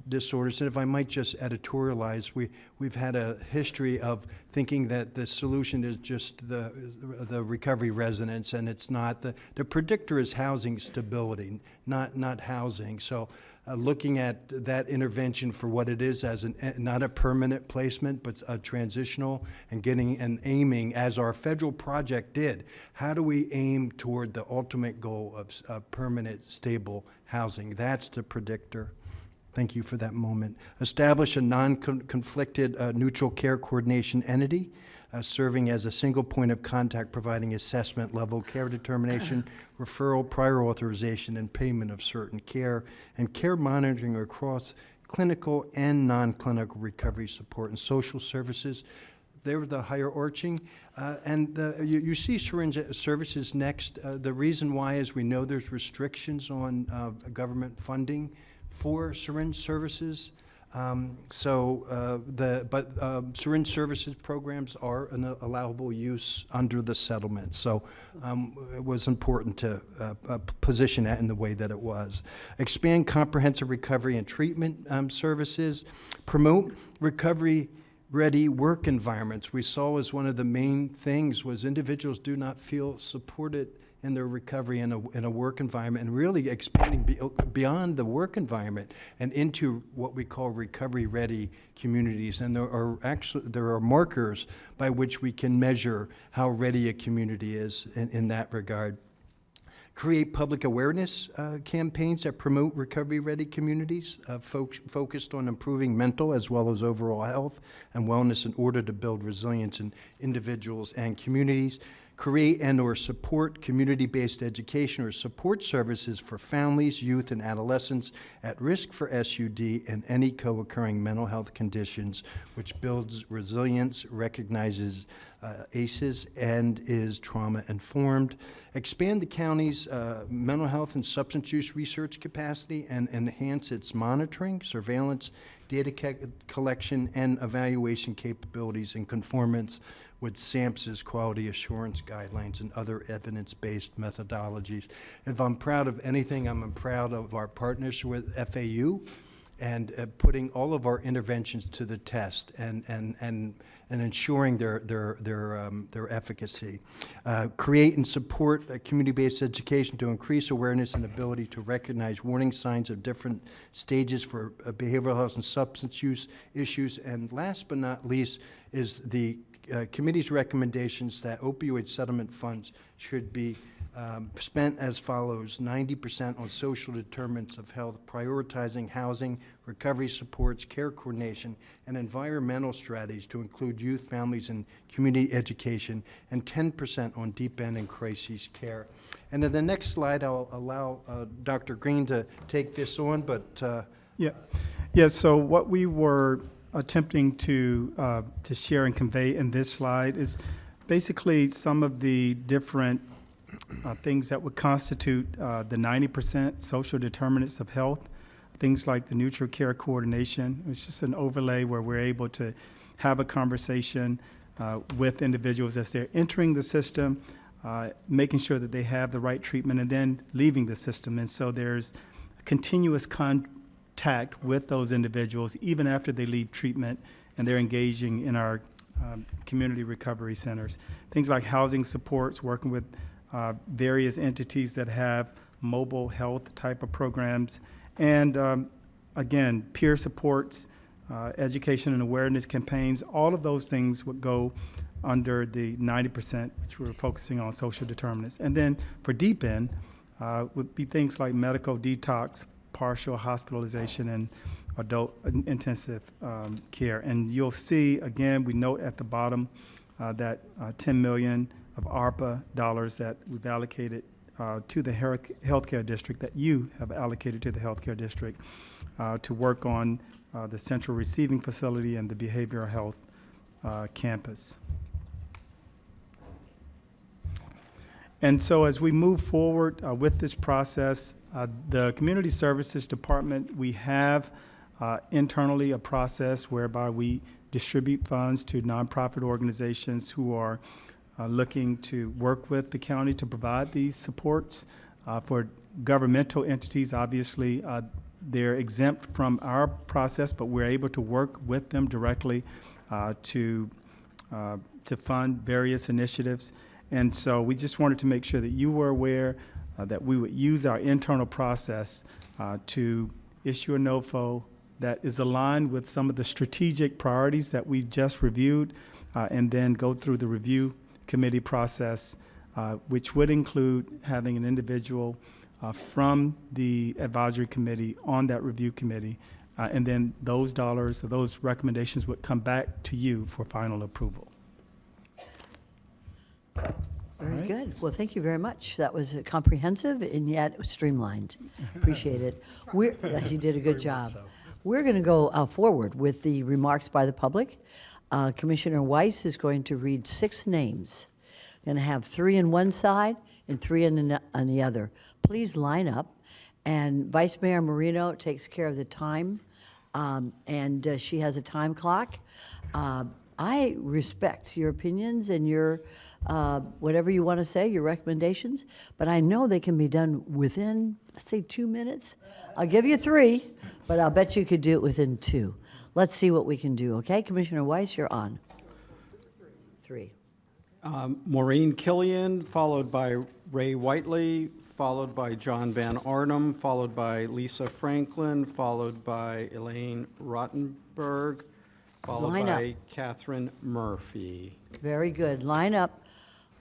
O: disorders. And if I might just editorialize, we've had a history of thinking that the solution is just the recovery residence, and it's not. The predictor is housing stability, not housing. So looking at that intervention for what it is, as not a permanent placement, but a transitional, and getting and aiming, as our federal project did, how do we aim toward the ultimate goal of permanent, stable housing? That's the predictor. Thank you for that moment. Establish a non-conflicted neutral care coordination entity, serving as a single point of contact, providing assessment, level care determination, referral, prior authorization, and payment of certain care, and care monitoring across clinical and non-clinical recovery support and social services. They're the hierarching. You see syringe services next. The reason why is we know there's restrictions on government funding for syringe services. Syringe services programs are an allowable use under the settlement. So it was important to position that in the way that it was. Expand comprehensive recovery and treatment services. Promote recovery-ready work environments. We saw as one of the main things was individuals do not feel supported in their recovery in a work environment, and really expanding beyond the work environment and into what we call recovery-ready communities. And there are markers by which we can measure how ready a community is in that regard. Create public awareness campaigns that promote recovery-ready communities, focused on improving mental as well as overall health and wellness in order to build resilience in individuals and communities. Create and/or support community-based education or support services for families, youth, and adolescents at risk for SUD and any co-occurring mental health conditions, which builds resilience, recognizes ACEs, and is trauma-informed. Expand the county's mental health and substance use research capacity and enhance its monitoring, surveillance, data collection, and evaluation capabilities in conformance with SAMHSA's quality assurance guidelines and other evidence-based methodologies. If I'm proud of anything, I'm proud of our partnership with FAU and putting all of our interventions to the test and ensuring their efficacy. Create and support community-based education to increase awareness and ability to recognize warning signs of different stages for behavioral health and substance use issues. And last but not least is the committee's recommendations that opioid settlement funds should be spent as follows: 90% on social determinants of health, prioritizing housing, recovery supports, care coordination, and environmental strategies to include youth, families, and community education, and 10% on deep end and crisis care. And in the next slide, I'll allow Dr. Green to take this on, but
N: Yeah, so what we were attempting to share and convey in this slide is basically some of the different things that would constitute the 90% social determinants of health, things like the neutral care coordination. It's just an overlay where we're able to have a conversation with individuals as they're entering the system, making sure that they have the right treatment, and then leaving the system. And so there's continuous contact with those individuals even after they leave treatment and they're engaging in our community recovery centers. Things like housing supports, working with various entities that have mobile health type of programs, and again, peer supports, education and awareness campaigns. All of those things would go under the 90%, which we're focusing on social determinants. And then for deep end would be things like medical detox, partial hospitalization, and adult intensive care. And you'll see, again, we note at the bottom that $10 million of ARPA dollars that we've allocated to the healthcare district, that you have allocated to the healthcare district to work on the central receiving facility and the behavioral health campus. And so as we move forward with this process, the Community Services Department, we have internally a process whereby we distribute funds to nonprofit organizations who are looking to work with the county to provide these supports. For governmental entities, obviously, they're exempt from our process, but we're able to work with them directly to fund various initiatives. And so we just wanted to make sure that you were aware that we would use our internal process to issue a NOFO that is aligned with some of the strategic priorities that we just reviewed, and then go through the review committee process, which would include having an individual from the advisory committee on that review committee, and then those dollars or those recommendations would come back to you for final approval.
A: Very good. Well, thank you very much. That was comprehensive and yet streamlined. Appreciate it. You did a good job. We're going to go forward with the remarks by the public. Commissioner Weiss is going to read 6 names. Going to have 3 on one side and 3 on the other. Please line up. And Vice Mayor Marino takes care of the time, and she has a time clock. I respect your opinions and your whatever you want to say, your recommendations, but I know they can be done within, let's say, 2 minutes. I'll give you 3, but I'll bet you could do it within 2. Let's see what we can do, okay? Commissioner Weiss, you're on. 3.
J: Maureen Killian, followed by Ray Whiteley, followed by John Van Arnhem, followed by Lisa Franklin, followed by Elaine Rottenberg, followed
A: Line
J: by
A: up.
J: Catherine Murphy.
A: Very good. Line up.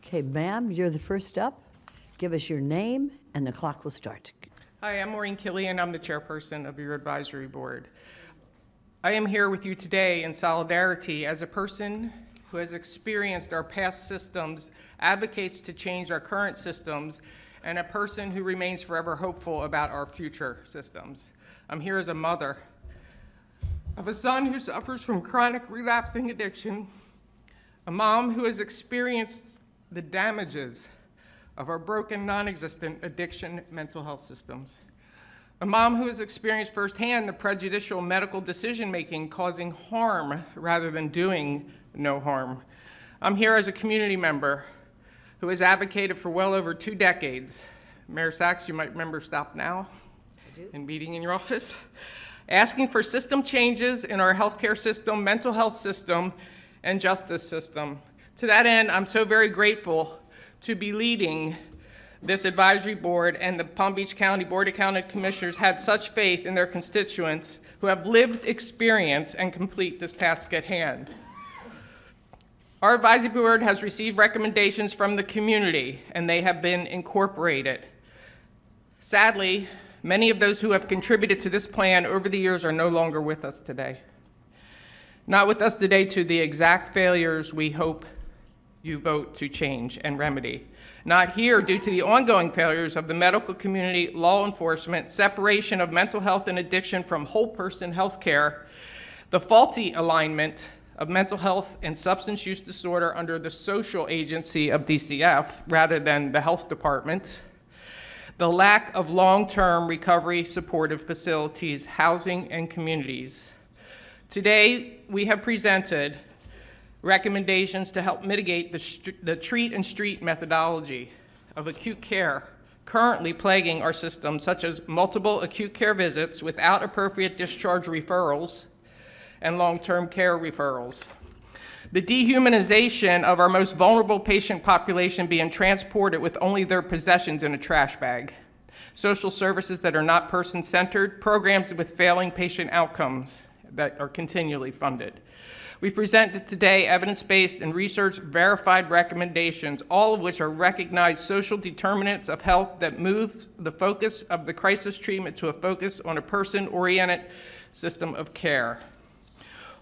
A: Okay, ma'am, you're the first up. Give us your name, and the clock will start.
P: Hi, I'm Maureen Killian. I'm the chairperson of your advisory board. I am here with you today in solidarity as a person who has experienced our past systems, advocates to change our current systems, and a person who remains forever hopeful about our future systems. I'm here as a mother of a son who suffers from chronic relapsing addiction, a mom who has experienced the damages of our broken, non-existent addiction mental health systems, a mom who has experienced firsthand the prejudicial medical decision-making causing harm rather than doing no harm. I'm here as a community member who has advocated for well over 2 decades. Mayor Sachs, you might remember Stop Now in meeting in your office, asking for system changes in our healthcare system, mental health system, and justice system. To that end, I'm so very grateful to be leading this advisory board, and the Palm Beach County Board of County Commissioners had such faith in their constituents who have lived experience and complete this task at hand. Our advisory board has received recommendations from the community, and they have been incorporated. Sadly, many of those who have contributed to this plan over the years are no longer with us today. Not with us today to the exact failures we hope you vote to change and remedy. Not here due to the ongoing failures of the medical community, law enforcement, separation of mental health and addiction from whole person health care, the faulty alignment of mental health and substance use disorder under the social agency of DCF rather than the health department, the lack of long-term recovery supportive facilities, housing, and communities. Today, we have presented recommendations to help mitigate the treat and street methodology of acute care currently plaguing our system, such as multiple acute care visits without appropriate discharge referrals and long-term care referrals. The dehumanization of our most vulnerable patient population being transported with only their possessions in a trash bag. Social services that are not person-centered, programs with failing patient outcomes that are continually funded. We presented today evidence-based and research-verified recommendations, all of which are recognized social determinants of health that move the focus of the crisis treatment to a focus on a person-oriented system of care.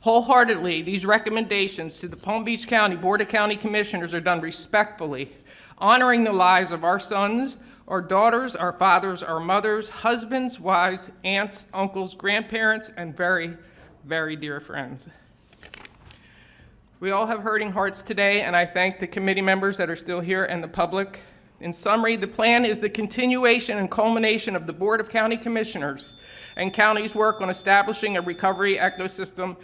P: Wholeheartedly, these recommendations to the Palm Beach County Board of County Commissioners are done respectfully, honoring the lives of our sons, our daughters, our fathers, our mothers, husbands, wives, aunts, uncles, grandparents, and very, very dear friends. We all have hurting hearts today, and I thank the committee members that are still here and the public. In summary, the plan is the continuation and culmination of the Board of County Commissioners and county's work on establishing a recovery ecosystem.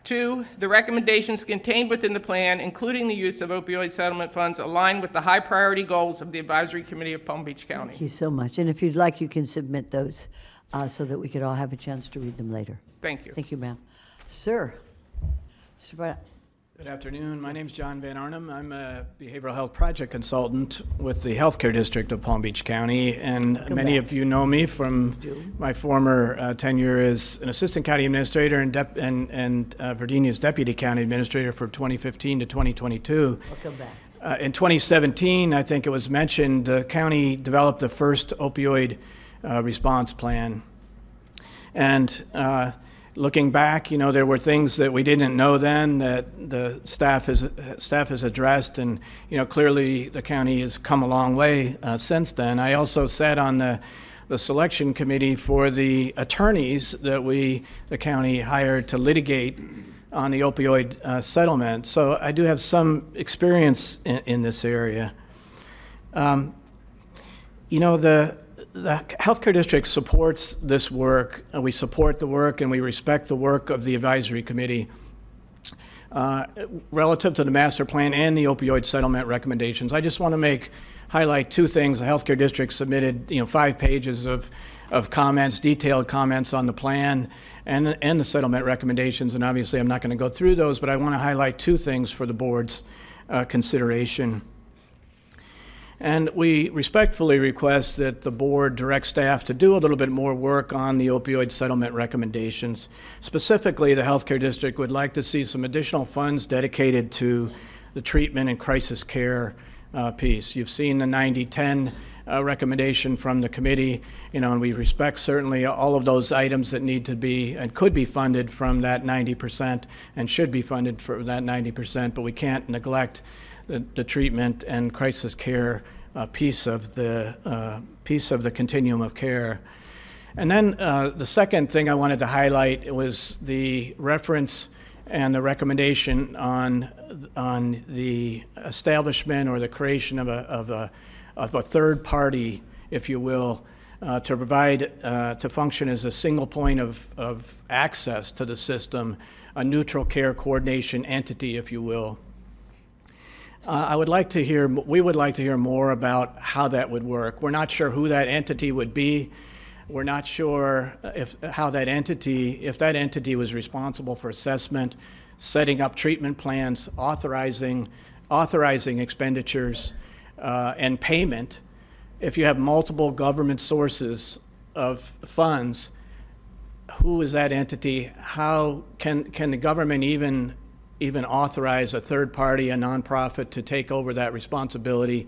P: 2, the recommendations contained within the plan, including the use of opioid settlement funds, align with the high priority goals of the Advisory Committee of Palm Beach County.
A: Thank you so much. And if you'd like, you can submit those so that we could all have a chance to read them later.
P: Thank you.
A: Thank you, ma'am. Sir.
Q: Good afternoon. My name is John Van Arnhem. I'm a behavioral health project consultant with the Healthcare District of Palm Beach County, and many of you know me from my former tenure as an assistant county administrator and Virginia's deputy county administrator from 2015 to 2022.
A: Welcome back.
Q: In 2017, I think it was mentioned, the county developed the first opioid response plan. And looking back, you know, there were things that we didn't know then that the staff has addressed, and you know, clearly the county has come a long way since then. I also sat on the selection committee for the attorneys that the county hired to litigate on the opioid settlement. So I do have some experience in this area. You know, the Healthcare District supports this work. We support the work and we respect the work of the advisory committee relative to the master plan and the opioid settlement recommendations. I just want to highlight 2 things. The Healthcare District submitted 5 pages of comments, detailed comments on the plan and the settlement recommendations, and obviously I'm not going to go through those, but I want to highlight 2 things for the board's consideration. And we respectfully request that the board direct staff to do a little bit more work on the opioid settlement recommendations. Specifically, the Healthcare District would like to see some additional funds dedicated to the treatment and crisis care piece. You've seen the 90-10 recommendation from the committee, and we respect certainly all of those items that need to be and could be funded from that 90% and should be funded for that 90%, but we can't neglect the treatment and crisis care piece of the continuum of care. And then the second thing I wanted to highlight was the reference and the recommendation on the establishment or the creation of a third party, if you will, to provide to function as a single point of access to the system, a neutral care coordination entity, if you will. We would like to hear more about how that would work. We're not sure who that entity would be. We're not sure if that entity was responsible for assessment, setting up treatment plans, authorizing expenditures, and payment. If you have multiple government sources of funds, who is that entity? How can the government even authorize a third party, a nonprofit, to take over that responsibility?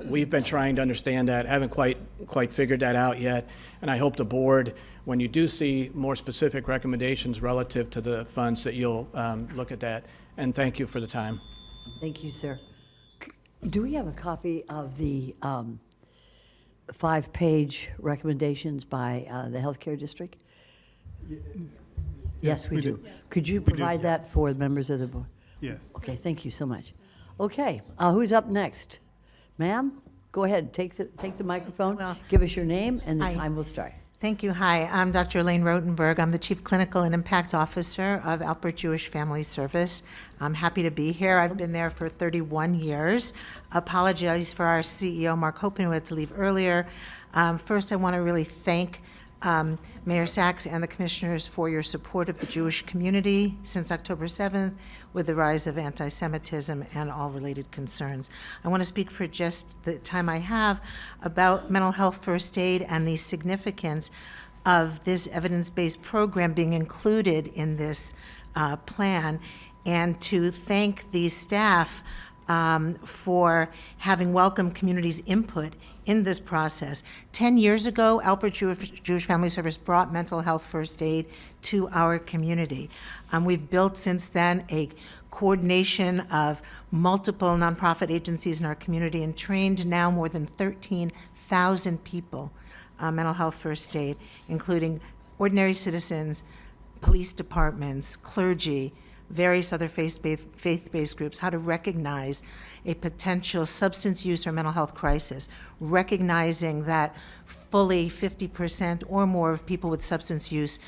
Q: We've been trying to understand that, haven't quite figured that out yet, and I hope the board, when you do see more specific recommendations relative to the funds, that you'll look at that. And thank you for the time.
A: Thank you, sir. Do we have a copy of the 5-page recommendations by the Healthcare District? Yes, we do. Could you provide that for the members of the board?
N: Yes.
A: Okay, thank you so much. Okay, who's up next? Ma'am, go ahead, take the microphone, give us your name, and the time will start.
R: Thank you. Hi, I'm Dr. Elaine Rotenberg. I'm the Chief Clinical and Impact Officer of Alpert Jewish Family Service. I'm happy to be here. I've been there for 31 years. Apologize for our CEO, Mark Hopen, who had to leave earlier. First, I want to really thank Mayor Sachs and the commissioners for your support of the Jewish community since October 7th with the rise of anti-Semitism and all related concerns. I want to speak for just the time I have about mental health first aid and the significance of this evidence-based program being included in this plan, and to thank the staff for having welcomed community's input in this process. 10 years ago, Alpert Jewish Family Service brought mental health first aid to our community. We've built since then a coordination of multiple nonprofit agencies in our community and trained now more than 13,000 people mental health first aid, including ordinary citizens, police departments, clergy, various other faith-based groups, how to recognize a potential substance use or mental health crisis, recognizing that fully 50% or more of people with substance use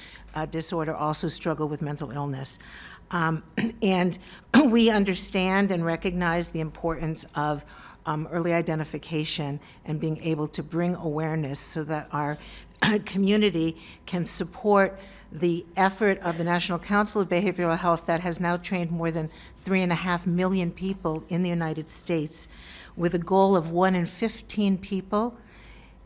R: disorder also struggle with mental illness. And we understand and recognize the importance of early identification and being able to bring awareness so that our community can support the effort of the National Council of Behavioral Health that has now trained more than 3.5 million people in the United States, with a goal of 1 in 15 people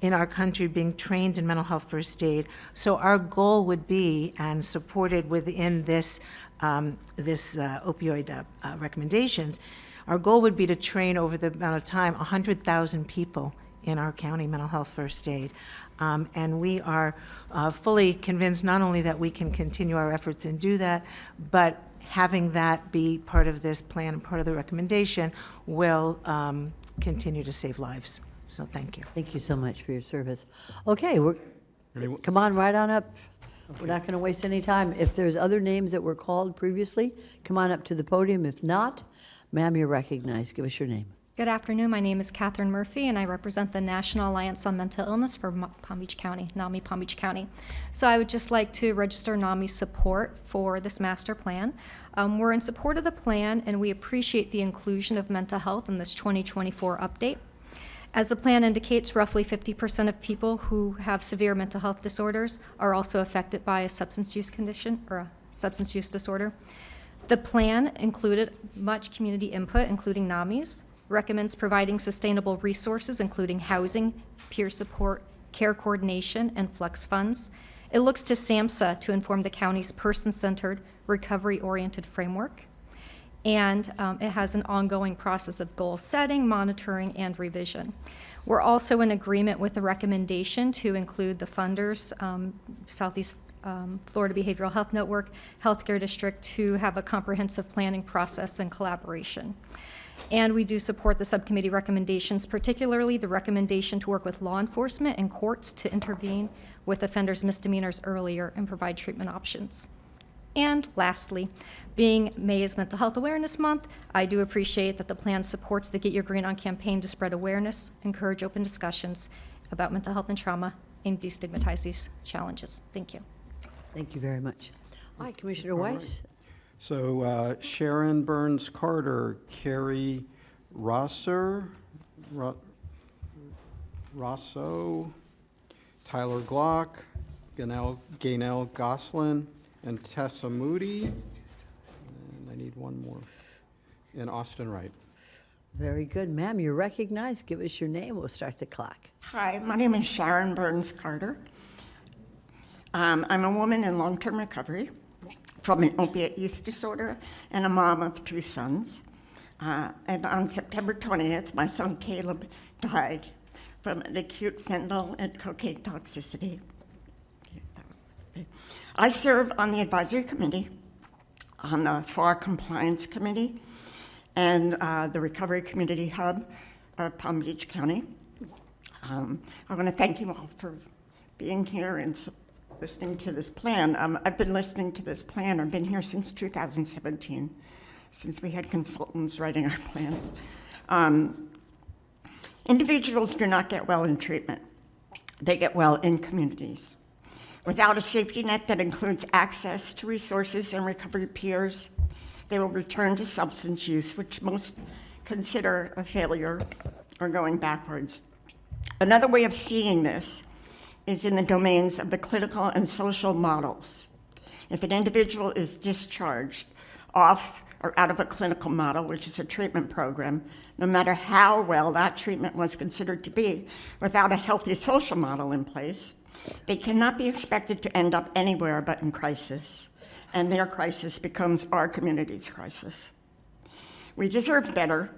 R: in our country being trained in mental health first aid. So our goal would be, and supported within this opioid recommendations, our goal would be to train over the amount of time 100,000 people in our county mental health first aid. And we are fully convinced not only that we can continue our efforts and do that, but having that be part of this plan and part of the recommendation will continue to save lives. So thank you.
A: Thank you so much for your service. Okay, come on right on up. We're not going to waste any time. If there's other names that were called previously, come on up to the podium. If not, ma'am, you're recognized. Give us your name.
S: Good afternoon. My name is Catherine Murphy, and I represent the National Alliance on Mental Illness for Palm Beach County, NAMI Palm Beach County. So I would just like to register NAMI's support for this master plan. We're in support of the plan, and we appreciate the inclusion of mental health in this 2024 update. As the plan indicates, roughly 50% of people who have severe mental health disorders are also affected by a substance use condition or a substance use disorder. The plan included much community input, including NAMI's, recommends providing sustainable resources, including housing, peer support, care coordination, and flex funds. It looks to SAMHSA to inform the county's person-centered, recovery-oriented framework. And it has an ongoing process of goal setting, monitoring, and revision. We're also in agreement with the recommendation to include the funders, Southeast Florida Behavioral Health Network, Healthcare District, to have a comprehensive planning process and collaboration. And we do support the subcommittee recommendations, particularly the recommendation to work with law enforcement and courts to intervene with offenders' misdemeanors earlier and provide treatment options. And lastly, being May is Mental Health Awareness Month, I do appreciate that the plan supports the Get Your Green On campaign to spread awareness, encourage open discussions about mental health and trauma, and destigmatize these challenges. Thank you.
A: Thank you very much. All right, Commissioner Weiss.
J: So Sharon Burns Carter, Carrie Rosso, Tyler Glock, Gaynell Goslin, and Tessa Moody. And I need one more. And Austin Wright.
A: Very good. Ma'am, you're recognized. Give us your name. We'll start the clock.
T: Hi, my name is Sharon Burns Carter. I'm a woman in long-term recovery from an opiate use disorder and a mom of 2 sons. And on September 20th, my son Caleb died from an acute fentanyl and cocaine toxicity. I serve on the advisory committee, on the FAR Compliance Committee, and the Recovery Community Hub of Palm Beach County. I want to thank you all for being here and listening to this plan. I've been listening to this plan. I've been here since 2017, since we had consultants writing our plans. Individuals do not get well in treatment. They get well in communities. Without a safety net that includes access to resources and recovery peers, they will return to substance use, which most consider a failure or going backwards. Another way of seeing this is in the domains of the clinical and social models. If an individual is discharged off or out of a clinical model, which is a treatment program, no matter how well that treatment was considered to be, without a healthy social model in place, they cannot be expected to end up anywhere but in crisis, and their crisis becomes our community's crisis. We deserve better,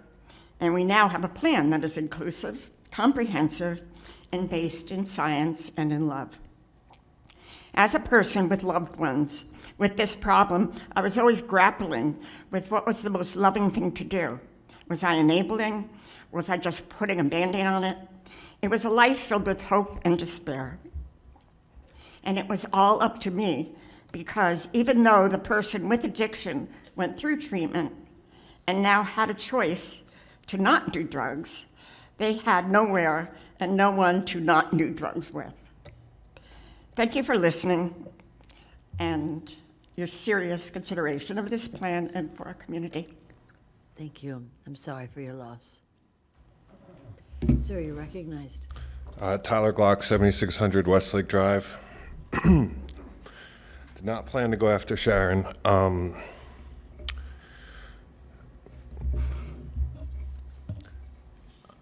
T: And we now have a plan that is inclusive, comprehensive, and based in science and in love. As a person with loved ones with this problem, I was always grappling with what was the most loving thing to do. Was I enabling? Was I just putting a Band-Aid on it? It was a life filled with hope and despair. And it was all up to me, because even though the person with addiction went through treatment and now had a choice to not do drugs, they had nowhere and no one to not do drugs with. Thank you for listening and your serious consideration of this plan and for our community.
A: Thank you. I'm sorry for your loss. Sir, you're recognized.
U: Tyler Glock, 7600 Westlake Drive. Did not plan to go after Sharon.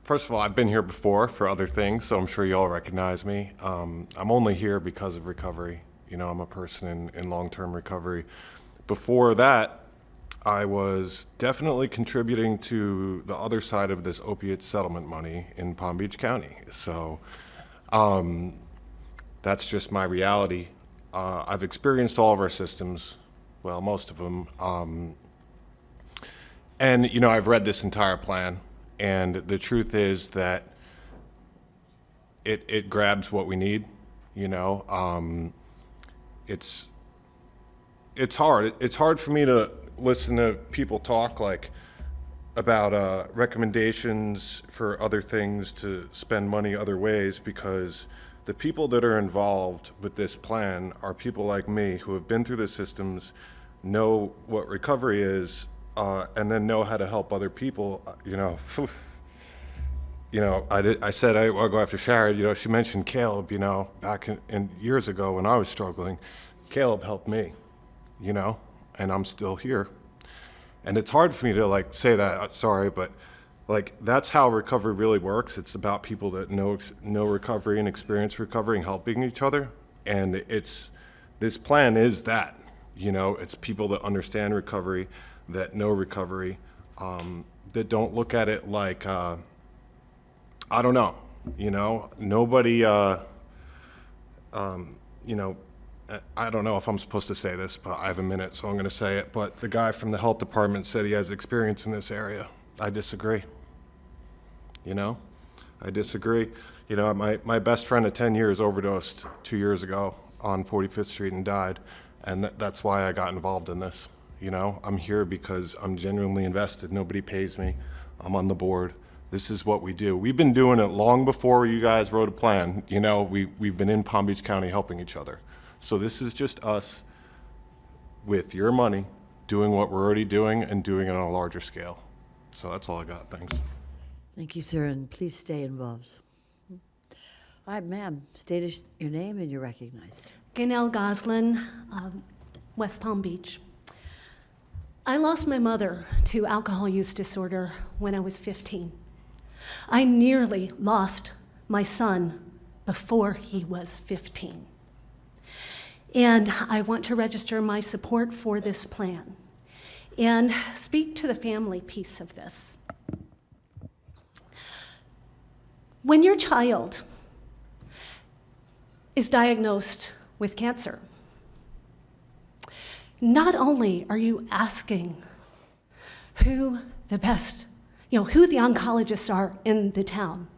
U: First of all, I've been here before for other things, so I'm sure you all recognize me. I'm only here because of recovery. You know, I'm a person in long-term recovery. Before that, I was definitely contributing to the other side of this opiate settlement money in Palm Beach County. So that's just my reality. I've experienced all of our systems, well, most of them. And, you know, I've read this entire plan. And the truth is that it grabs what we need, you know. It's hard. It's hard for me to listen to people talk like about recommendations for other things to spend money other ways, because the people that are involved with this plan are people like me who have been through the systems, know what recovery is, and then know how to help other people. You know, I said I want to go after Sharon. You know, she mentioned Caleb. You know, back in years ago when I was struggling, Caleb helped me. You know, and I'm still here. And it's hard for me to like say that. Sorry, but like that's how recovery really works. It's about people that know recovery and experience recovery and helping each other. And this plan is that. You know, it's people that understand recovery, that know recovery, that don't look at it like, I don't know, you know, nobody, you know, I don't know if I'm supposed to say this, but I have a minute, so I'm going to say it. But the guy from the health department said he has experience in this area. I disagree. You know, I disagree. You know, my best friend of 10 years overdosed 2 years ago on 45th Street and died. And that's why I got involved in this. You know, I'm here because I'm genuinely invested. Nobody pays me. I'm on the board. This is what we do. We've been doing it long before you guys wrote a plan. You know, we've been in Palm Beach County helping each other. So this is just us with your money doing what we're already doing and doing it on a larger scale. So that's all I got. Thanks.
A: Thank you, sir, and please stay involved. All right, ma'am, state your name and you're recognized.
V: Gaynell Goslin, West Palm Beach. I lost my mother to alcohol use disorder when I was 15. I nearly lost my son before he was 15. And I want to register my support for this plan and speak to the family piece of this. When your child is diagnosed with cancer, not only are you asking who the best, who the oncologists are in the town,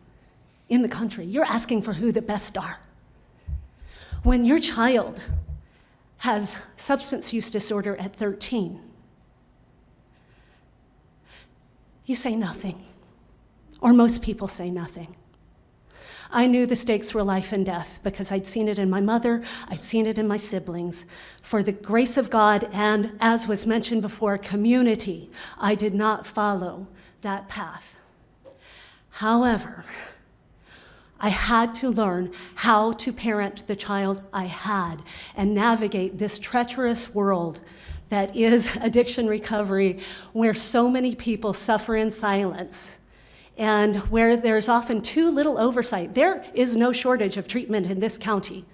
V: in the country, you're asking for who the best are. When your child has substance use disorder at 13, you say nothing, or most people say nothing. I knew the stakes were life and death because I'd seen it in my mother, I'd seen it in my siblings. For the grace of God and, as was mentioned before, community, I did not follow that path. However, I had to learn how to parent the child I had and navigate this treacherous world that is addiction recovery, where so many people suffer in silence and where there's often too little oversight. There is no shortage of treatment in this county.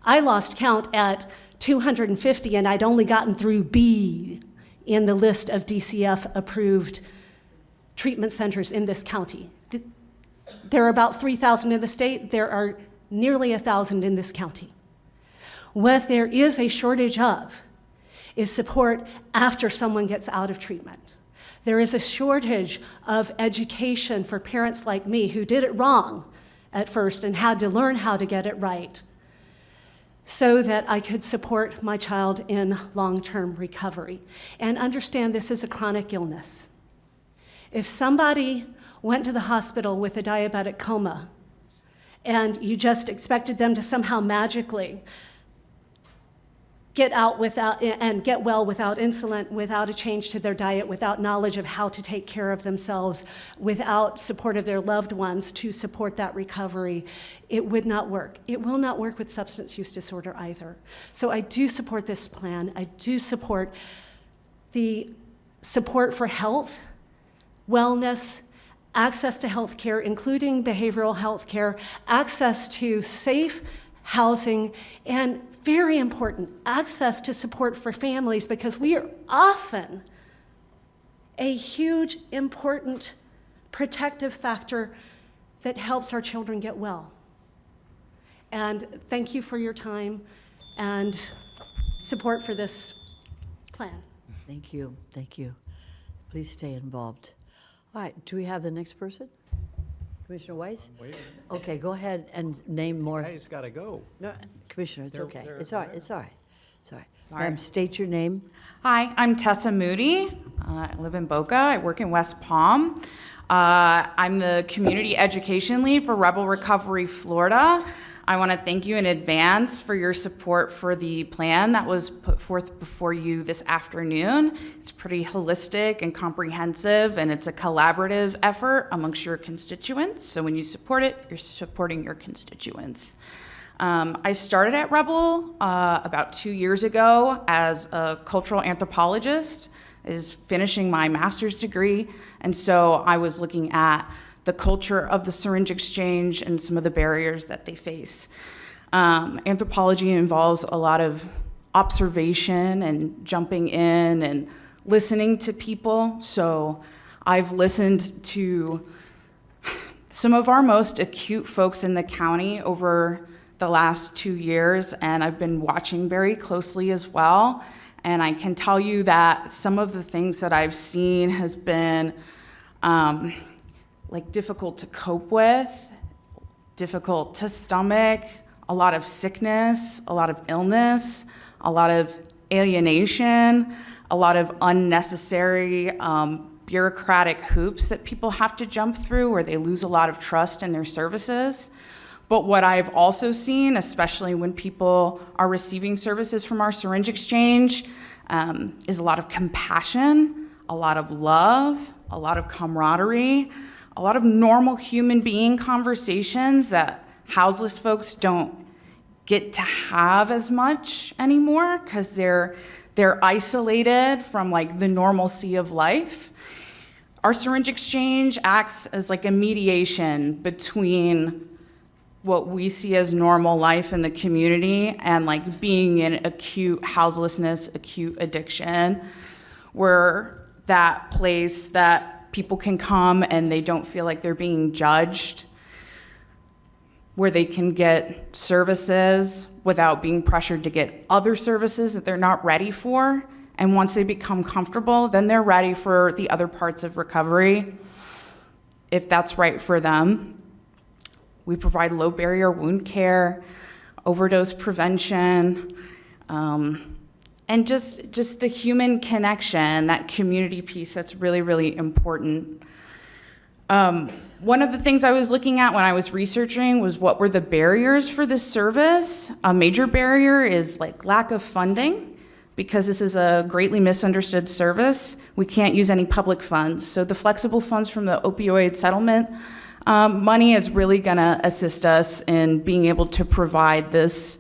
V: I lost count at 250 and I'd only gotten through B in the list of DCF approved treatment centers in this county. There are about 3,000 in the state. There are nearly 1,000 in this county. What there is a shortage of is support after someone gets out of treatment. There is a shortage of education for parents like me who did it wrong at first and had to learn how to get it right so that I could support my child in long-term recovery and understand this is a chronic illness. If somebody went to the hospital with a diabetic coma and you just expected them to somehow magically get out without and get well without insulin, without a change to their diet, without knowledge of how to take care of themselves, without support of their loved ones to support that recovery, it would not work. It will not work with substance use disorder either. So I do support this plan. I do support the support for health, wellness, access to health care, including behavioral health care, access to safe housing, and very important, access to support for families, because we are often a huge, important protective factor that helps our children get well. And thank you for your time and support for this plan.
A: Thank you, thank you. Please stay involved. All right, do we have the next person? Commissioner Weiss? Okay, go ahead and name more.
C: He's got to go.
A: No, Commissioner, it's okay. It's all right, it's all right. It's all right.
H: Sorry.
A: State your name.
H: Hi, I'm Tessa Moody. I live in Boca. I work in West Palm. I'm the community education lead for Rebel Recovery Florida. I want to thank you in advance for your support for the plan that was put forth before you this afternoon. It's pretty holistic and comprehensive, and it's a collaborative effort amongst your constituents. So when you support it, you're supporting your constituents. I started at Rebel about 2 years ago as a cultural anthropologist, is finishing my master's degree, and so I was looking at the culture of the syringe exchange and some of the barriers that they face. Anthropology involves a lot of observation and jumping in and listening to people. So I've listened to some of our most acute folks in the county over the last 2 years, and I've been watching very closely as well. And I can tell you that some of the things that I've seen has been difficult to cope with, difficult to stomach, a lot of sickness, a lot of illness, a lot of alienation, a lot of unnecessary bureaucratic hoops that people have to jump through where they lose a lot of trust in their services. But what I've also seen, especially when people are receiving services from our syringe exchange, is a lot of compassion, a lot of love, a lot of camaraderie, a lot of normal human being conversations that houseless folks don't get to have as much anymore because they're isolated from the normalcy of life. Our syringe exchange acts as a mediation between what we see as normal life in the community and being in acute houselessness, acute addiction. We're that place that people can come and they don't feel like they're being judged, where they can get services without being pressured to get other services that they're not ready for. And once they become comfortable, then they're ready for the other parts of recovery, if that's right for them. We provide low barrier wound care, overdose prevention, and just the human connection, that community piece that's really, really important. One of the things I was looking at when I was researching was what were the barriers for this service. A major barrier is lack of funding, because this is a greatly misunderstood service. We can't use any public funds. So the flexible funds from the opioid settlement money is really gonna assist us in being able to provide this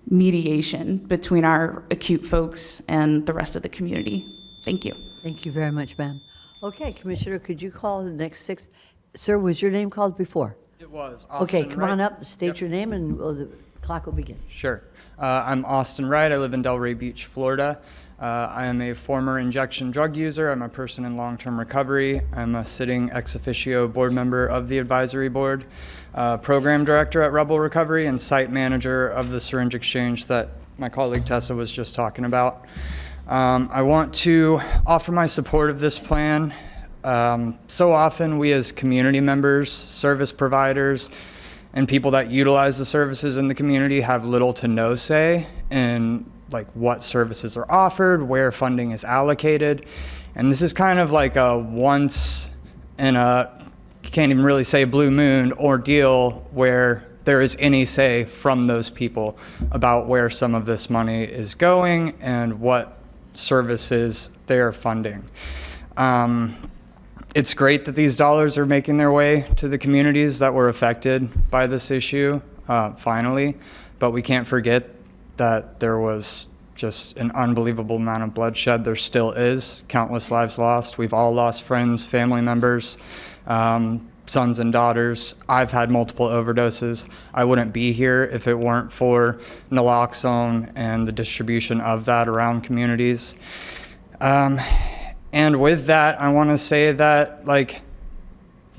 H: mediation between our acute folks and the rest of the community. Thank you.
A: Thank you very much, ma'am. Okay, Commissioner, could you call the next six? Sir, was your name called before?
W: It was.
A: Okay,
W: Austin
A: come on
W: Wright.
A: up, state your name, and the clock will begin.
W: Sure. I'm Austin Wright. I live in Delray Beach, Florida.
C: I am a former injection drug user. I'm a person in long-term recovery. I'm a sitting ex officio board member of the advisory board, program director at Rebel Recovery, and site manager of the syringe exchange that my colleague Tessa was just talking about. I want to offer my support of this plan. So often we as community members, service providers, and people that utilize the services in the community have little to no say in like what services are offered, where funding is allocated. And this is kind of like a once in a, can't even really say blue moon ordeal where there is any say from those people about where some of this money is going and what services they're funding. It's great that these dollars are making their way to the communities that were affected by this issue, finally, but we can't forget that there was just an unbelievable amount of bloodshed. There still is countless lives lost. We've all lost friends, family members, sons and daughters. I've had multiple overdoses. I wouldn't be here if it weren't for naloxone and the distribution of that around communities. And with that, I want to say that like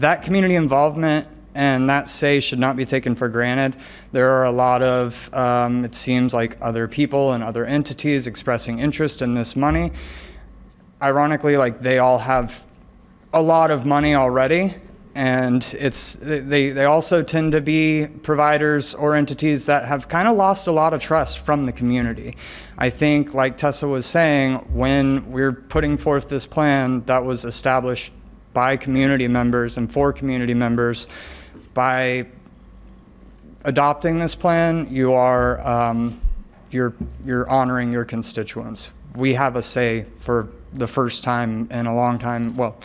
C: that community involvement and that say should not be taken for granted. There are a lot of, it seems like other people and other entities expressing interest in this money. Ironically, like they all have a lot of money already, and they also tend to be providers or entities that have kind of lost a lot of trust from the community. I think, like Tessa was saying, when we're putting forth this plan that was established by community members and for community members, by adopting this plan, you are you're honoring your constituents. We have a say for the first time in a long time. Well,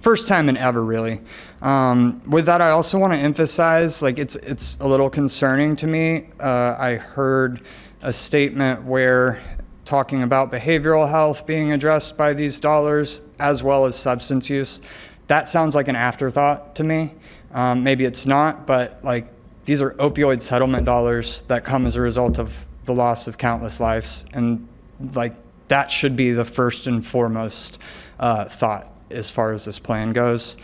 C: first time in ever, really. With that, I also want to emphasize, like, it's a little concerning to me. I heard a statement where talking about behavioral health being addressed by these dollars, as well as substance use. That sounds like an afterthought to me. Maybe it's not, but like these are opioid settlement dollars that come as a result of the loss of countless lives, and like that should be the first and foremost thought as far as this plan goes.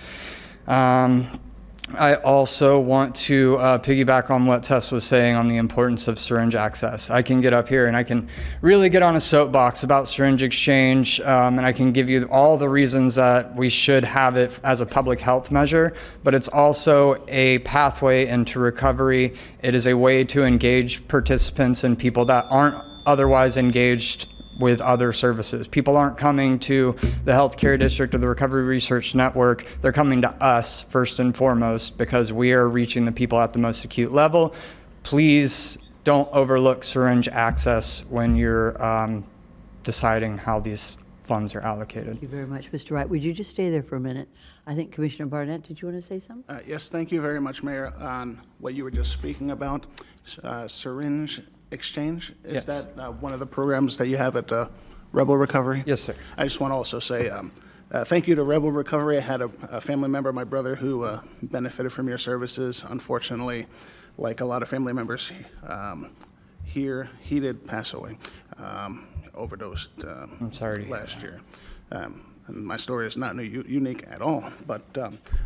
C: I also want to piggyback on what Tess was saying on the importance of syringe access. I can get up here and I can really get on a soapbox about syringe exchange, and I can give you all the reasons that we should have it as a public health measure, but it's also a pathway into recovery. It is a way to engage participants and people that aren't otherwise engaged with other services. People aren't coming to the healthcare district or the Recovery Research Network. They're coming to us first and foremost because we are reaching the people at the most acute level. Please don't overlook syringe access when you're deciding how these funds are allocated.
A: Thank you very much, Mr. Wright. Would you just stay there for a minute? I think Commissioner Barnett, did you want to say something?
K: Yes, thank you very much, Mayor, on what you were just speaking about, syringe exchange. Is
C: Yes.
K: that one of the programs that you have at Rebel Recovery?
C: Yes, sir.
K: I just want to also say thank you to Rebel Recovery. I had a family member, my brother, who benefited from your services. Unfortunately, like a lot of family members here, he did pass away, overdosed
C: I'm sorry.
K: last year. And my story is not unique at all, but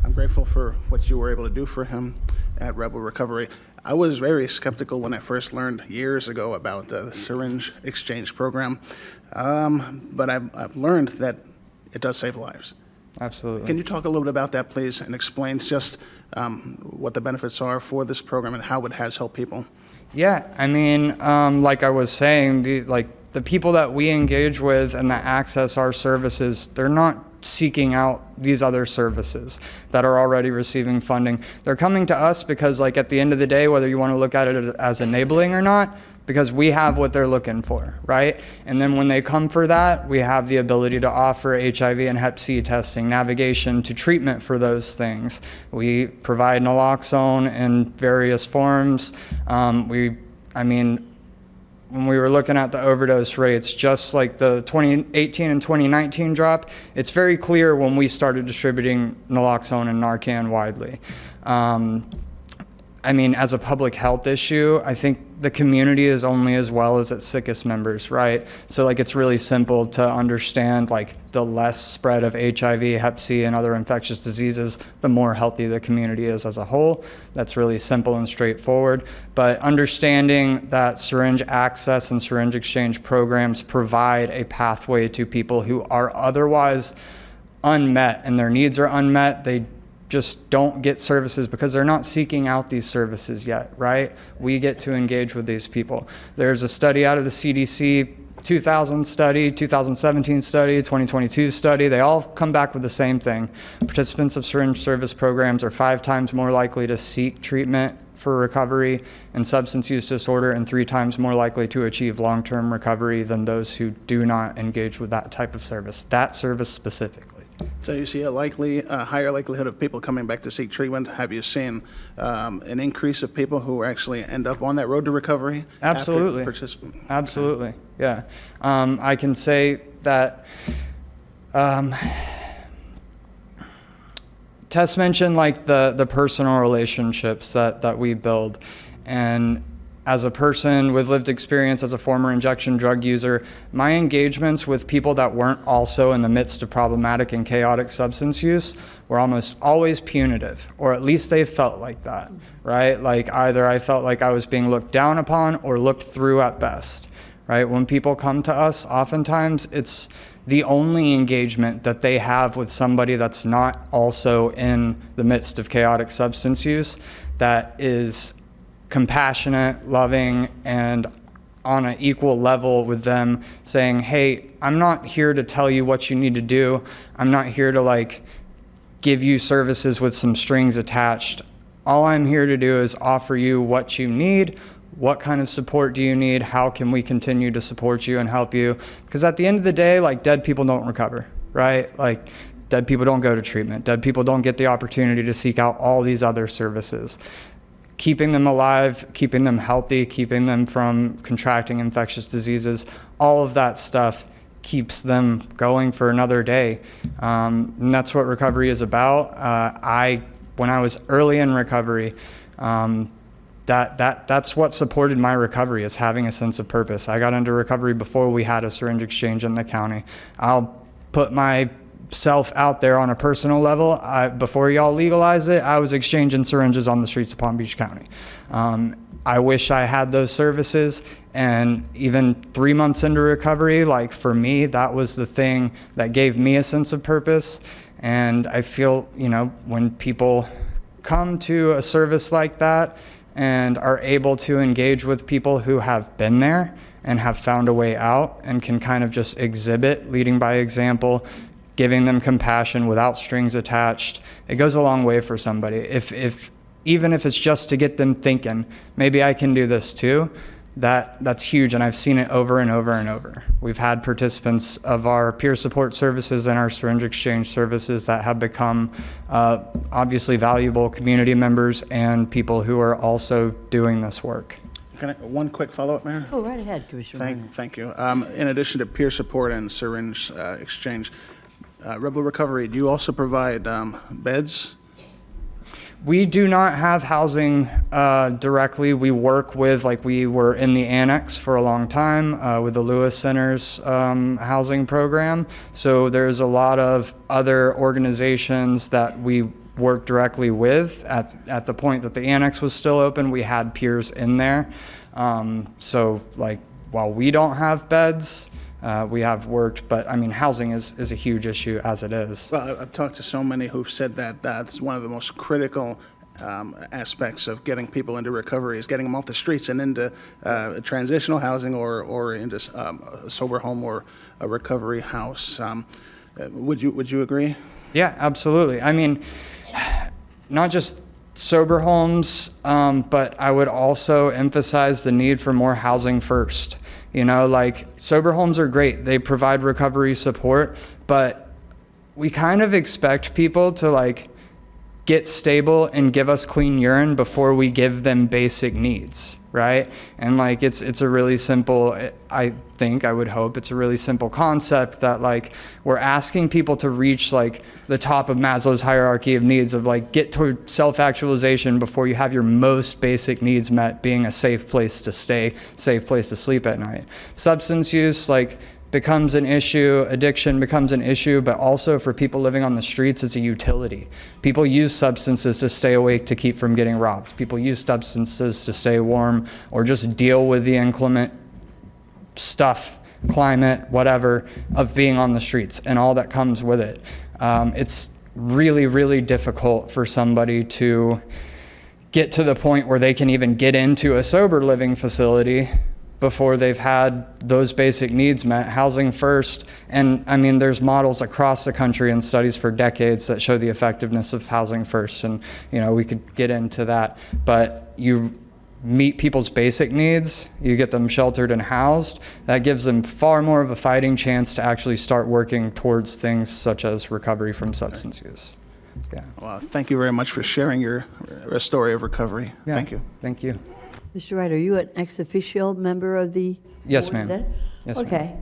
K: I'm grateful for what you were able to do for him at Rebel Recovery. I was very skeptical when I first learned years ago about the syringe exchange program, but I've learned that it does save lives.
C: Absolutely.
K: Can you talk a little bit about that, please, and explain just what the benefits are for this program and how it has helped people?
C: Yeah, I mean, like I was saying, the people that we engage with and that access our services, they're not seeking out these other services that are already receiving funding. They're coming to us because, like, at the end of the day, whether you want to look at it as enabling or not, because we have what they're looking for, right? And then when they come for that, we have the ability to offer HIV and Hep C testing, navigation to treatment for those things. We provide naloxone in various forms. When we were looking at the overdose rates, just like the 2018 and 2019 drop, it's very clear when we started distributing naloxone and Narcan widely. I mean, as a public health issue, I think the community is only as well as its sickest members, right? So like it's really simple to understand like the less spread of HIV, Hep C, and other infectious diseases, the more healthy the community is as a whole. That's really simple and straightforward. But understanding that syringe access and syringe exchange programs provide a pathway to people who are otherwise unmet and their needs are unmet, they just don't get services because they're not seeking out these services yet, right? We get to engage with these people. There's a study out of the CDC, 2000 study, 2017 study, 2022 study. They all come back with the same thing. Participants of syringe service programs are 5 times more likely to seek treatment for recovery and substance use disorder and 3 times more likely to achieve long-term recovery than those who do not engage with that type of service, that service specifically.
K: So you see a higher likelihood of people coming back to seek treatment. Have you seen an increase of people who actually end up on that road to recovery?
C: Absolutely. Absolutely. Yeah. I can say that Tess mentioned like the personal relationships that we build, and as a person with lived experience as a former injection drug user, my engagements with people that weren't also in the midst of problematic and chaotic substance use were almost always punitive, or at least they felt like that, right? Like either I felt like I was being looked down upon or looked through at best, right? When people come to us, oftentimes it's the only engagement that they have with somebody that's not also in the midst of chaotic substance use that is compassionate, loving, and on an equal level with them, saying, hey, I'm not here to tell you what you need to do. I'm not here to like give you services with some strings attached. All I'm here to do is offer you what you need. What kind of support do you need? How can we continue to support you and help you? Because at the end of the day, like dead people don't recover, right? Like dead people don't go to treatment. Dead people don't get the opportunity to seek out all these other services. Keeping them alive, keeping them healthy, keeping them from contracting infectious diseases, all of that stuff keeps them going for another day. And that's what recovery is about. When I was early in recovery, that's what supported my recovery, is having a sense of purpose. I got into recovery before we had a syringe exchange in the county. I'll put myself out there on a personal level. Before y'all legalize it, I was exchanging syringes on the streets of Palm Beach County. I wish I had those services, and even 3 months into recovery, like for me, that was the thing that gave me a sense of purpose. And I feel, when people come to a service like that and are able to engage with people who have been there and have found a way out and can kind of just exhibit, leading by example, giving them compassion without strings attached, it goes a long way for somebody. Even if it's just to get them thinking, maybe I can do this too, that's huge, and I've seen it over and over and over. We've had participants of our peer support services and our syringe exchange services that have become obviously valuable community members and people who are also doing this work.
K: One quick follow-up, Mayor?
A: Oh, right ahead, Commissioner.
K: Thank you. In addition to peer support and syringe exchange, Rebel Recovery, do you also provide beds?
C: We do not have housing directly. We work with, we were in the annex for a long time with the Lewis Center's housing program. So there's a lot of other organizations that we work directly with. At the point that the annex was still open, we had peers in there. So while we don't have beds, we have worked, but housing is a huge issue as it is.
K: Well, I've talked to so many who've said that that's one of the most critical aspects of getting people into recovery, is getting them off the streets and into transitional housing or into a sober home or a recovery house. Would you agree?
C: Yeah, absolutely. Not just sober homes, but I would also emphasize the need for more housing first. Sober homes are great. They provide recovery support, but we kind of expect people to get stable and give us clean urine before we give them basic needs, right? And like it's a really simple, I would hope it's a really simple concept that like we're asking people to reach like the top of Maslow's hierarchy of needs, of like get to self-actualization before you have your most basic needs met, being a safe place to stay, safe place to sleep at night. Substance use like becomes an issue, addiction becomes an issue, but also for people living on the streets, it's a utility. People use substances to stay awake, to keep from getting robbed. People use substances to stay warm or just deal with the inclement stuff, climate, whatever, of being on the streets and all that comes with it. It's really, really difficult for somebody to get to the point where they can even get into a sober living facility before they've had those basic needs met. Housing first, and I mean, there's models across the country and studies for decades that show the effectiveness of housing first, and you know, we could get into that, but you meet people's basic needs, you get them sheltered and housed, that gives them far more of a fighting chance to actually start working towards things such as recovery from substance use. Yeah.
K: Well, thank you very much for sharing your story of recovery.
C: Yeah.
K: Thank you.
C: Thank you.
A: Mr. Wright, are you an ex officio member of the
C: Yes,
A: board
C: ma'am.
A: then?
C: Yes, ma'am.
A: Okay.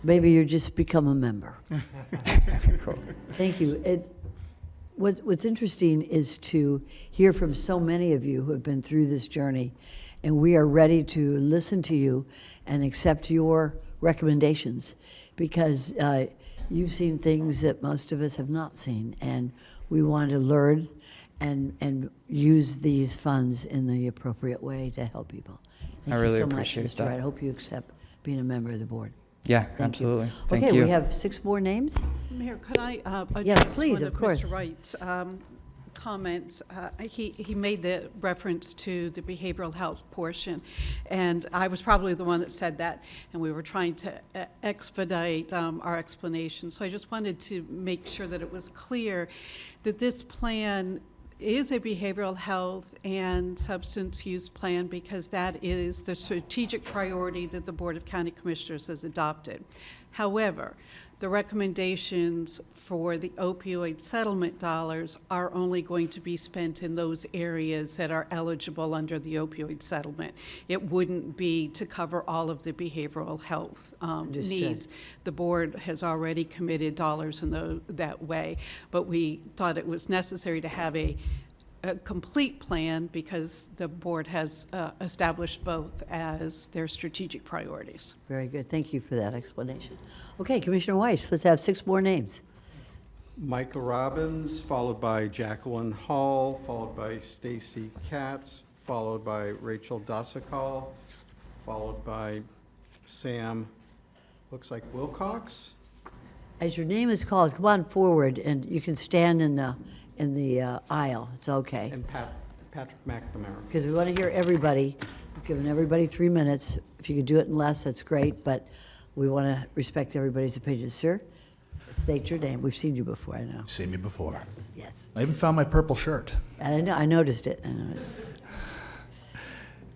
A: Maybe you just become a member.
C: Cool.
A: Thank you. What's interesting is to hear from so many of you who have been through this journey, and we are ready to listen to you and accept your recommendations, because you've seen things that most of us have not seen, and we want to learn and use these funds in the appropriate way to help people. Thank
C: I really
A: you so
C: appreciate
A: much, Mr.
C: that.
A: Wright. I hope you accept being a member of the board.
C: Yeah,
A: Thank
C: absolutely.
A: You.
C: Thank
A: okay,
C: you.
A: we have 6 more names.
M: Mayor, could I
A: Yes,
M: address
A: please,
M: one
A: of
M: of
A: course.
M: Mr. Wright's comments? He made the reference to the behavioral health portion, and I was probably the one that said that, and we were trying to expedite our explanation. So I just wanted to make sure that it was clear that this plan is a behavioral health and substance use plan, because that is the strategic priority that the Board of County Commissioners has adopted. However, the recommendations for the opioid settlement dollars are only going to be spent in those areas that are eligible under the opioid settlement. It wouldn't be to cover all of the behavioral health needs. The board has already committed dollars in that way, but we thought it was necessary to have a complete plan because the board has established both as their strategic priorities.
A: Very good. Thank you for that explanation. Okay, Commissioner Weiss, let's have 6 more names.
J: Michael Robbins, followed by Jacqueline Hall, followed by Stacy Katz, followed by Rachel Dosakal, followed by Sam, looks like Wilcox.
A: As your name is called, come on forward, and you can stand in the aisle. It's okay.
J: And Patrick McNamara.
A: Because we want to hear everybody. We've given everybody 3 minutes. If you could do it in less, that's great, but we want to respect everybody's opinion. Sir, state your name. We've seen you before, I know.
G: Seen me before.
A: Yes.
G: I even found my purple shirt.
A: I know, I noticed it.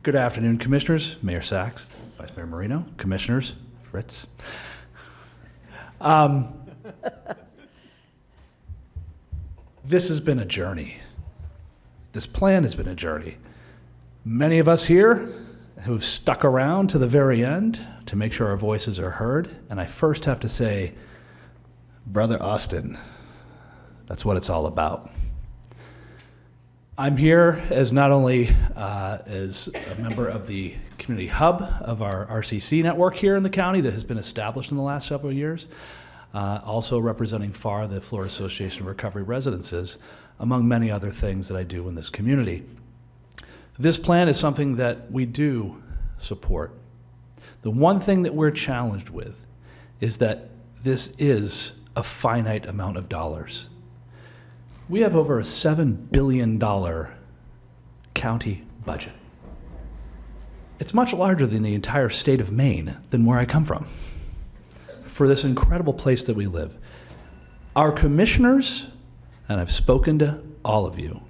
G: Good afternoon, Commissioners, Mayor Sachs, Vice Mayor Marino, Commissioners, Fritz. This has been a journey. This plan has been a journey. Many of us here who have stuck around to the very end to make sure our voices are heard. And I first have to say, Brother Austin, that's what it's all about. I'm here as not only as a member of the community hub of our RCC network here in the county that has been established in the last several years, also representing FAR, the Florida Association of Recovery Residences, among many other things that I do in this community. This plan is something that we do support. The one thing that we're challenged with is that this is a finite amount of dollars. We have over a $7 billion county budget. It's much larger than the entire state of Maine, than where I come from, for this incredible place that we live. Our commissioners, and I've spoken to all of you,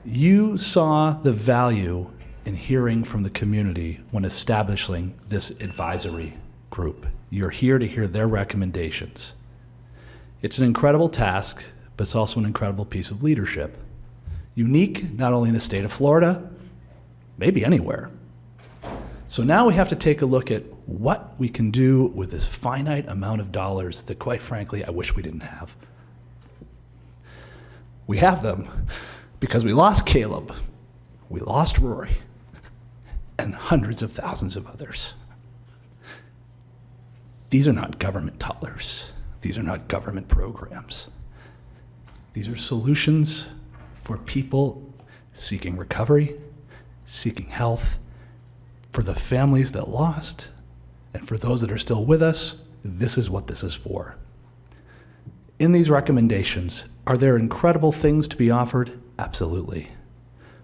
G: you saw the value in hearing from the community when establishing this advisory group. You're here to hear their recommendations. It's an incredible task, but it's also an incredible piece of leadership. Unique, not only in the state of Florida, maybe anywhere. So now we have to take a look at what we can do with this finite amount of dollars that, quite frankly, I wish we didn't have. We have them because we lost Caleb, we lost Rory, and hundreds of thousands of others. These are not government dollars. These are not government programs. These are solutions for people seeking recovery, seeking health, for the families that lost, and for those that are still with us. This is what this is for. In these recommendations, are there incredible things to be offered? Absolutely.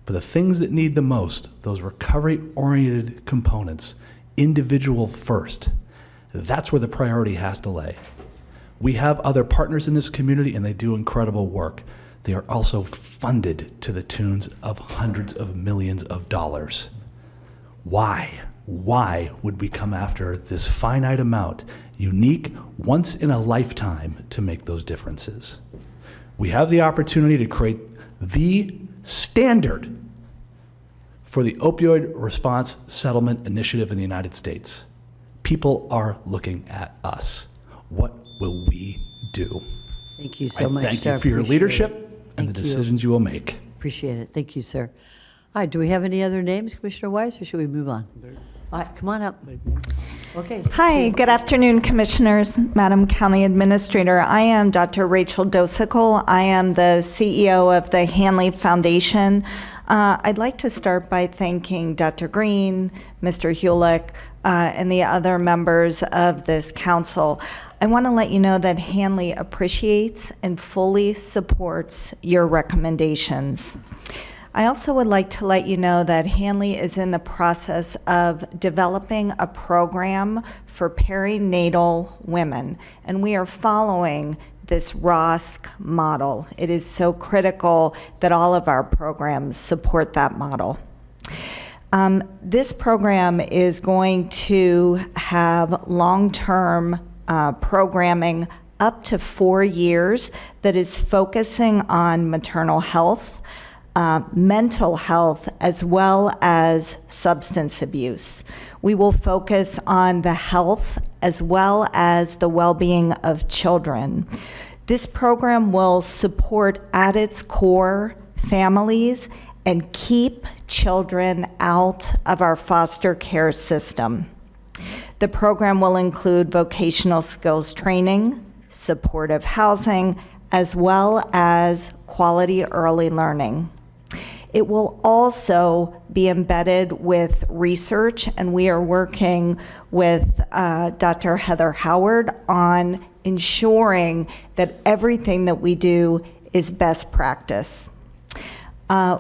G: But the things that need the most, those recovery-oriented components, individual first, that's where the priority has to lay. We have other partners in this community, and they do incredible work. They are also funded to the tunes of hundreds of millions of dollars. Why? Why would we come after this finite amount, unique, once in a lifetime, to make those differences? We have the opportunity to create the standard for the opioid response settlement initiative in the United States. People are looking at us. What will we do?
A: Thank you so much,
G: Thank
A: sir.
G: you for your
A: Appreciate
G: leadership
A: it.
G: and the
A: Thank you.
G: decisions you will make.
A: Appreciate it. Thank you, sir. All right, do we have any other names, Commissioner Weiss, or should we move on? All right, come on up. Okay.
B: Hi, good afternoon, Commissioners, Madam County Administrator. I am Dr. Rachel Dosical. I am the CEO of the Hanley Foundation. I'd like to start by thanking Dr. Green, Mr. Hulick, and the other members of this council. I want to let you know that Hanley appreciates and fully supports your recommendations. I also would like to let you know that Hanley is in the process of developing a program for perinatal women, and we are following this ROSC model. It is so critical that all of our programs support that model. This program is going to have long-term programming up to 4 years that is focusing on maternal health, mental health, as well as substance abuse. We will focus on the health as well as the well-being of children. This program will support at its core families and keep children out of our foster care system. The program will include vocational skills training, supportive housing, as well as quality early learning. It will also be embedded with research, and we are working with Dr. Heather Howard on ensuring that everything that we do is best practice.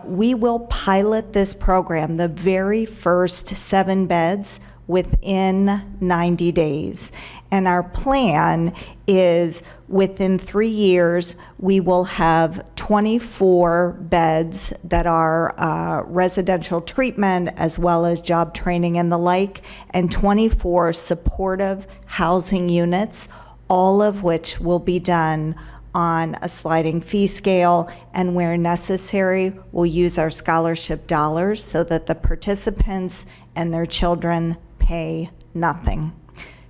B: We will pilot this program, the very first 7 beds, within 90 days. And our plan is within 3 years, we will have 24 beds that are residential treatment as well as job training and the like, and 24 supportive housing units, all of which will be done on a sliding fee scale, and where necessary, we'll use our scholarship dollars so that the participants and their children pay nothing.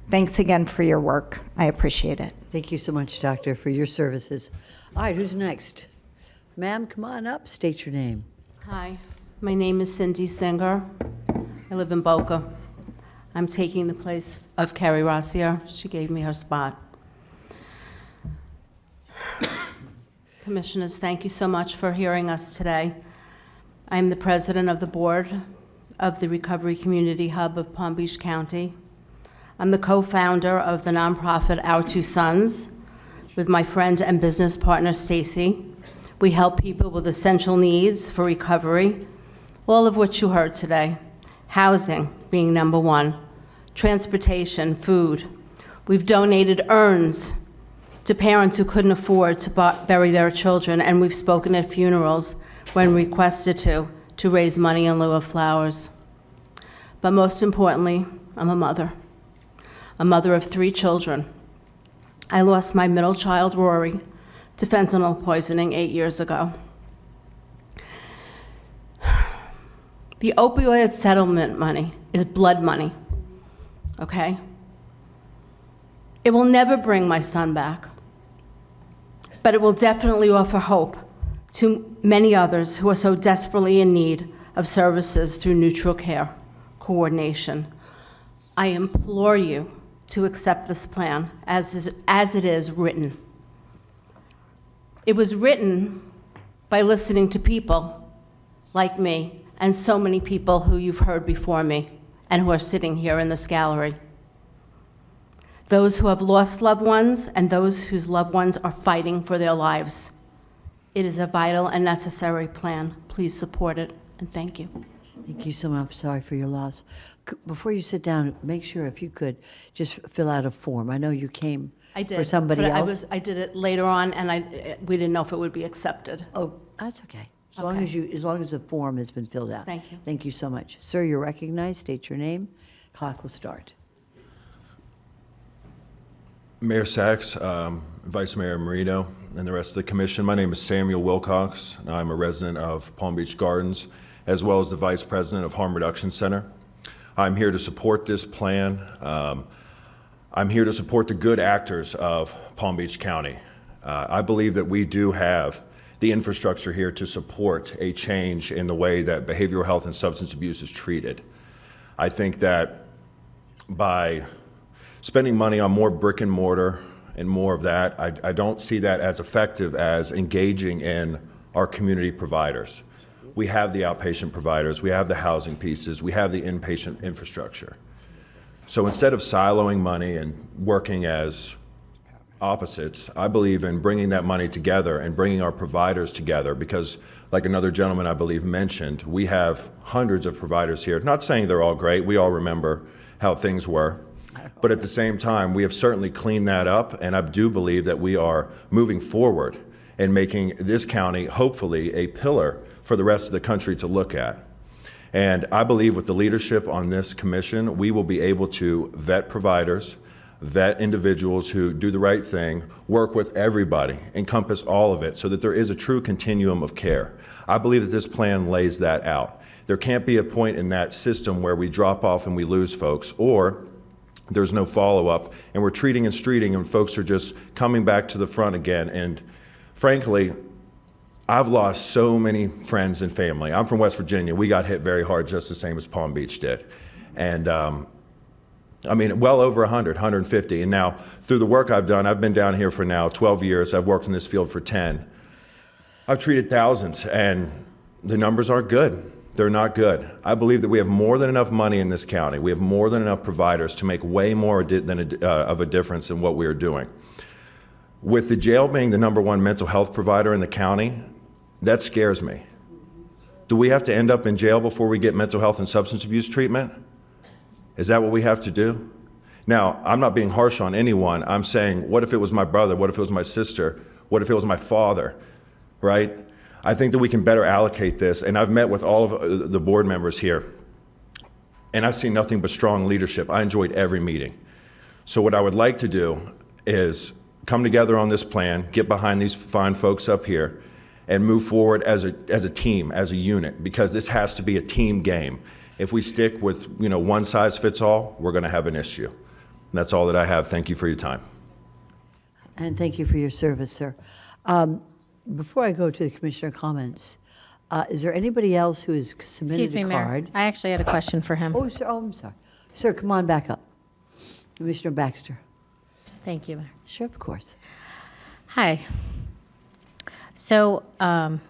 B: Thanks again for your work. I appreciate it.
A: Thank you so much, Doctor, for your services. All right, who's next? Ma'am, come on up, state your name.
L: Hi, my name is Cindy Singer. I live in Boca. I'm taking the place of Carrie Rossier. She gave me her spot. Commissioners, thank you so much for hearing us today. I am the president of the board of the Recovery Community Hub of Palm Beach County. I'm the co-founder of the nonprofit Our Two Sons with my friend and business partner, Stacy. We help people with essential needs for recovery, all of which you heard today. Housing being number 1, transportation, food. We've donated urns to parents who couldn't afford to bury their children, and we've spoken at funerals when requested to raise money in lieu of flowers. But most importantly, I'm a mother of 3 children. I lost my middle child, Rory, to fentanyl poisoning 8 years ago. The opioid settlement money is blood money, okay? It will never bring my son back, but it will definitely offer hope to many others who are so desperately in need of services through neutral care coordination. I implore you to accept this plan as it is written. It was written by listening to people like me and so many people who you've heard before me and who are sitting here in this gallery. Those who have lost loved ones and those whose loved ones are fighting for their lives. It is a vital and necessary plan. Please support it, and thank you.
A: Thank you so much. Sorry for your loss. Before you sit down, make sure if you could just fill out a form. I know you came
L: I did,
A: for somebody
L: but
A: else.
L: I did it later on, and we didn't know if it would be accepted.
A: Oh, that's okay. As long
L: Okay.
A: as long as the form has been filled out.
L: Thank you.
A: Thank you so much. Sir, you're recognized. State your name. Clock will start.
E: Mayor Sachs, Vice Mayor Marino, and the rest of the commission. My name is Samuel Wilcox, and I'm a resident of Palm Beach Gardens, as well as the Vice President of Harm Reduction Center. I'm here to support this plan. I'm here to support the good actors of Palm Beach County. I believe that we do have the infrastructure here to support a change in the way that behavioral health and substance abuse is treated. I think that by spending money on more brick and mortar and more of that, I don't see that as effective as engaging in our community providers. We have the outpatient providers, we have the housing pieces, we have the inpatient infrastructure. So instead of siloing money and working as opposites, I believe in bringing that money together and bringing our providers together because, like another gentleman I believe mentioned, we have hundreds of providers here. Not saying they're all great, we all remember how things were. But at the same time, we have certainly cleaned that up, and I do believe that we are moving forward and making this county, hopefully, a pillar for the rest of the country to look at. And I believe with the leadership on this commission, we will be able to vet providers, vet individuals who do the right thing, work with everybody, encompass all of it so that there is a true continuum of care. I believe that this plan lays that out. There can't be a point in that system where we drop off and we lose folks, or there's no follow-up, and we're treating and streeting, and folks are just coming back to the front again. And frankly, I've lost so many friends and family. I'm from West Virginia. We got hit very hard, just the same as Palm Beach did. And I mean, well over 100, 150. And now, through the work I've done, I've been down here for now 12 years. I've worked in this field for 10. I've treated thousands, and the numbers aren't good. They're not good. I believe that we have more than enough money in this county. We have more than enough providers to make way more of a difference in what we are doing. With the jail being the #1 mental health provider in the county, that scares me. Do we have to end up in jail before we get mental health and substance abuse treatment? Is that what we have to do? Now, I'm not being harsh on anyone. I'm saying, what if it was my brother? What if it was my sister? What if it was my father, right? I think that we can better allocate this, and I've met with all of the board members here, and I've seen nothing but strong leadership. I enjoyed every meeting. So what I would like to do is come together on this plan, get behind these fine folks up here, and move forward as a team, as a unit, because this has to be a team game. If we stick with one size fits all, we're going to have an issue. And that's all that I have. Thank you for your time.
A: And thank you for your service, sir. Before I go to the commissioner comments, is there anybody else who has submitted
I: Excuse me,
A: a card?
I: Mayor. I actually had a question for him.
A: Oh, sir, I'm sorry. Sir, come on back up. Commissioner Baxter.
I: Thank you, Mayor.
A: Sure, of course.
I: Hi. So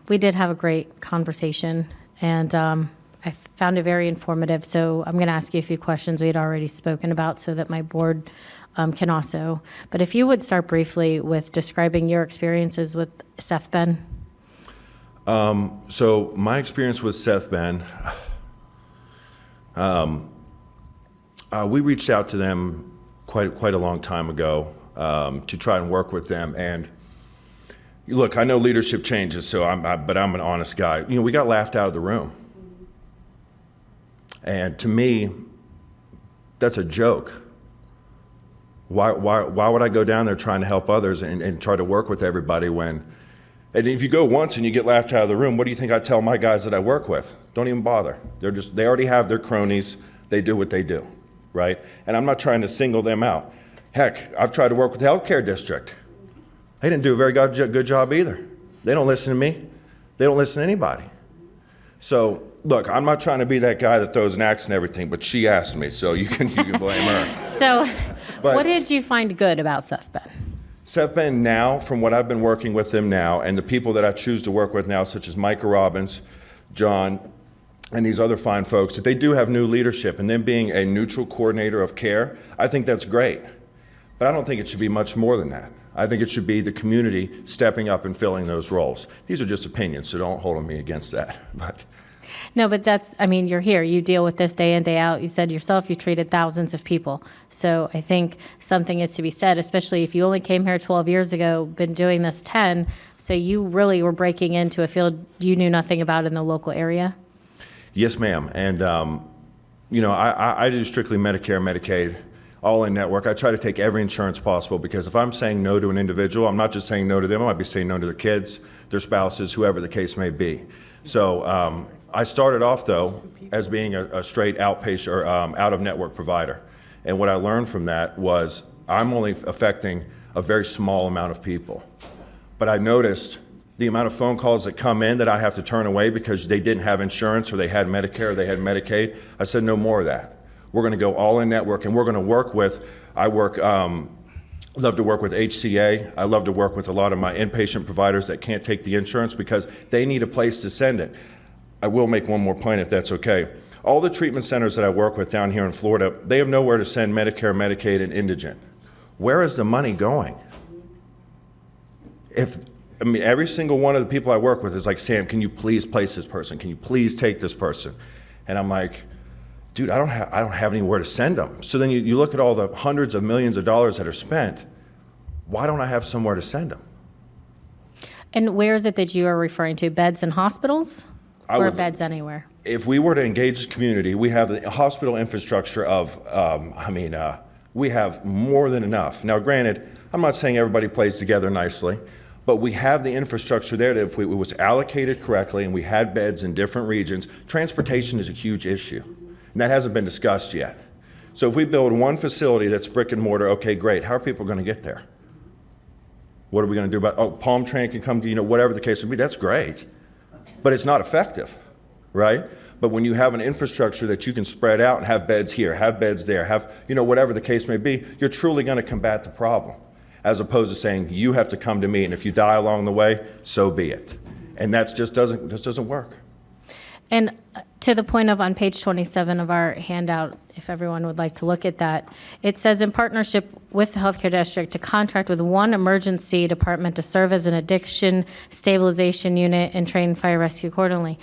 I: we did have a great conversation, and I found it very informative. So I'm going to ask you a few questions we had already spoken about so that my board can also. But if you would start briefly with describing your experiences with SEFBEN.
E: So my experience with SEFBEN, we reached out to them quite a long time ago to try and work with them. And look, I know leadership changes, but I'm an honest guy. We got laughed out of the room. And to me, that's a joke. Why would I go down there trying to help others and try to work with everybody when, and if you go once and you get laughed out of the room, what do you think I tell my guys that I work with? Don't even bother. They already have their cronies. They do what they do, right? And I'm not trying to single them out. Heck, I've tried to work with the healthcare district. They didn't do a very good job either. They don't listen to me. They don't listen to anybody. So look, I'm not trying to be that guy that throws an axe and everything, but she asked me, so you can blame her.
I: So
E: But-
I: what did you find good about Seth Ben?
E: Seth Ben now, from what I've been working with them now, and the people that I choose to work with now, such as Micah Robbins, John, and these other fine folks, that they do have new leadership, and them being a neutral coordinator of care, I think that's great. But I don't think it should be much more than that. I think it should be the community stepping up and filling those roles. These are just opinions, so don't hold me against that. But
I: No, but that's, I mean, you're here. You deal with this day in, day out. You said yourself you treated thousands of people. So I think something is to be said, especially if you only came here 12 years ago, been doing this 10. So you really were breaking into a field you knew nothing about in the local area?
E: yes, ma'am. And, I do strictly Medicare, Medicaid, all in network. I try to take every insurance possible because if I'm saying no to an individual, I'm not just saying no to them. I might be saying no to their kids, their spouses, whoever the case may be. So I started off, though, as being a straight outpatient or out-of-network provider. And what I learned from that was I'm only affecting a very small amount of people. But I noticed the amount of phone calls that come in that I have to turn away because they didn't have insurance or they had Medicare or they had Medicaid. I said, no more of that. We're going to go all in network, and we're going to work with, love to work with HCA. I love to work with a lot of my inpatient providers that can't take the insurance because they need a place to send it. I will make one more point if that's okay. All the treatment centers that I work with down here in Florida, they have nowhere to send Medicare, Medicaid, and indigent. Where is the money going? Every single one of the people I work with is like, Sam, can you please place this person? Can you please take this person? And I'm like, dude, I don't have anywhere to send them. So then you look at all the hundreds of millions of dollars that are spent. Why don't I have somewhere to send them?
I: And where is it that you are referring to? Beds in hospitals or beds anywhere?
E: If we were to engage the community, we have the hospital infrastructure of, we have more than enough. Now, granted, I'm not saying everybody plays together nicely, but we have the infrastructure there that if it was allocated correctly and we had beds in different regions, transportation is a huge issue. And that hasn't been discussed yet. So if we build one facility that's brick and mortar, okay, great. How are people going to get there? What are we going to do about, Palm Train can come, whatever the case would be, that's great. But it's not effective, right? But when you have an infrastructure that you can spread out and have beds here, have beds there, have, whatever the case may be, you're truly going to combat the problem. As opposed to saying, you have to come to me, and if you die along the way, so be it. And that just doesn't work.
I: And to the point of on page 27 of our handout, if everyone would like to look at that, it says in partnership with the healthcare district to contract with one emergency department to serve as an addiction stabilization unit and train fire rescue accordingly.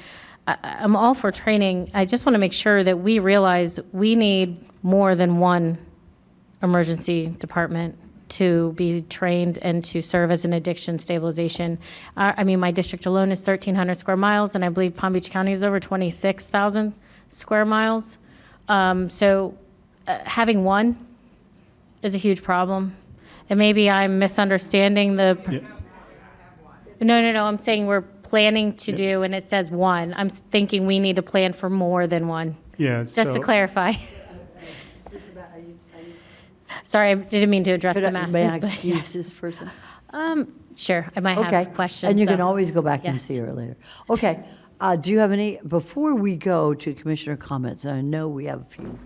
I: I'm all for training. I just want to make sure that we realize we need more than one emergency department to be trained and to serve as an addiction stabilization. My district alone is 1,300 square miles, and I believe Palm Beach County is over 26,000 square miles. So having one is a huge problem. And maybe I'm misunderstanding the... No, I'm saying we're planning to do, and it says one. I'm thinking we need to plan for more than one.
N: Yeah.
I: Just to clarify. Sorry, I didn't mean to address the masses.
A: May I
I: but
A: excuse
I: yes.
A: this person?
I: Sure, I might have questions.
A: And you
I: so-
A: can always go back and
I: Yes.
A: see her later. Okay, do you have any, before we go to commissioner comments, and I know we have a few,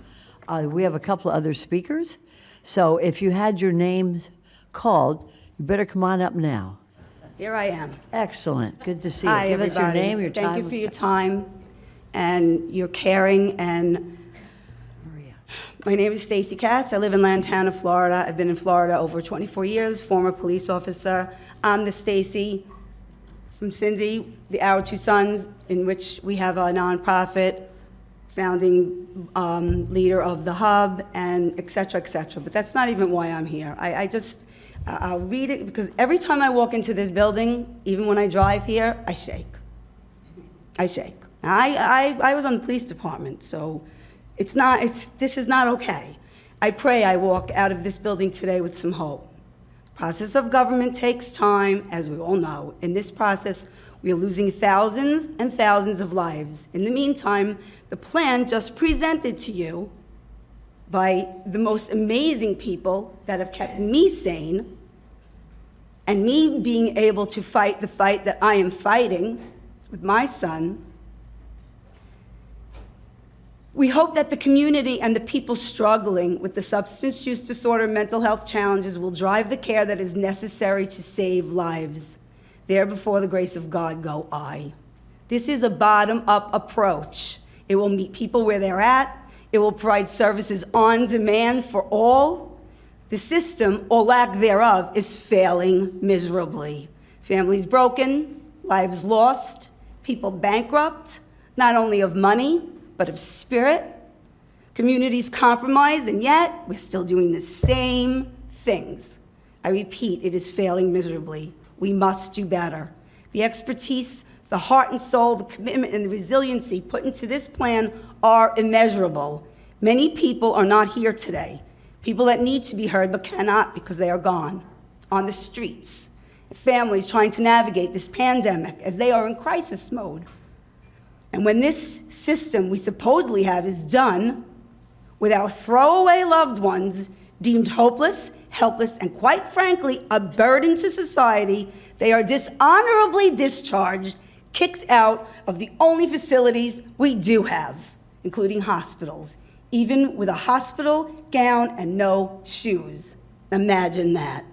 A: we have a couple of other speakers, so if you had your names called, you better come on up now.
D: Here I am.
A: Excellent, good to see you.
D: Hi,
A: Give us your
D: everybody.
A: name, your time.
D: Thank you for your time and your caring. And my name is Stacy Katz. I live in Lantana, Florida. I've been in Florida over 24 years, former police officer. I'm the Stacy from Cindy, Our Two Sons, in which we have a nonprofit, founding leader of the hub, and et cetera, et cetera. But that's not even why I'm here. I'll read it because every time I walk into this building, even when I drive here, I shake. I shake. I was on the police department, so this is not okay. I pray I walk out of this building today with some hope. The process of government takes time, as we all know. In this process, we are losing thousands and thousands of lives. In the meantime, the plan just presented to you by the most amazing people that have kept me sane and me being able to fight the fight that I am fighting with my son. We hope that the community and the people struggling with the substance use disorder and mental health challenges will drive the care that is necessary to save lives. There before the grace of God go I. This is a bottom-up approach. It will meet people where they're at. It will provide services on demand for all. The system, or lack thereof, is failing miserably. Families broken, lives lost, people bankrupt, not only of money, but of spirit. Communities compromised, and yet we're still doing the same things. I repeat, it is failing miserably. We must do better. The expertise, the heart and soul, the commitment, and the resiliency put into this plan are immeasurable. Many people are not here today. People that need to be heard but cannot because they are gone, on the streets. Families trying to navigate this pandemic as they are in crisis mode. And when this system we supposedly have is done with our throwaway loved ones deemed hopeless, helpless, and quite frankly, a burden to society, they are dishonorably discharged, kicked out of the only facilities we do have, including hospitals, even with a hospital gown and no shoes. Imagine that.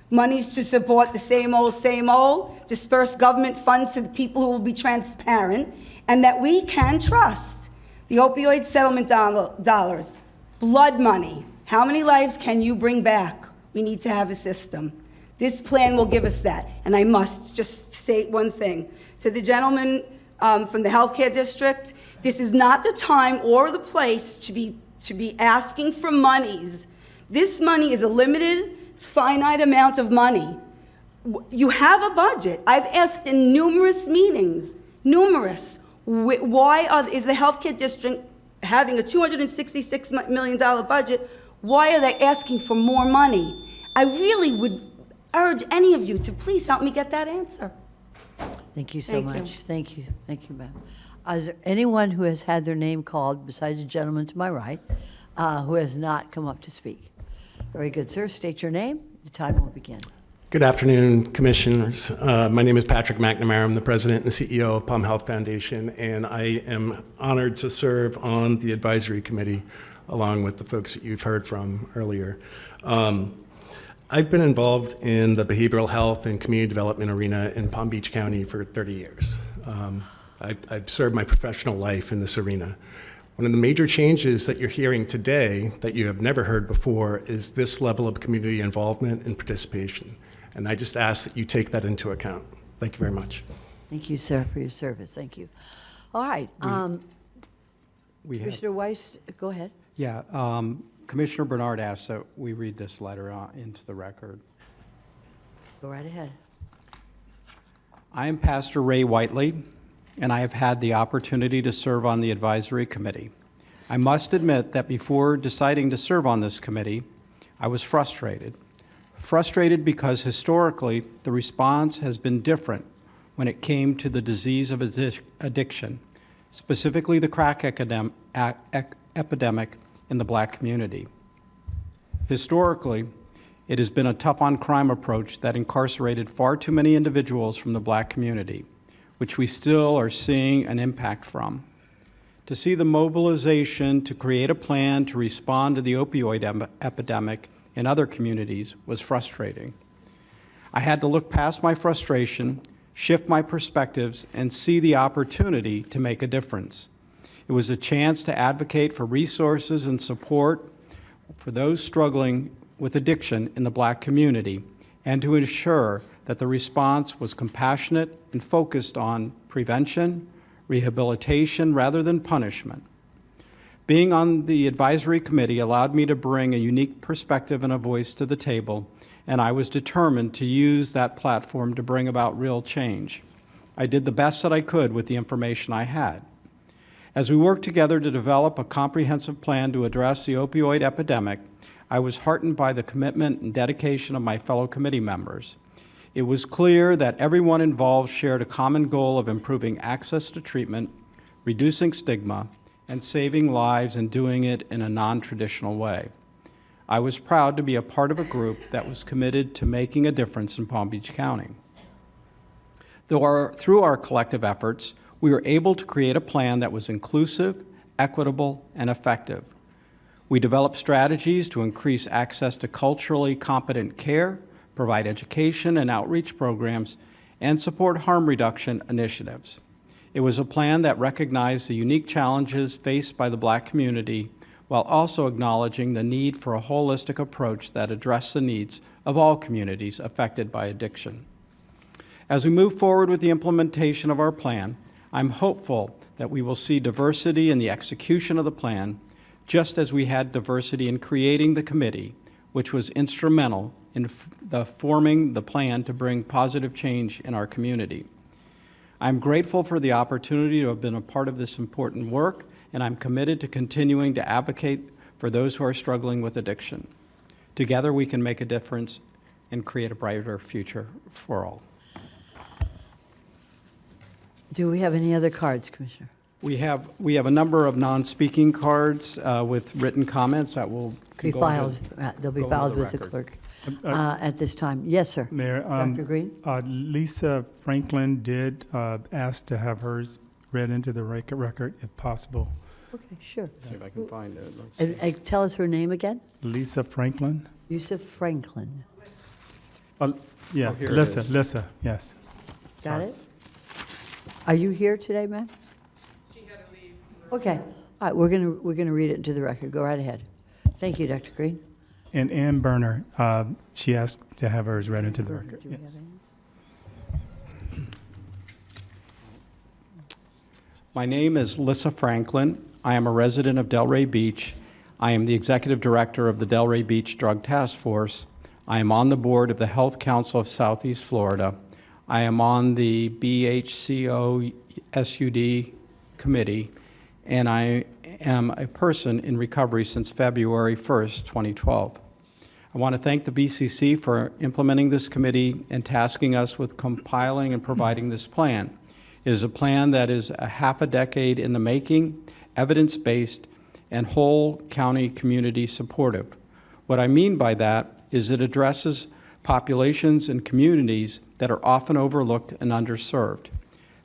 D: Monies to support the same old, disperse government funds to the people who will be transparent and that we can trust. The opioid settlement dollars, blood money. How many lives can you bring back? We need to have a system. This plan will give us that. And I must just say one thing. To the gentleman from the healthcare district, this is not the time or the place to be asking for monies. This money is a limited, finite amount of money. You have a budget. I've asked in numerous meetings, why is the healthcare district having a $266 million budget? Why are they asking for more money? I really would urge any of you to please help me get that answer.
A: Thank you so much. Thank you. Thank you, ma'am. Is there anyone who has had their name called, besides the gentleman to my right, who has not come up to speak? Very good, sir. State your name. The time will begin.
F: Good afternoon, commissioners. My name is Patrick McNamara. I'm the president and CEO of Palm Health Foundation, and I am honored to serve on the advisory committee along with the folks that you've heard from earlier. I've been involved in the behavioral health and community development arena in Palm Beach County for 30 years. I've served my professional life in this arena. One of the major changes that you're hearing today that you have never heard before is this level of community involvement and participation. And I just ask that you take that into account. Thank you very much.
A: Thank you, sir, for your service. Thank you. All right. Commissioner Weiss, go ahead.
J: Yeah, Commissioner Bernard asked that we read this letter into the record.
A: Go right ahead.
J: I am Pastor Ray Whiteley, and I have had the opportunity to serve on the advisory committee. I must admit that before deciding to serve on this committee, I was frustrated. Frustrated because historically, the response has been different when it came to the disease of addiction, specifically the crack epidemic in the Black community. Historically, it has been a tough-on-crime approach that incarcerated far too many individuals from the Black community, which we still are seeing an impact from. To see the mobilization to create a plan to respond to the opioid epidemic in other communities was frustrating. I had to look past my frustration, shift my perspectives, and see the opportunity to make a difference. It was a chance to advocate for resources and support for those struggling with addiction in the Black community, and to ensure that the response was compassionate and focused on prevention, rehabilitation, rather than punishment. Being on the advisory committee allowed me to bring a unique perspective and a voice to the table, and I was determined to use that platform to bring about real change. I did the best that I could with the information I had. As we worked together to develop a comprehensive plan to address the opioid epidemic, I was heartened by the commitment and dedication of my fellow committee members. It was clear that everyone involved shared a common goal of improving access to treatment, reducing stigma, and saving lives, and doing it in a non-traditional way. I was proud to be a part of a group that was committed to making a difference in Palm Beach County. Through our collective efforts, we were able to create a plan that was inclusive, equitable, and effective. We developed strategies to increase access to culturally competent care, provide education and outreach programs, and support harm reduction initiatives. It was a plan that recognized the unique challenges faced by the Black community while also acknowledging the need for a holistic approach that addressed the needs of all communities affected by addiction. As we move forward with the implementation of our plan, I'm hopeful that we will see diversity in the execution of the plan, just as we had diversity in creating the committee, which was instrumental in forming the plan to bring positive change in our community. I'm grateful for the opportunity to have been a part of this important work, and I'm committed to continuing to advocate for those who are struggling with addiction. Together, we can make a difference and create a brighter future for all.
A: Do we have any other cards, Commissioner?
J: We have a number of non-speaking cards with written comments that will
A: Be filed. They'll be filed with the clerk at this time. Yes, sir.
N: Mayor,
A: Dr. Green?
N: Lisa Franklin did ask to have hers read into the record if possible.
A: Okay, sure.
J: See if I can find it. Let's see.
A: Tell us her name again.
N: Lisa Franklin?
A: Yusuf Franklin.
N: Yeah,
J: Oh, here it
N: Lissa,
J: is.
N: Lissa, yes.
A: Got
N: Sorry.
A: it? Are you here today, ma'am? She had to leave. Okay. All right, we're gonna read it into the record. Go right ahead. Thank you, Dr. Green.
N: And Ann Berner, she asked to have hers read into the record.
A: Do we have
N: Yes.
A: any?
J: My name is Lissa Franklin. I am a resident of Delray Beach. I am the executive director of the Delray Beach Drug Task Force. I am on the board of the Health Council of Southeast Florida. I am on the BHCO SUD committee, and I am a person in recovery since February 1st, 2012. I want to thank the BCC for implementing this committee and tasking us with compiling and providing this plan. It is a plan that is a half a decade in the making, evidence-based, and whole county community supportive. What I mean by that is it addresses populations and communities that are often overlooked and underserved.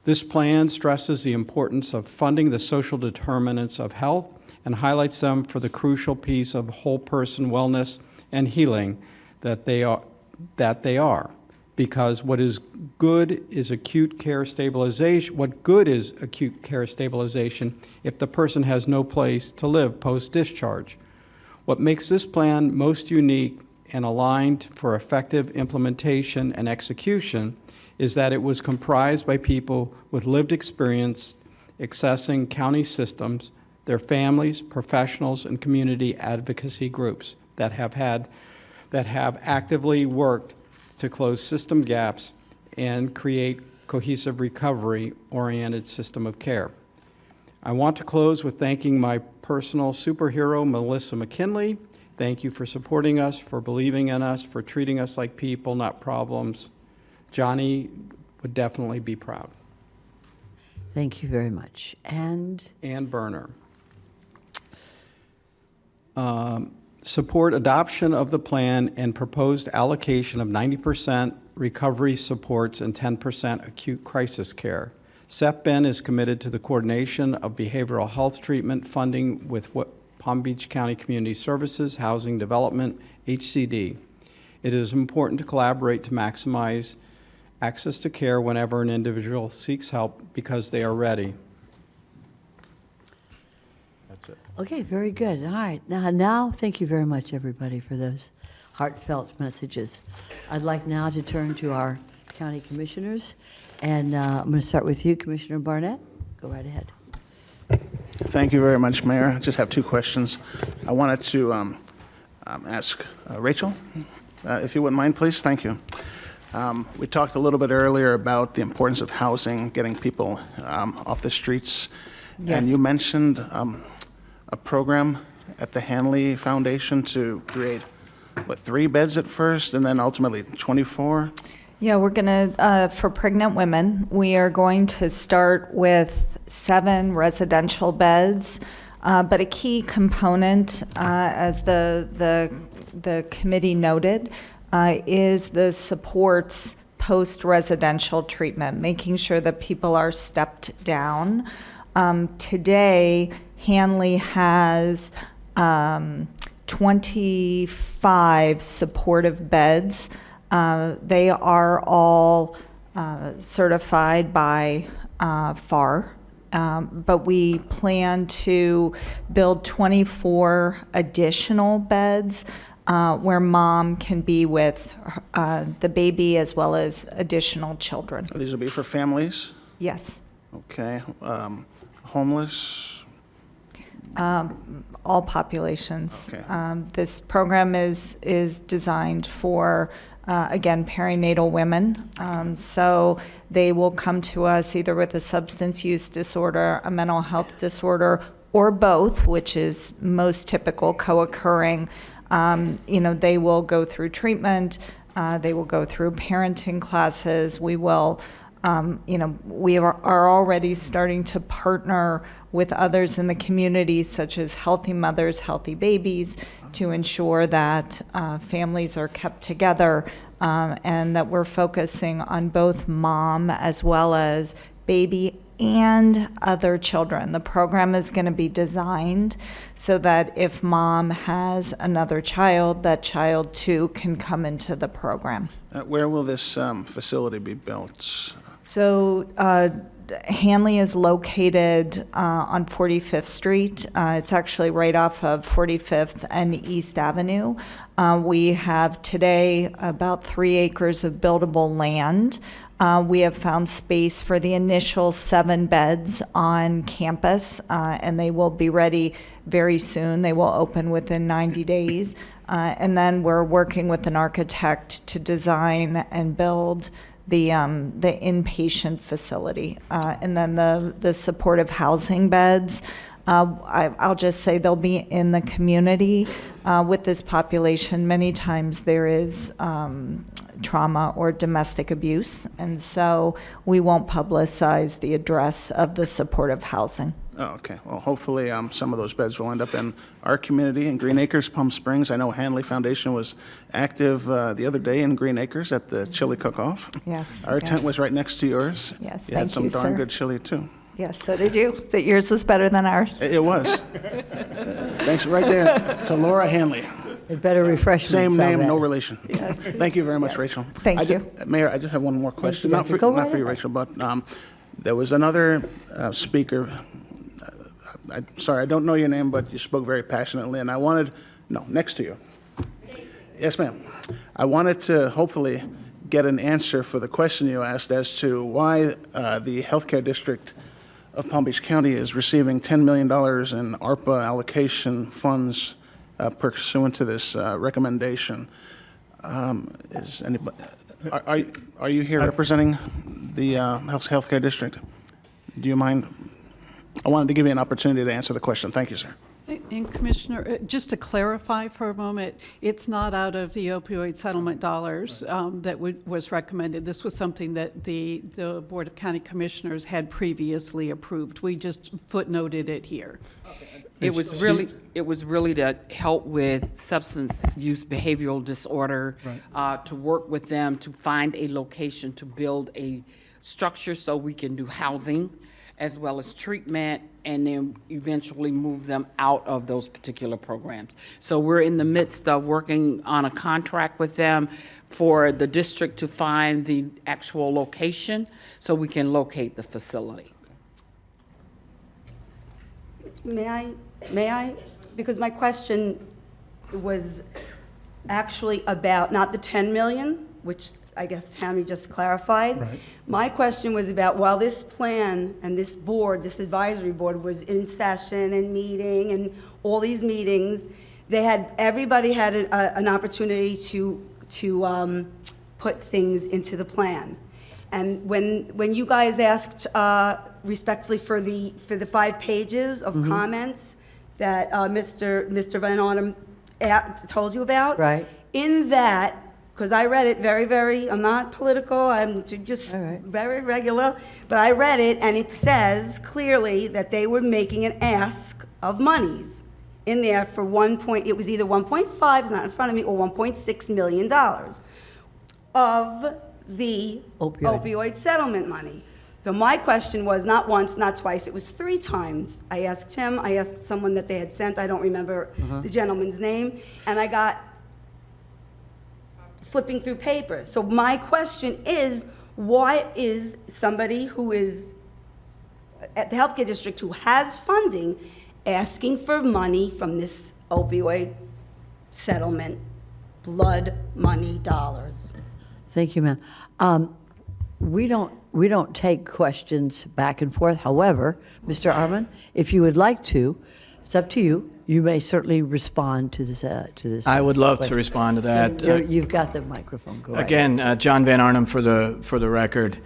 J: This plan stresses the importance of funding the social determinants of health and highlights them for the crucial piece of whole person wellness and healing that they are. Because what good is acute care stabilization if the person has no place to live post-discharge. What makes this plan most unique and aligned for effective implementation and execution is that it was comprised by people with lived experience accessing county systems, their families, professionals, and community advocacy groups that have actively worked to close system gaps and create cohesive recovery-oriented system of care. I want to close with thanking my personal superhero, Melissa McKinley. Thank you for supporting us, for believing in us, for treating us like people, not problems. Johnny would definitely be proud.
A: Thank you very much. And
J: Ann Berner. Support adoption of the plan and proposed allocation of 90% recovery supports and 10% acute crisis care. SEFBEN is committed to the coordination of behavioral health treatment funding with Palm Beach County Community Services, Housing Development, HCD. It is important to collaborate to maximize access to care whenever an individual seeks help because they are ready. That's it.
A: okay, very good. All right. Now, thank you very much, everybody, for those heartfelt messages. I'd like now to turn to our county commissioners, and I'm going to start with you, Commissioner Barnett. Go right ahead.
K: Thank you very much, Mayor. I just have two questions. I wanted to ask Rachel, if you wouldn't mind, please. Thank you. We talked a little bit earlier about the importance of housing, getting people off the streets,
B: Yes.
K: And you mentioned a program at the Hanley Foundation to create, 3 beds at first and then ultimately 24?
B: Yeah, we're going to, for pregnant women, we are going to start with 7 residential beds. But a key component, as the committee noted, is the supports post-residential treatment, making sure that people are stepped down. Today, Hanley has 25 supportive beds. They are all certified by FAR. But we plan to build 24 additional beds where mom can be with the baby as well as additional children.
K: These will be for families?
B: Yes.
K: Okay. Homeless?
B: All populations.
K: Okay.
B: This program is designed for again, perinatal women. So they will come to us either with a substance use disorder, a mental health disorder, or both, which is most typical, co-occurring. They will go through treatment. They will go through parenting classes. We will, we are already starting to partner with others in the community, such as Healthy Mothers, Healthy Babies, to ensure that families are kept together and that we're focusing on both mom as well as baby and other children. The program is going to be designed so that if mom has another child, that child too can come into the program.
K: Where will this facility be built?
B: So Hanley is located on 45th Street. It's actually right off of 45th and East Avenue. We have today about 3 acres of buildable land. We have found space for the initial 7 beds on campus, and they will be ready very soon. They will open within 90 days. And then we're working with an architect to design and build the inpatient facility. And then the supportive housing beds, I'll just say they'll be in the community. With this population, many times there is trauma or domestic abuse, and so we won't publicize the address of the supportive housing.
K: Oh, okay. Well, hopefully some of those beds will end up in our community in Green Acres, Palm Springs. I know Hanley Foundation was active the other day in Green Acres at the chili cook-off.
B: Yes.
K: Our tent was right next to yours.
B: Yes,
K: You had
B: thank you,
K: some darn
B: sir.
K: good chili, too.
B: Yes, so did you. So yours was better than ours.
K: It was. Thanks right there to Laura Hanley.
A: It better refreshments.
K: Same name,
A: already.
K: no relation.
B: Yes.
K: Thank you very much, Rachel.
B: Thank you.
K: Mayor, I just have one more question.
A: you.
K: Not for,
A: Go
K: not
A: right
K: for you,
A: ahead.
K: Rachel, but there was another speaker. Sorry, I don't know your name, but you spoke very passionately, and I wanted, next to you. Yes, ma'am. I wanted to hopefully get an answer for the question you asked as to why the healthcare district of Palm Beach County is receiving $10 million in ARPA allocation funds pursuant to this recommendation. Is anybody, are you here representing the healthcare district? Do you mind? I wanted to give you an opportunity to answer the question. Thank you, sir.
M: And Commissioner, just to clarify for a moment, it's not out of the opioid settlement dollars that was recommended. This was something that the Board of County Commissioners had previously approved. We just footnoted it here.
O: It was really to help with substance use behavioral disorder, to work with them to find a location to build a structure so we can do housing as well as treatment, and then eventually move them out of those particular programs. So we're in the midst of working on a contract with them for the district to find the actual location so we can locate the facility.
D: May I? Because my question was actually about not the 10 million, which I guess Tammy just clarified.
N: Right.
D: My question was about, while this plan and this board, this advisory board was in session and meeting and all these meetings, everybody had an opportunity to put things into the plan. And when you guys asked respectfully for the 5 pages of comments that Mr. Van Arnhem told you about.
A: Right.
D: In that, because I read it I'm not political, I'm just very regular, but I read it, and it says clearly that they were making an ask of monies in there for it was either 1.5, it's not in front of me, or $1.6 million of the opioid settlement money. So my question was not once, not twice, it was 3 times. I asked him, I asked someone that they had sent, I don't remember the gentleman's name, and I got flipping through papers. So my question is, why is somebody who is at the healthcare district who has funding asking for money from this opioid settlement, blood money dollars?
A: Thank you, ma'am. We don't take questions back and forth. However, Mr. Arman, if you would like to, it's up to you. You may certainly respond to this.
P: I would love
A: question.
P: to respond to that.
A: You've got the microphone. Go
P: Again,
A: ahead.
P: John Van Arnhem for the record.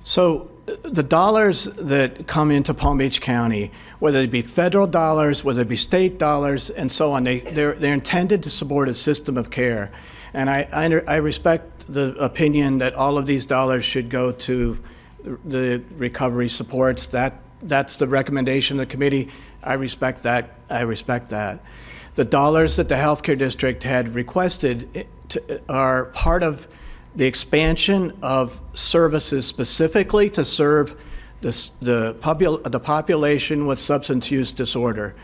P: So the dollars that come into Palm Beach County, whether it be federal dollars, whether it be state dollars, and so on, they're intended to support a system of care. And I respect the opinion that all of these dollars should go to the recovery supports. That's the recommendation of the committee. I respect that. The dollars that the healthcare district had requested are part of the expansion of services specifically to serve the population with substance use disorder,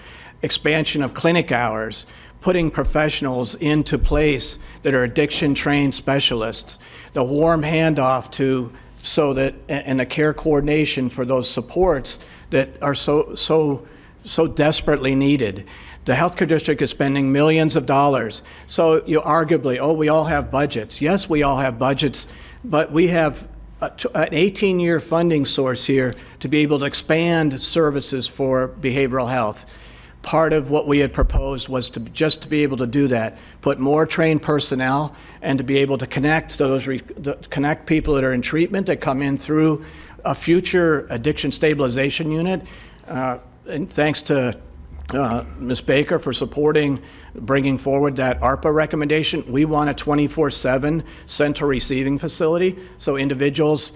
P: expansion of clinic hours, putting professionals into place that are addiction-trained specialists, the warm handoff and the care coordination for those supports that are so desperately needed. The healthcare district is spending millions of dollars. So you arguably, we all have budgets. Yes, we all have budgets, but we have an 18-year funding source here to be able to expand services for behavioral health. Part of what we had proposed was to be able to do that, put more trained personnel, and to be able to connect connect people that are in treatment that come in through a future addiction stabilization unit. And thanks to Ms. Baker for bringing forward that ARPA recommendation. We want a 24/7 central receiving facility, so individuals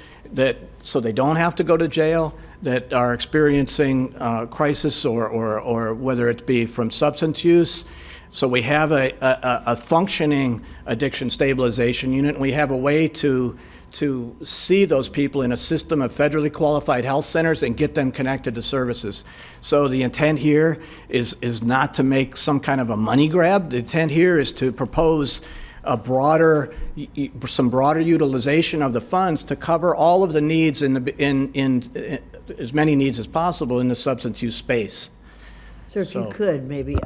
P: so they don't have to go to jail, that are experiencing crisis or whether it be from substance use. So we have a functioning addiction stabilization unit, and we have a way to see those people in a system of federally qualified health centers and get them connected to services. So the intent here is not to make some kind of a money grab. The intent here is to propose some broader utilization of the funds to cover all of the needs in as many needs as possible in the substance use space.
A: Sir, if you could, maybe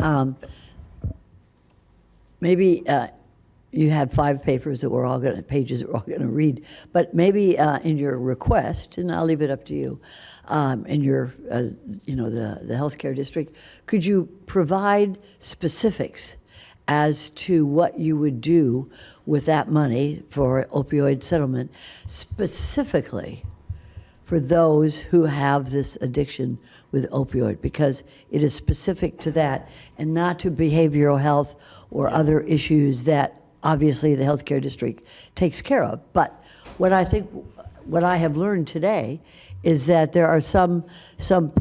A: you had 5 pages that we're all going to read, but maybe in your request, and I'll leave it up to you, in your, the healthcare district, could you provide specifics as to what you would do with that money for opioid settlement, specifically for those who have this addiction with opioid, because it is specific to that and not to behavioral health or other issues that obviously the healthcare district takes care of. But what I have learned today is that there are some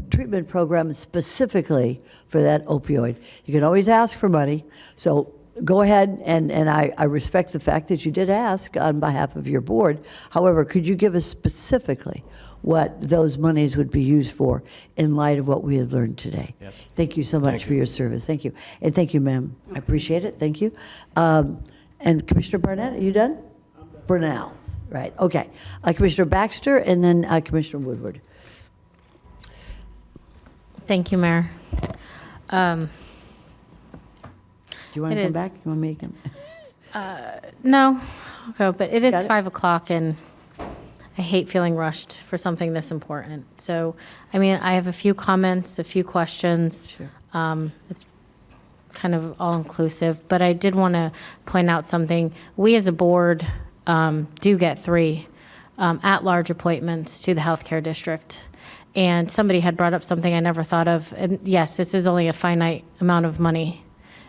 A: treatment programs specifically for that opioid. You can always ask for money, so go ahead, and I respect the fact that you did ask on behalf of your board. However, could you give us specifically what those monies would be used for in light of what we have learned today?
P: Yes.
A: Thank you so much for your service. Thank you. And thank you, ma'am. I appreciate it. Thank you. And Commissioner Barnett, are you done? I'm done. For now. Right. Okay. Commissioner Baxter, and then Commissioner Woodward.
I: Thank you, Mayor.
A: Do you want to come back? You want me to come?
I: No, I'll go, but it is
A: Got it.
I: 5 o'clock, and I hate feeling rushed for something this important. So, I mean, I have a few comments, a few questions.
A: Sure.
I: It's kind of all-inclusive, but I did want to point out something. We as a board do get 3 at-large appointments to the healthcare district. And somebody had brought up something I never thought of. And yes, this is only a finite amount of money,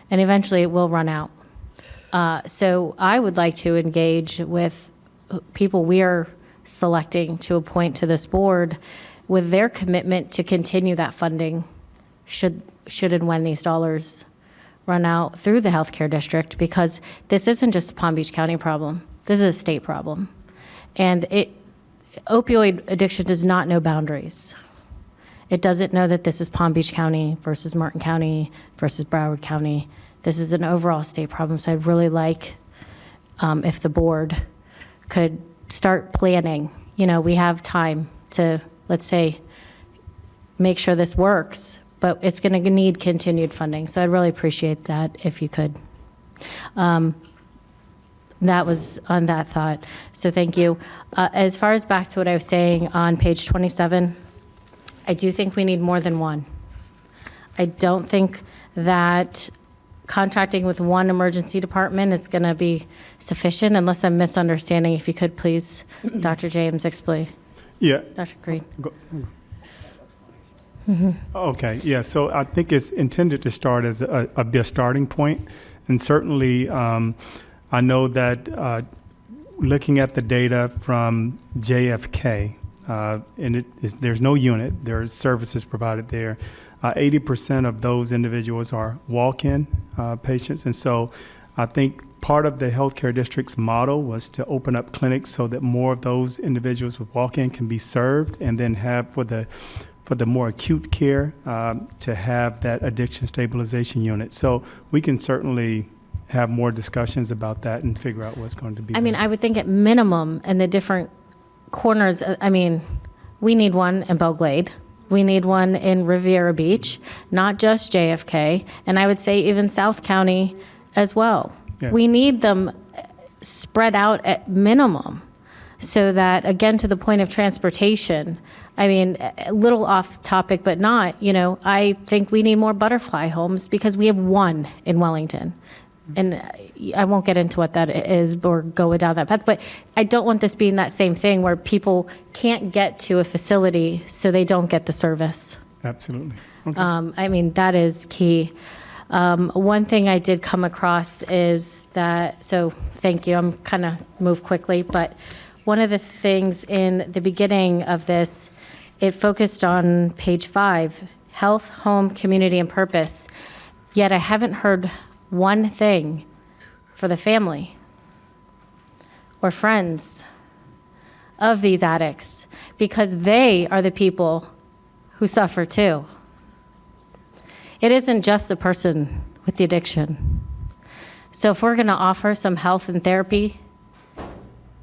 I: and eventually it will run out. So I would like to engage with people we are selecting to appoint to this board with their commitment to continue that funding should and when these dollars run out through the healthcare district, because this isn't just a Palm Beach County problem. This is a state problem. And opioid addiction does not know boundaries. It doesn't know that this is Palm Beach County versus Martin County versus Broward County. This is an overall state problem. So I'd really like if the board could start planning. You know, we have time to, let's say, make sure this works, but it's going to need continued funding. So I'd really appreciate that if you could. That was on that thought. So thank you. As far as back to what I was saying on page 27, I do think we need more than one. I don't think that contracting with one emergency department is going to be sufficient, unless I'm misunderstanding. If you could please, Dr. James, explain.
N: Yeah.
I: Dr. Green.
N: Okay, yeah, so I think it's intended to start as be a starting point. And certainly, I know that looking at the data from JFK, and there's no unit, there's services provided there. 80% of those individuals are walk-in patients. And so I think part of the healthcare district's model was to open up clinics so that more of those individuals with walk-in can be served, and then have for the more acute care to have that addiction stabilization unit. So we can certainly have more discussions about that and figure out what's going to be.
I: I mean, I would think at minimum in the different corners, I mean, we need one in Belglade. We need one in Riviera Beach, not just JFK. And I would say even South County as well.
N: Yes.
I: We need them spread out at minimum, so that, again, to the point of transportation, I mean, a little off topic, but not, you know, I think we need more butterfly homes because we have one in Wellington. And I won't get into what that is or go down that path, but I don't want this being that same thing where people can't get to a facility so they don't get the service.
N: Absolutely. Okay.
I: I mean, that is key. One thing I did come across is that, so thank you, I'm kind of move quickly, but one of the things in the beginning of this, it focused on page 5, health, home, community, and purpose. Yet I haven't heard one thing for the family or friends of these addicts, because they are the people who suffer too. It isn't just the person with the addiction. So if we're going to offer some health and therapy,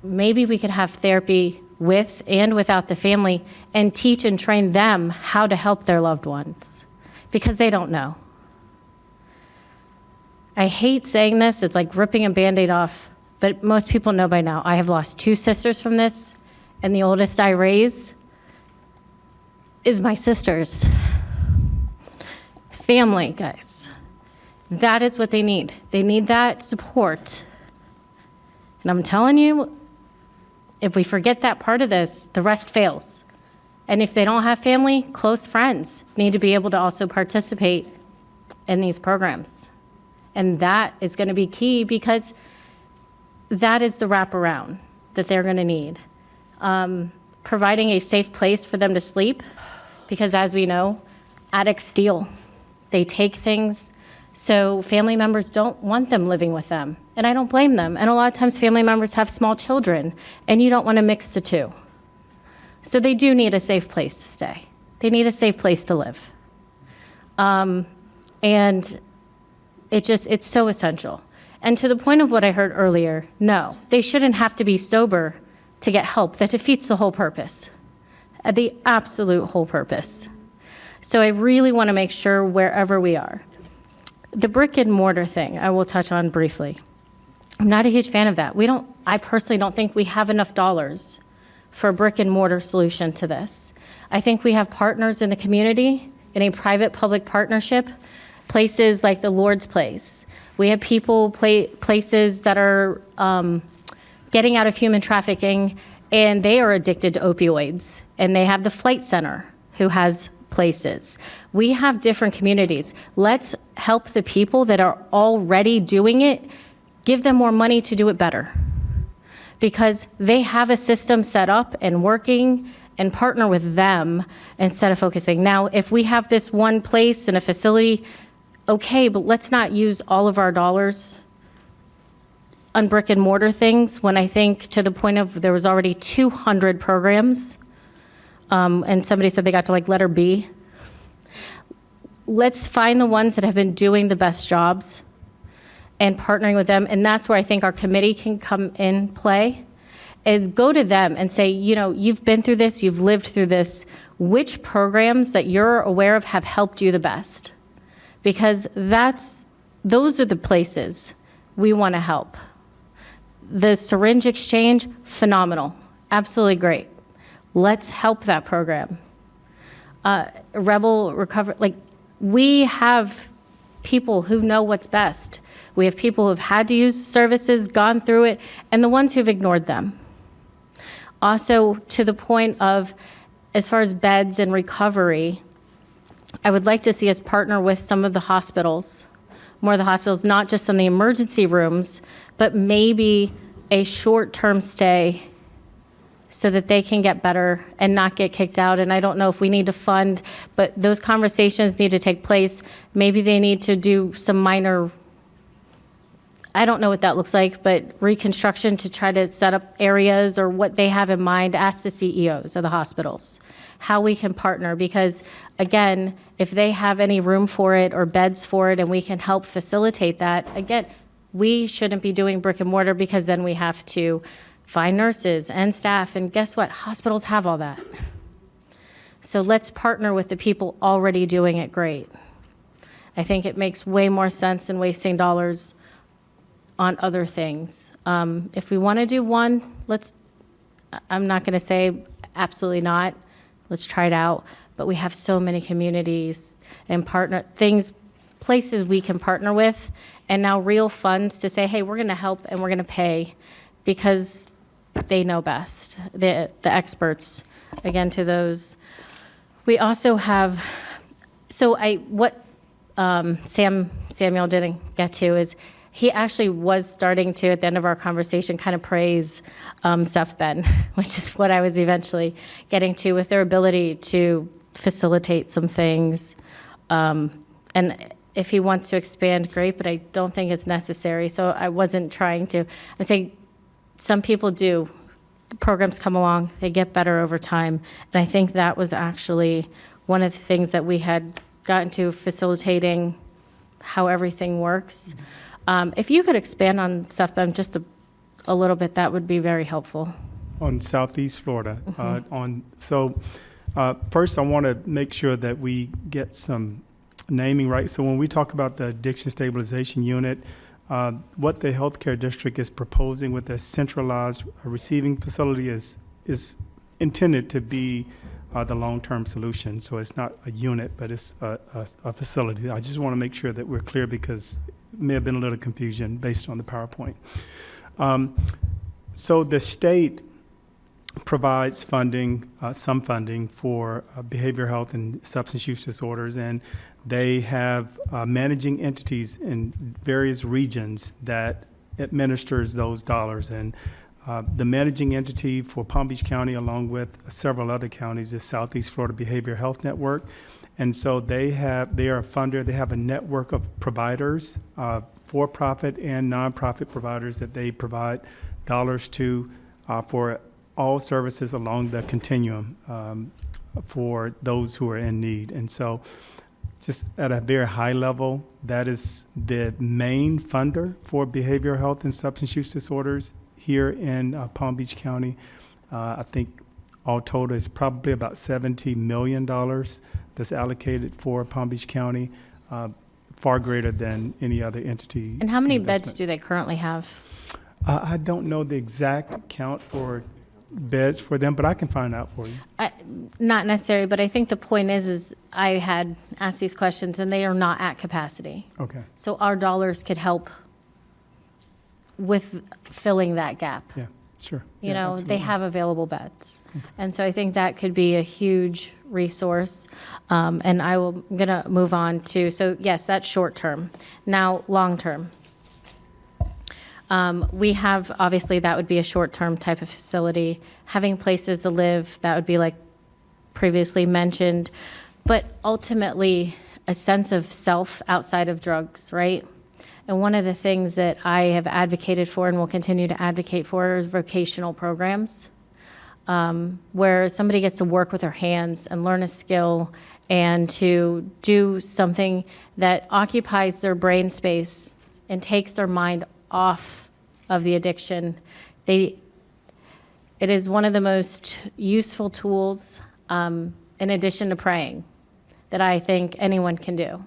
I: maybe we could have therapy with and without the family and teach and train them how to help their loved ones, because they don't know. I hate saying this, it's like ripping a Band-Aid off, but most people know by now. I have lost 2 sisters from this, and the oldest I raise is my sisters. Family, guys. That is what they need. They need that support. And I'm telling you, if we forget that part of this, the rest fails. And if they don't have family, close friends need to be able to also participate in these programs. And that is going to be key, because that is the wraparound that they're going to need. Providing a safe place for them to sleep, because as we know, addicts steal. They take things, so family members don't want them living with them. And I don't blame them. And a lot of times family members have small children, and you don't want to mix the two. So they do need a safe place to stay. They need a safe place to live. And it's so essential. And to the point of what I heard earlier, no, they shouldn't have to be sober to get help. That defeats the whole purpose, the absolute whole purpose. So I really want to make sure wherever we are. The brick and mortar thing, I will touch on briefly. I'm not a huge fan of that. I personally don't think we have enough dollars for a brick and mortar solution to this. I think we have partners in the community in a private-public partnership, places like the Lord's Place. We have places that are getting out of human trafficking and they are addicted to opioids, and they have the Flight Center who has places. We have different communities. Let's help the people that are already doing it, give them more money to do it better, because they have a system set up and working, and partner with them instead of focusing. Now, if we have this one place and a facility, okay, but let's not use all of our dollars on brick and mortar things, when I think to the point of there was already 200 programs, and somebody said they got to like letter B. Let's find the ones that have been doing the best jobs and partnering with them, and that's where I think our committee can come in play, is go to them and say, you know, you've been through this, you've lived through this, which programs that you're aware of have helped you the best? Because those are the places we want to help. The syringe exchange, phenomenal, absolutely great. Let's help that program. Rebel Recovery, like, we have people who know what's best. We have people who have had to use services, gone through it, and the ones who've ignored them. Also, to the point of, as far as beds and recovery, I would like to see us partner with some of the hospitals, more of the hospitals, not just in the emergency rooms, but maybe a short-term stay so that they can get better and not get kicked out. And I don't know if we need to fund, but those conversations need to take place. Maybe they need to do some minor, I don't know what that looks like, but reconstruction to try to set up areas or what they have in mind. Ask the CEOs of the hospitals how we can partner, because again, if they have any room for it or beds for it and we can help facilitate that, again, we shouldn't be doing brick and mortar, because then we have to find nurses and staff, and guess what? Hospitals have all that. So let's partner with the people already doing it great. I think it makes way more sense than wasting dollars on other things. If we want to do one, I'm not going to say absolutely not. Let's try it out. But we have so many communities and places we can partner with, and now real funds to say, hey, we're going to help and we're going to pay, because they know best, the experts, again, to those. We also have, Samuel didn't get to is, he actually was starting to, at the end of our conversation, kind of praise Ben, which is what I was eventually getting to, with their ability to facilitate some things. And if he wants to expand, great, but I don't think it's necessary. So I wasn't trying to. I'm saying some people do. The programs come along, they get better over time. And I think that was actually one of the things that we had gotten to, facilitating how everything works. If you could expand on Ben just a little bit, that would be very helpful.
N: On Southeast Florida. First, I want to make sure that we get some naming right. So when we talk about the addiction stabilization unit, what the healthcare district is proposing with their centralized receiving facility is intended to be the long-term solution. So it's not a unit, but it's a facility. I just want to make sure that we're clear, because may have been a little confusion based on the PowerPoint. So the state provides funding, some funding for behavioral health and substance use disorders, and they have managing entities in various regions that administers those dollars. And the managing entity for Palm Beach County, along with several other counties, is Southeast Florida Behavioral Health Network. And so they are a funder. They have a network of providers, for-profit and nonprofit providers, that they provide dollars to for all services along the continuum for those who are in need. And so just at a very high level, that is the main funder for behavioral health and substance use disorders here in Palm Beach County. I think all total is probably about $70 million that's allocated for Palm Beach County, far greater than any other entity.
I: And how many beds do they currently have?
N: I don't know the exact count for beds for them, but I can find out for you.
I: Not necessary, but I think the point is I had asked these questions and they are not at capacity.
N: Okay.
I: So our dollars could help with filling that gap.
N: Yeah. Sure.
I: You
N: Yeah,
I: know,
N: absolutely.
I: they have available beds. And so I think that could be a huge resource. And I'm going to move on to, so yes, that's short term. Now, long term. We have, obviously, that would be a short term type of facility. Having places to live, that would be like previously mentioned. But ultimately, a sense of self outside of drugs, right? And one of the things that I have advocated for and will continue to advocate for is vocational programs, where somebody gets to work with their hands and learn a skill and to do something that occupies their brain space and takes their mind off of the addiction. It is one of the most useful tools, in addition to praying, that I think anyone can do.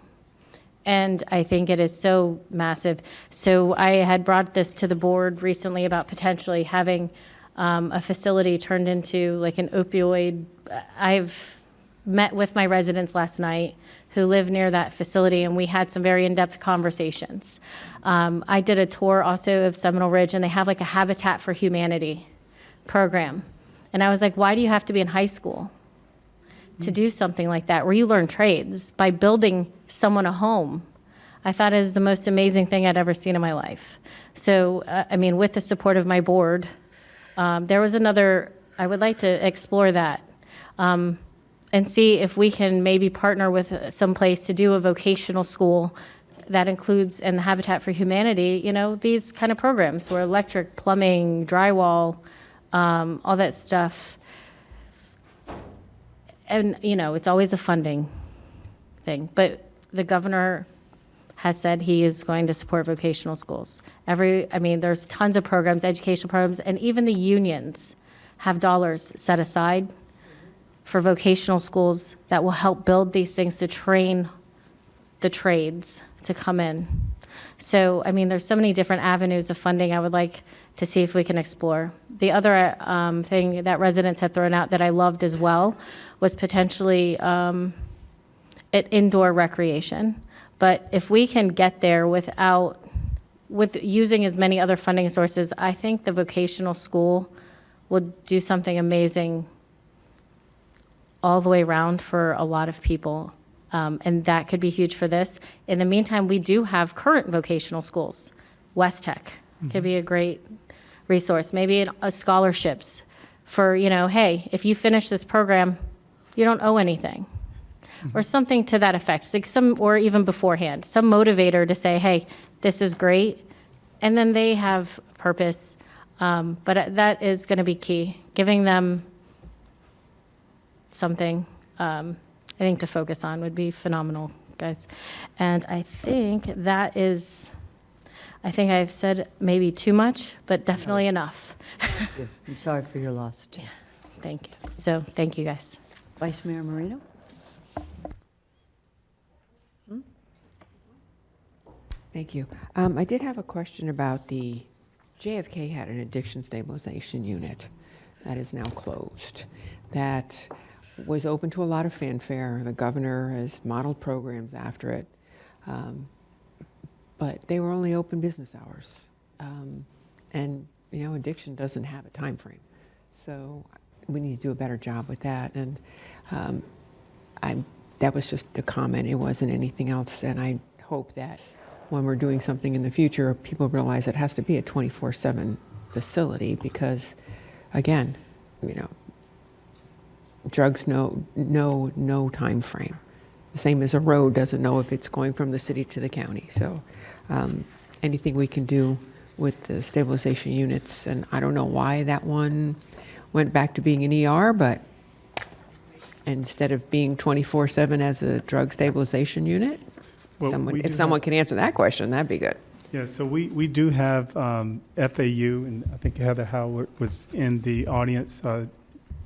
I: And I think it is so massive. So I had brought this to the board recently about potentially having a facility turned into like an opioid. I've met with my residents last night who live near that facility, and we had some very in-depth conversations. I did a tour also of Seminole Ridge, and they have like a Habitat for Humanity program. And I was like, why do you have to be in high school to do something like that, where you learn trades by building someone a home? I thought it was the most amazing thing I'd ever seen in my life. So, I mean, with the support of my board, there was another, I would like to explore that and see if we can maybe partner with some place to do a vocational school that includes, and the Habitat for Humanity, you know, these kind of programs where electric, plumbing, drywall, all that stuff. And, you know, it's always a funding thing, but the governor has said he is going to support vocational schools. There's tons of programs, educational programs, and even the unions have dollars set aside for vocational schools that will help build these things to train the trades to come in. So, I mean, there's so many different avenues of funding I would like to see if we can explore. The other thing that residents had thrown out that I loved as well was potentially indoor recreation. But if we can get there with using as many other funding sources, I think the vocational school will do something amazing all the way around for a lot of people. And that could be huge for this. In the meantime, we do have current vocational schools. West Tech could be a great resource. Maybe scholarships for, you know, hey, if you finish this program, you don't owe anything. Or something to that effect, like or even beforehand, some motivator to say, hey, this is great. And then they have purpose. But that is going to be key, giving them something, I think, to focus on would be phenomenal, guys. And I think that is, I think I've said maybe too much, but definitely enough.
A: Yes, I'm sorry for your loss.
I: Yeah, thank you. So thank you, guys.
A: Vice Mayor Marino?
Q: Thank you. I did have a question about the JFK had an addiction stabilization unit that is now closed. That was open to a lot of fanfare. The governor has modeled programs after it, but they were only open business hours. And you know, addiction doesn't have a time frame, so we need to do a better job with that. And that was just a comment. It wasn't anything else. And I hope that when we're doing something in the future, people realize it has to be a 24/7 facility because, again, you know, drugs no time frame. The same as a road doesn't know if it's going from the city to the county. So anything we can do with the stabilization units, and I don't know why that one went back to being an ER, but instead of being 24/7 as a drug stabilization unit,
N: Well,
Q: if someone can answer that question, that'd be good.
N: Yeah, so we do have FAU, and I think Heather Howard was in the audience,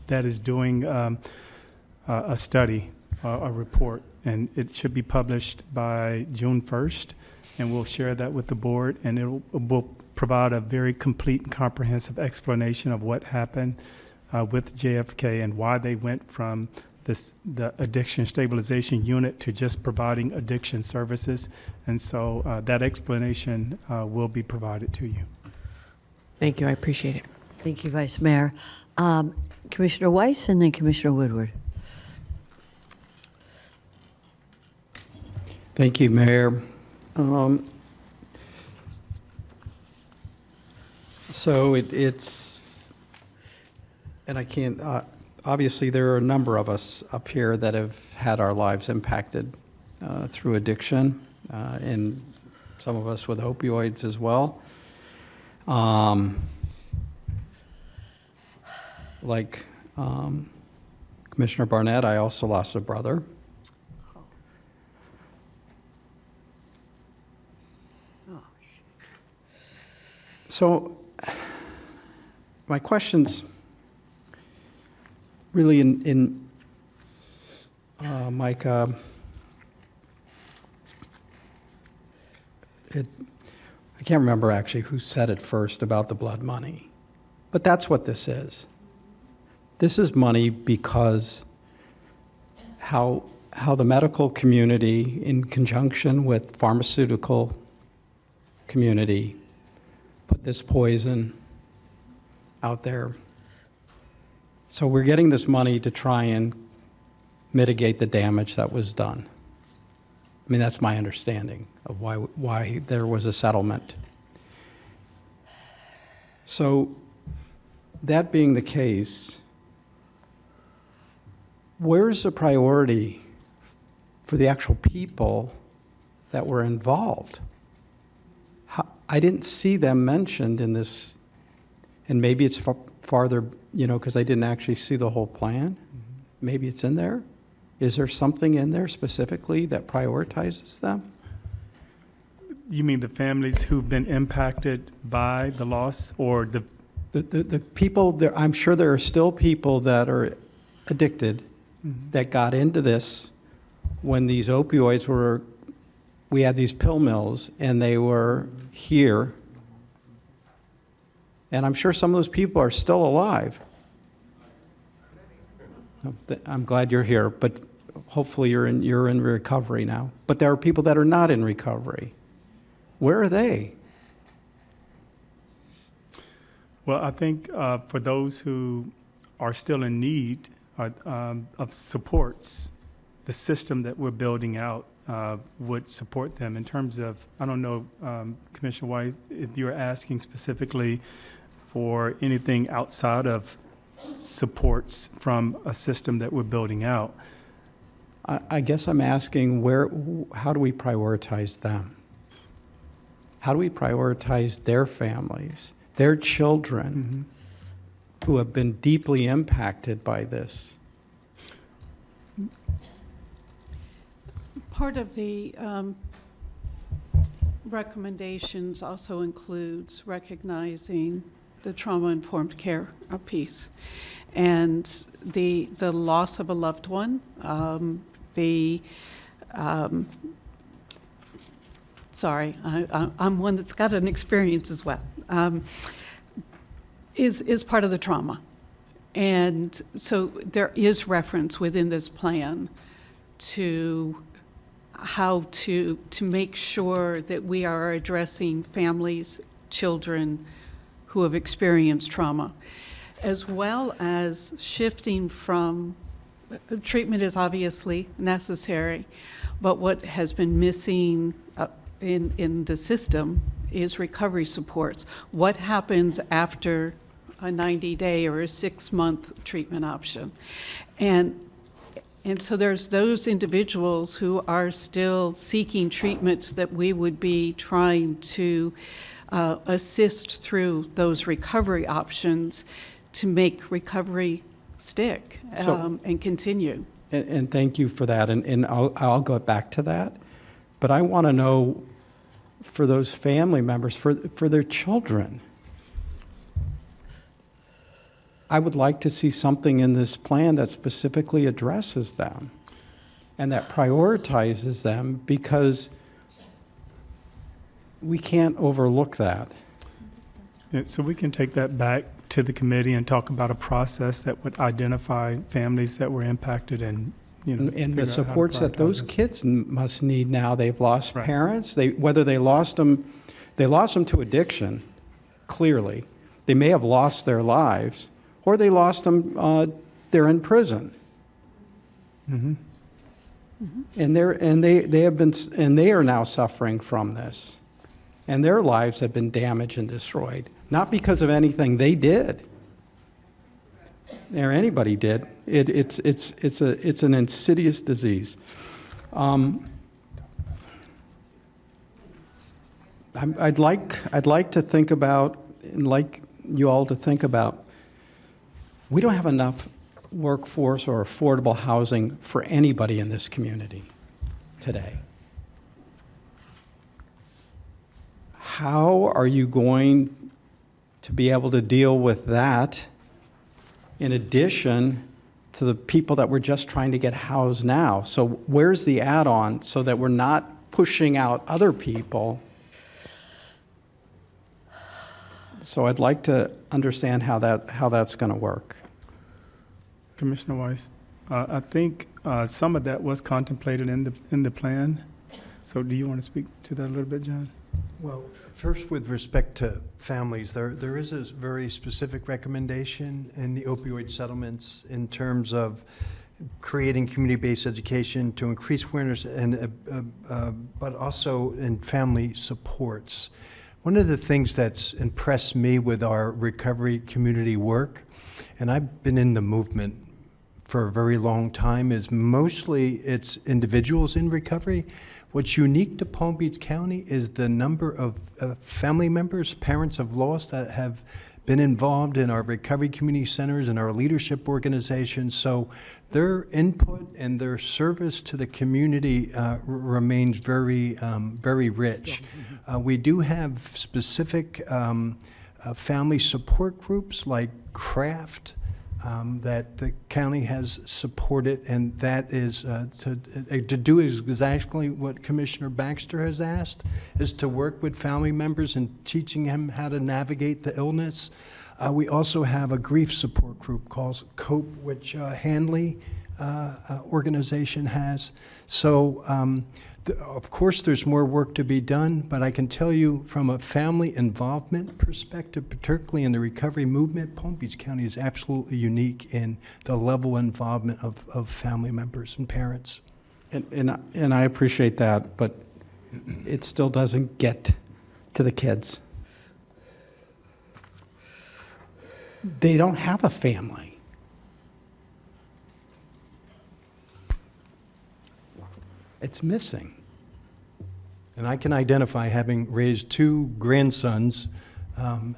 N: that is doing a study, a report, and it should be published by June 1st, and we'll share that with the board, and it will provide a very complete and comprehensive explanation of what happened with JFK and why they went from the addiction stabilization unit to just providing addiction services. And so that explanation will be provided to you.
Q: Thank you, I appreciate it.
A: Thank you, Vice Mayor. Commissioner Weiss and then Commissioner Woodward.
J: Thank you, Mayor. So it's, and I can't, obviously there are a number of us up here that have had our lives impacted through addiction, and some of us with opioids as well. Like Commissioner Barnett, I also lost a brother. So my question's really in Mike, I can't remember actually who said it first about the blood money, but that's what this is. This is money because how the medical community, in conjunction with pharmaceutical community, put this poison out there. So we're getting this money to try and mitigate the damage that was done. I mean, that's my understanding of why there was a settlement. So that being the case, where's the priority for the actual people that were involved? I didn't see them mentioned in this, and maybe it's farther, because I didn't actually see the whole plan. Maybe it's in there. Is there something in there specifically that prioritizes them?
N: You mean the families who've been impacted by the loss, or the
J: people there? I'm sure there are still people that are addicted that got into this when these opioids were, we had these pill mills and they were here. And I'm sure some of those people are still alive. I'm glad you're here, but hopefully you're in recovery now. But there are people that are not in recovery. Where are they?
N: Well, I think for those who are still in need of supports, the system that we're building out would support them in terms of, I don't know, Commissioner White, if you're asking specifically for anything outside of supports from a system that we're building out.
J: I guess I'm asking how do we prioritize them? How do we prioritize their families, their children who have been deeply impacted by this?
M: Part of the recommendations also includes recognizing the trauma-informed care piece and the loss of a loved one, sorry, I'm one that's got an experience as well, is part of the trauma. And so there is reference within this plan to how to make sure that we are addressing families, children who have experienced trauma, as well as shifting from treatment is obviously necessary, but what has been missing in the system is recovery supports. What happens after a 90-day or a 6-month treatment option? And so there's those individuals who are still seeking treatment that we would be trying to assist through those recovery options to make recovery stick and continue.
J: And thank you for that, and I'll go back to that. But I want to know, for those family members, for their children, I would like to see something in this plan that specifically addresses them and that prioritizes them, because we can't overlook that.
N: Yeah, so we can take that back to the committee and talk about a process that would identify families that were impacted and,
J: and the supports that those kids must need now. They've lost parents. Whether they lost them to addiction, clearly, They may have lost their lives, or they lost them, they're in prison. And they are now suffering from this. And their lives have been damaged and destroyed, not because of anything they did or anybody did. It's an insidious disease. I'd like to think about, and like you all to think about, we don't have enough workforce or affordable housing for anybody in this community today. How are you going to be able to deal with that in addition to the people that we're just trying to get housed now? So where's the add-on so that we're not pushing out other people? So I'd like to understand how that's going to work.
N: Commissioner Weiss, I think some of that was contemplated in the plan. So do you want to speak to that a little bit, John?
R: Well, first, with respect to families, there is a very specific recommendation in the opioid settlements in terms of creating community-based education to increase awareness, and but also in family supports. One of the things that's impressed me with our recovery community work, and I've been in the movement for a very long time, is mostly it's individuals in recovery. What's unique to Palm Beach County is the number of family members, parents of lost, that have been involved in our recovery community centers and our leadership organizations. So their input and their service to the community remains very, very rich. We do have specific family support groups like CRAFT that the county has supported, and that is to do exactly what Commissioner Baxter has asked, is to work with family members and teaching them how to navigate the illness. We also have a grief support group called COPE, which Hanley organization has. So of course there's more work to be done, but I can tell you from a family involvement perspective, particularly in the recovery movement, Palm Beach County is absolutely unique in the level of involvement of family members and parents.
J: And I appreciate that, but it still doesn't get to the kids. They don't have a family. It's missing.
R: And I can identify having raised two grandsons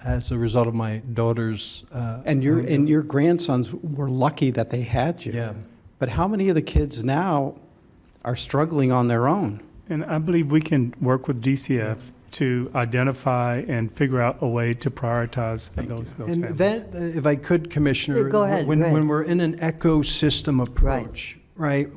R: as a result of my daughter's.
J: And your grandsons were lucky that they had you.
R: Yeah.
J: But how many of the kids now are struggling on their own?
N: And I believe we can work with DCF to identify and figure out a way to prioritize those
R: And
N: families.
R: that, if I could, Commissioner,
A: Yeah, go ahead,
R: when,
A: go ahead.
R: when we're in an ecosystem approach, right,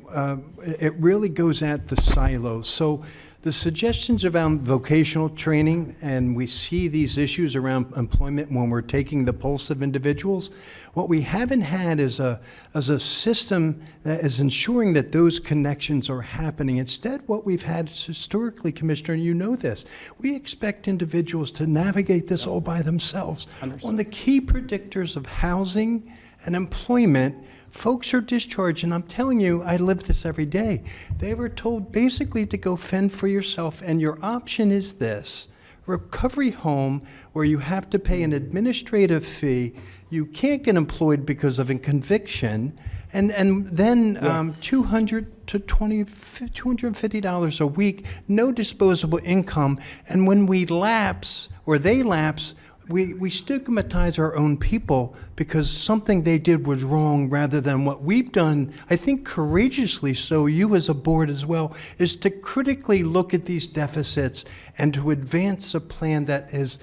R: it really goes at the silos. So the suggestions around vocational training, and we see these issues around employment when we're taking the pulse of individuals, what we haven't had is a system that is ensuring that those connections are happening. Instead, what we've had historically, Commissioner, and you know this, we expect individuals to navigate this all by themselves. One of the key predictors of housing and employment, folks are discharged, and I'm telling you, I live this every day. They were told basically to go fend for yourself, and your option is this: recovery home, where you have to pay an administrative fee. You can't get employed because of a conviction, and then $200 to $250 a week, no disposable income, and when we lapse, or they lapse, we stigmatize our own people because something they did was wrong, rather than what we've done, I think courageously so, you as a board as well, is to critically look at these deficits and to advance a plan that is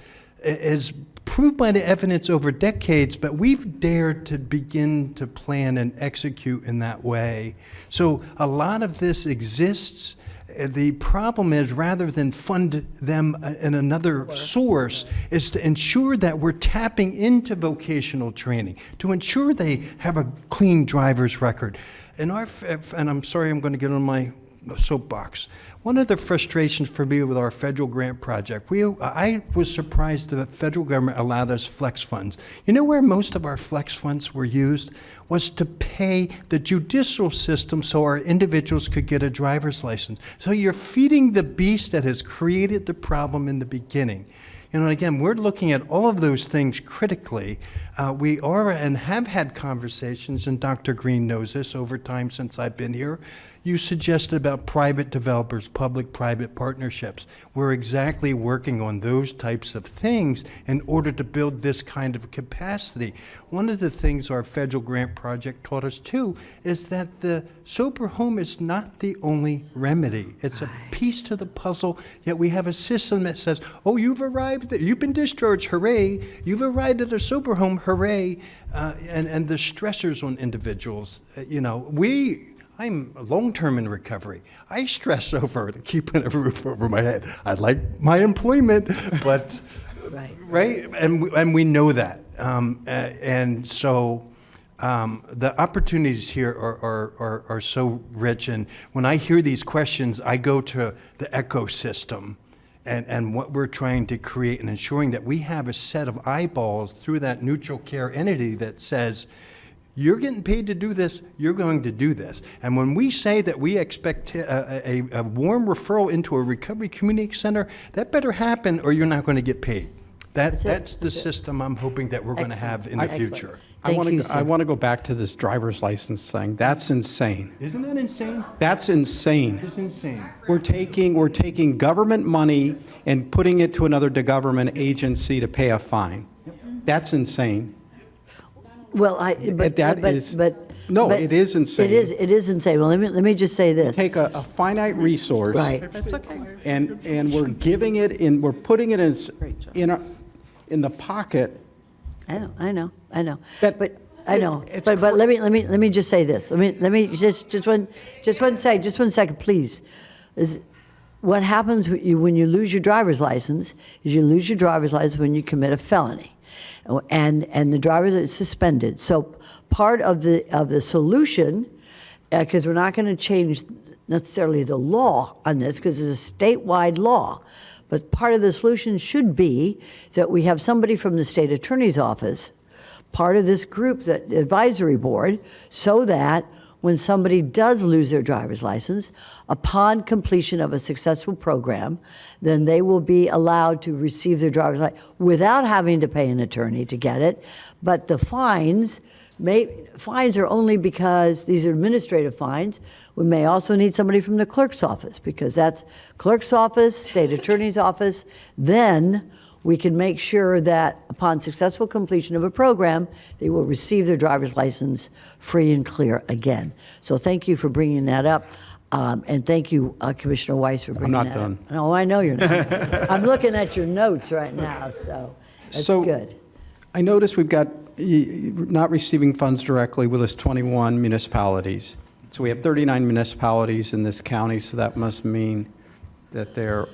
R: proved by the evidence over decades, but we've dared to begin to plan and execute in that way. So a lot of this exists. The problem is, rather than fund them in another source, is to ensure that we're tapping into vocational training, to ensure they have a clean driver's record. And I'm sorry, I'm going to get on my soapbox. One of the frustrations for me with our federal grant project, I was surprised the federal government allowed us flex funds. You know where most of our flex funds were used? Was to pay the judicial system so our individuals could get a driver's license. So you're feeding the beast that has created the problem in the beginning. You know, again, we're looking at all of those things critically. We are and have had conversations, and Dr. Green knows this over time since I've been here. You suggested about private developers, public-private partnerships. We're exactly working on those types of things in order to build this kind of capacity. One of the things our federal grant project taught us too is that the sober home is not the only remedy. It's a piece to the puzzle, yet we have a system that says, oh, you've arrived, you've been discharged, hooray. You've arrived at a sober home, hooray. And the stressors on individuals, I'm long-term in recovery. I stress over keeping a roof over my head. I like my employment, but right, and we know that, and so the opportunities here are so rich. And when I hear these questions, I go to the ecosystem and what we're trying to create and ensuring that we have a set of eyeballs through that neutral care entity that says, you're getting paid to do this, you're going to do this. And when we say that we expect a warm referral into a recovery community center, that better happen or you're not going to get paid. That's the system I'm hoping that we're going to have in the future.
J: I want to go back to this driver's license thing. That's insane.
R: Isn't that insane?
J: That's insane.
R: It's insane.
J: We're taking government money and putting it to another government agency to pay a fine. That's insane.
A: Well,
J: it is insane.
A: It is insane. Well, let me just say this.
J: Take a finite resource,
A: right?
J: That's okay. And we're giving it in. We're putting it in the pocket.
A: I know. But let me just say this. Let me just one second, please. What happens when you lose your driver's license is you lose your driver's license when you commit a felony. And the driver is suspended. So part of the solution, because we're not going to change necessarily the law on this, because it's a statewide law, but part of the solution should be that we have somebody from the state attorney's office, part of this group, that advisory board, so that when somebody does lose their driver's license, upon completion of a successful program, then they will be allowed to receive their driver's license without having to pay an attorney to get it. But the fines are only because these are administrative fines. We may also need somebody from the clerk's office, because that's clerk's office, state attorney's office. Then we can make sure that upon successful completion of a program, they will receive their driver's license free and clear again. So thank you for bringing that up. And thank you, Commissioner Weiss, for bringing that up.
J: I'm not done.
A: No, I know you're not. I'm looking at your notes right now, so that's good.
J: I noticed we've got not receiving funds directly with us 21 municipalities. So we have 39 municipalities in this county, so that must mean that they're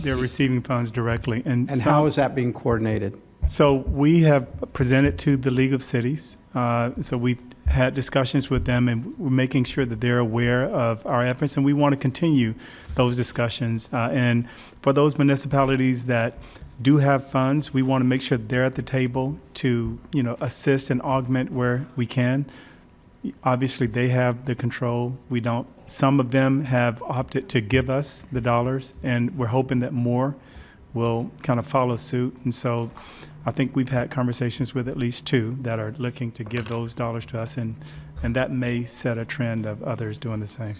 N: receiving funds directly. And
J: how is that being coordinated?
N: So we have presented to the League of Cities. So we've had discussions with them, and we're making sure that they're aware of our efforts, and we want to continue those discussions. And for those municipalities that do have funds, we want to make sure that they're at the table to, assist and augment where we can. Obviously, they have the control. We don't. Some of them have opted to give us the dollars, and we're hoping that more will kind of follow suit. And so I think we've had conversations with at least 2 that are looking to give those dollars to us, and that may set a trend of others doing the same.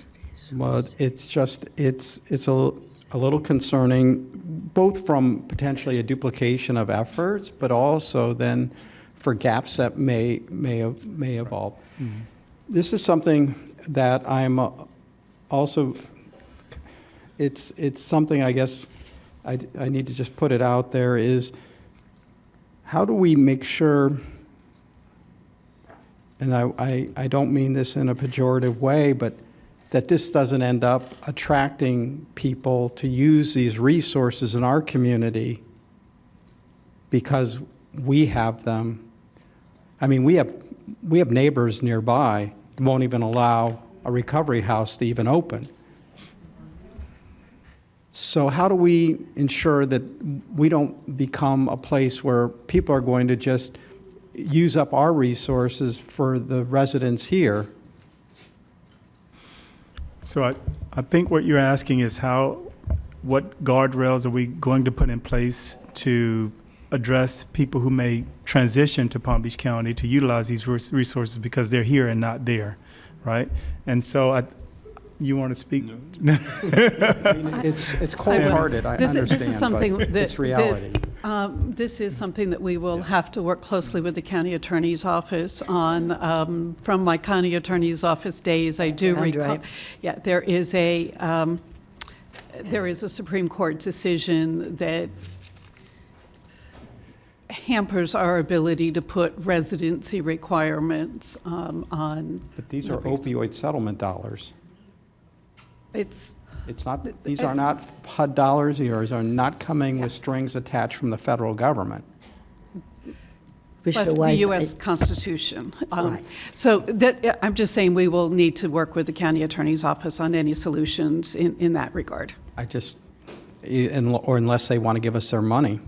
J: Well, it's a little concerning, both from potentially a duplication of efforts, but also then for gaps that may evolve.
N: Mm-hmm.
J: This is something that I'm also, it's something I guess I need to just put it out there, is how do we make sure, and I don't mean this in a pejorative way, but that this doesn't end up attracting people to use these resources in our community because we have them. I mean, we have neighbors nearby that won't even allow a recovery house to even open. So how do we ensure that we don't become a place where people are going to just use up our resources for the residents here?
N: So I think what you're asking is what guardrails are we going to put in place to address people who may transition to Palm Beach County to utilize these resources because they're here and not there, right? And so you want to speak? No.
J: It's cold-hearted, I understand,
M: this is something
J: but it's reality.
M: This is something that we will have to work closely with the county attorney's office on. From my county attorney's office days, I do recall.
A: Right.
M: Yeah, there is a Supreme Court decision that hampers our ability to put residency requirements on.
J: But these are opioid settlement dollars.
M: It's
J: not. These are not HUD dollars. These are not coming with strings attached from the federal government.
M: But the U.S. Constitution. So I'm just saying we will need to work with the county attorney's office on any solutions in that regard.
J: Or unless they want to give us their money,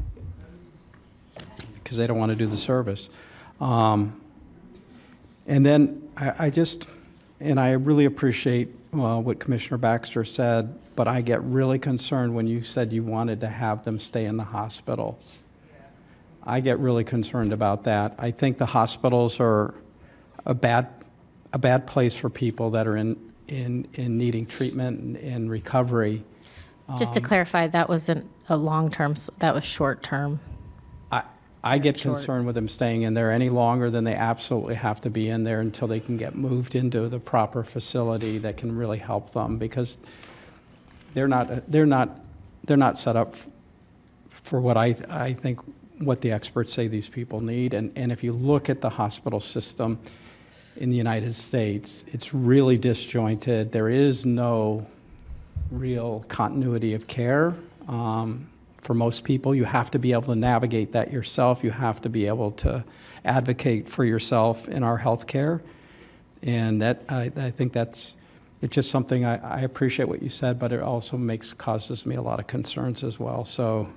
J: because they don't want to do the service. And then I really appreciate what Commissioner Baxter said, but I get really concerned when you said you wanted to have them stay in the hospital. I get really concerned about that. I think the hospitals are a bad place for people that are in needing treatment and recovery.
I: Just to clarify, that wasn't a long-term, that was short-term.
J: I get concerned with them staying in there any longer than they absolutely have to be in there until they can get moved into the proper facility that can really help them, because they're not set up for what I think what the experts say these people need. And if you look at the hospital system in the United States, it's really disjointed. There is no real continuity of care. For most people, you have to be able to navigate that yourself. You have to be able to advocate for yourself in our health care. And that I think it's just something I appreciate what you said, but it also causes me a lot of concerns as well. So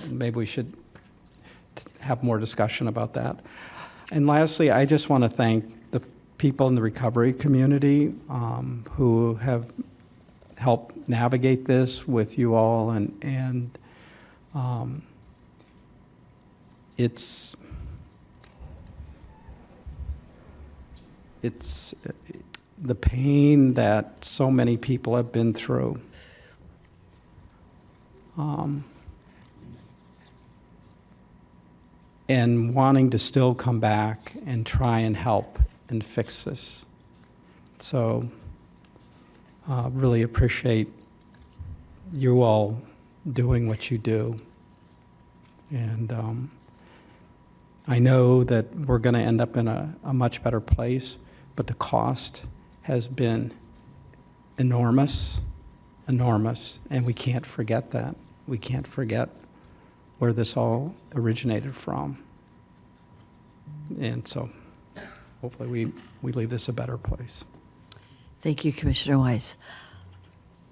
J: maybe we should have more discussion about that. And lastly, I just want to thank the people in the recovery community who have help navigate this with you all, and it's the pain that so many people have been through. And wanting to still come back and try and help and fix this. So really appreciate you all doing what you do. And I know that we're going to end up in a much better place, but the cost has been enormous, and we can't forget that. We can't forget where this all originated from. And so hopefully we leave this a better place.
A: Thank you, Commissioner Weiss.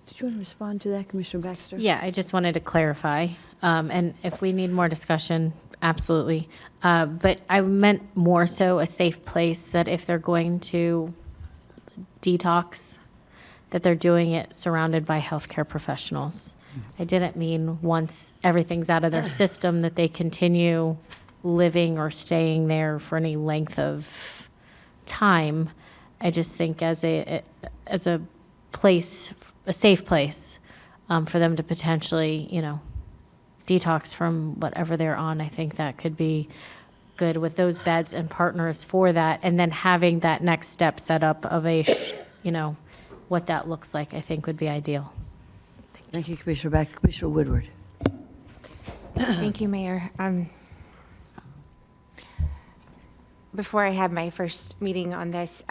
A: Did you want to respond to that, Commissioner Baxter?
I: Yeah, I just wanted to clarify. And if we need more discussion, absolutely. But I meant more so a safe place, that if they're going to detox, that they're doing it surrounded by healthcare professionals. I didn't mean once everything's out of their system that they continue living or staying there for any length of time. I just think as a place, a safe place, for them to potentially, detox from whatever they're on. I think that could be good with those beds and partners for that, and then having that next step set up of what that looks like, I think would be ideal.
A: Thank you, Commissioner Baxter. Commissioner Woodward.
S: Thank you, Mayor. Before I had my first meeting on this,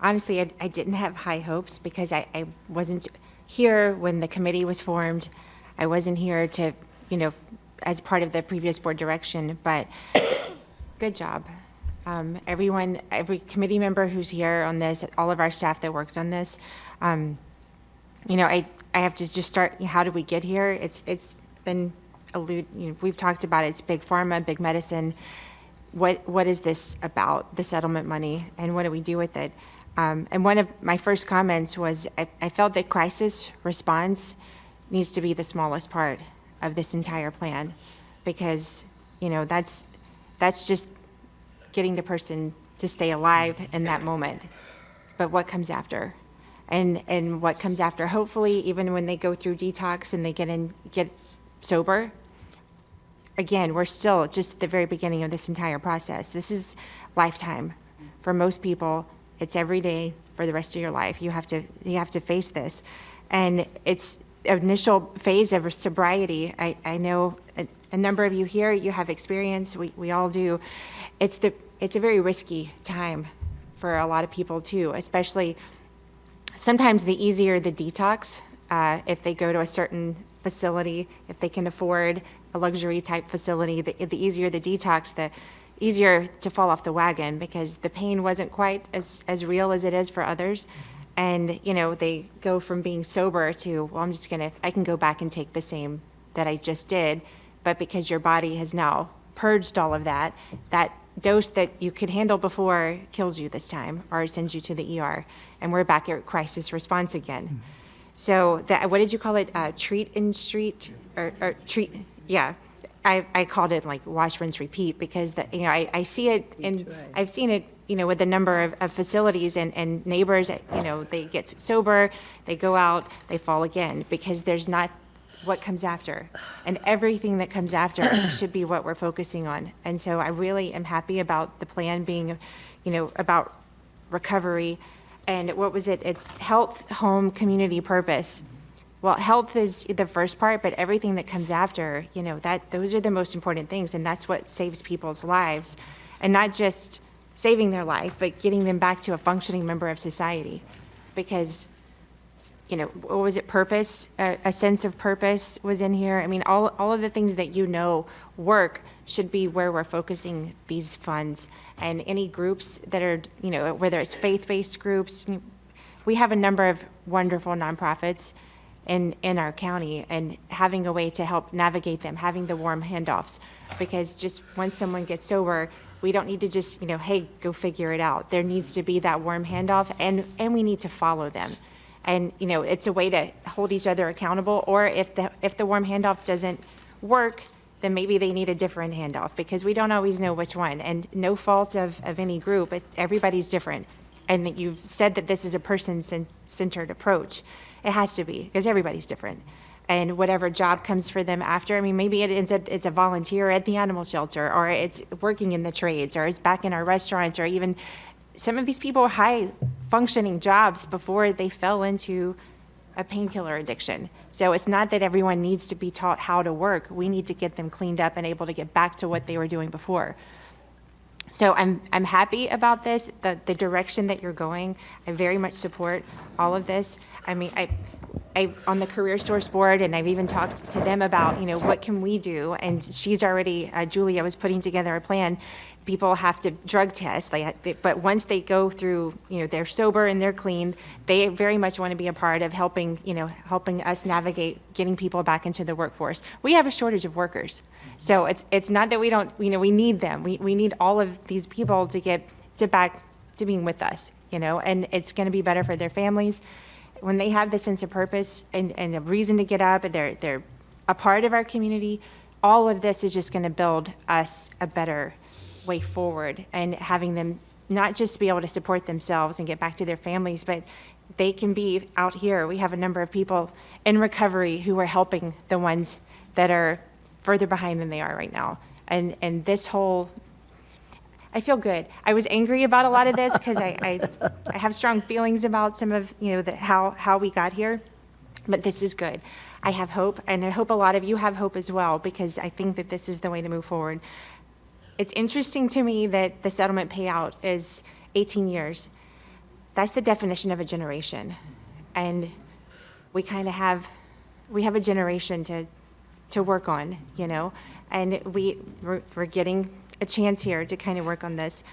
S: honestly, I didn't have high hopes, because I wasn't here when the committee was formed. I wasn't here to, as part of the previous board direction, but good job. Everyone, every committee member who's here on this, all of our staff that worked on this. You know, I have to just start, how did we get here? It's been, we've talked about it. It's big pharma, big medicine. What is this about, the settlement money, and what do we do with it? And one of my first comments was I felt that crisis response needs to be the smallest part of this entire plan, because, you know, that's just getting the person to stay alive in that moment. But what comes after? And what comes after, hopefully, even when they go through detox and they get sober, again, we're still just at the very beginning of this entire process. This is lifetime. For most people, it's every day for the rest of your life. You have to face this. And it's initial phase of sobriety. I know a number of you here, you have experience, we all do. It's a very risky time for a lot of people too, especially sometimes the easier the detox, if they go to a certain facility, if they can afford a luxury type facility, the easier the detox, the easier to fall off the wagon, because the pain wasn't quite as real as it is for others. And, you know, they go from being sober to, well, I can go back and take the same that I just did, but because your body has now purged all of that dose that you could handle before kills you this time, or sends you to the ER, and we're back at crisis response again. Mm-hmm. So what did you call it? Treat and street, or treat? Yeah, I called it like wash, rinse, repeat, because I see it, and I've seen it, you know, with a number of facilities and neighbors. You know, they get sober, they go out, they fall again, because there's not what comes after, and everything that comes after should be what we're focusing on. And so I really am happy about the plan being, you know, about recovery. And what was it? It's health, home, community, purpose. Well, health is the first part, but everything that comes after, you know, those are the most important things, and that's what saves people's lives. And not just saving their life, but getting them back to a functioning member of society. Because, you know, what was it, purpose? A sense of purpose was in here. I mean, all of the things that, you know, work should be where we're focusing these funds. And any groups that are, you know, whether it's faith-based groups, we have a number of wonderful nonprofits in our county, and having a way to help navigate them, having the warm handoffs. Because just once someone gets sober, we don't need to just, you know, hey, go figure it out. There needs to be that warm handoff, and we need to follow them. And, you know, it's a way to hold each other accountable, or if the warm handoff doesn't work, then maybe they need a different handoff, because we don't always know which one. And no fault of any group, everybody's different. And that you've said that this is a person-centered approach. It has to be, because everybody's different. And whatever job comes for them after, I mean, maybe it's a volunteer at the animal shelter, or it's working in the trades, or it's back in our restaurants, or even some of these people high functioning jobs before they fell into a painkiller addiction. So it's not that everyone needs to be taught how to work. We need to get them cleaned up and able to get back to what they were doing before. So I'm happy about this, the direction that you're going. I very much support all of this. I mean, I on the Career Source board, and I've even talked to them about, you know, what can we do? And she's already, Julia was putting together a plan. People have to drug test, but once they go through, you know, they're sober and they're clean, they very much want to be a part of helping us navigate getting people back into the workforce. We have a shortage of workers. So it's not that we don't, you know, we need them. We need all of these people to get back to being with us, you know, and it's going to be better for their families. When they have this sense of purpose and a reason to get up, and they're a part of our community, all of this is just going to build us a better way forward, and having them not just be able to support themselves and get back to their families, but they can be out here. We have a number of people in recovery who are helping the ones that are further behind than they are right now. And this whole, I feel good. I was angry about a lot of this because I have strong feelings about some of, you know, how we got here, but this is good. I have hope, and I hope a lot of you have hope as well, because I think that this is the way to move forward. It's interesting to me that the settlement payout is 18 years. That's the definition of a generation. And we kind of have a generation to work on, you know, and we're getting a chance here to kind of work on this.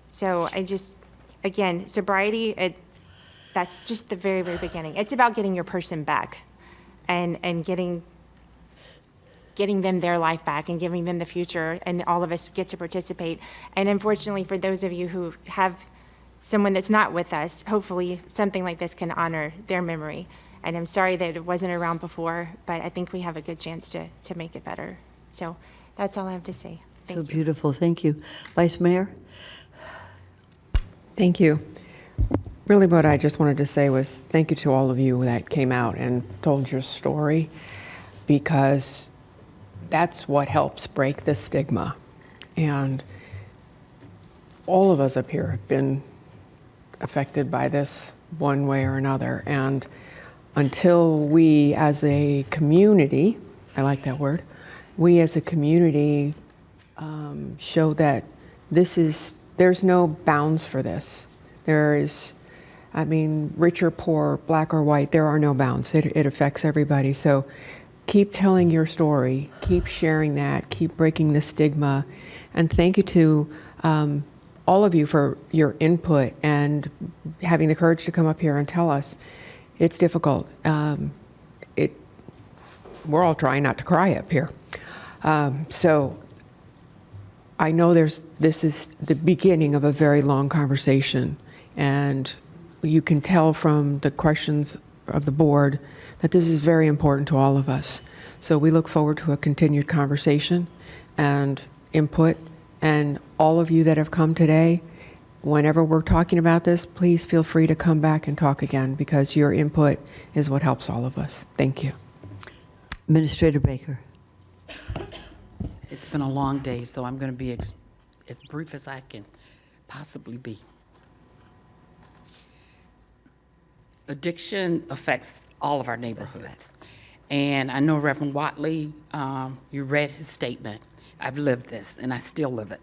S: So I just, again, sobriety, that's just the very, very beginning. It's about getting your person back and getting them their life back and giving them the future, and all of us get to participate. And unfortunately, for those of you who have someone that's not with us, hopefully something like this can honor their memory. And I'm sorry that it wasn't around before, but I think we have a good chance to make it better. So that's all I have to say. Thank you.
A: So beautiful, thank you. Vice Mayor?
Q: Thank you. Really what I just wanted to say was thank you to all of you that came out and told your story, because that's what helps break the stigma. And all of us up here have been affected by this one way or another. And until we as a community, I like that word, we as a community show that there's no bounds for this. Rich or poor, black or white, there are no bounds. It affects everybody. So keep telling your story, keep sharing that, keep breaking the stigma. And thank you to all of you for your input and having the courage to come up here and tell us. It's difficult. We're all trying not to cry up here. So I know this is the beginning of a very long conversation, and you can tell from the questions of the board that this is very important to all of us. So we look forward to a continued conversation and input. And all of you that have come today, whenever we're talking about this, please feel free to come back and talk again, because your input is what helps all of us. Thank you.
A: Administrator Baker.
O: It's been a long day, so I'm going to be as brief as I can possibly be. Addiction affects all of our neighborhoods. And I know Reverend Watley, you read his statement. I've lived this, and I still live it.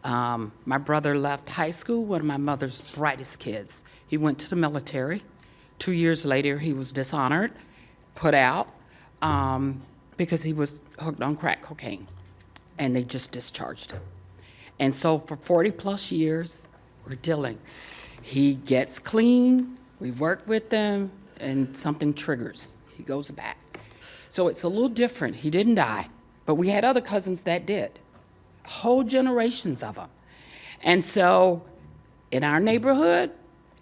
O: My brother left high school, one of my mother's brightest kids. He went to the military. 2 years later, he was dishonored, put out, because he was hooked on crack cocaine, and they just discharged him. And so for 40-plus years, we're dealing. He gets clean, we work with him, and something triggers. He goes back. So it's a little different. He didn't die, but we had other cousins that did, whole generations of them. And so in our neighborhood,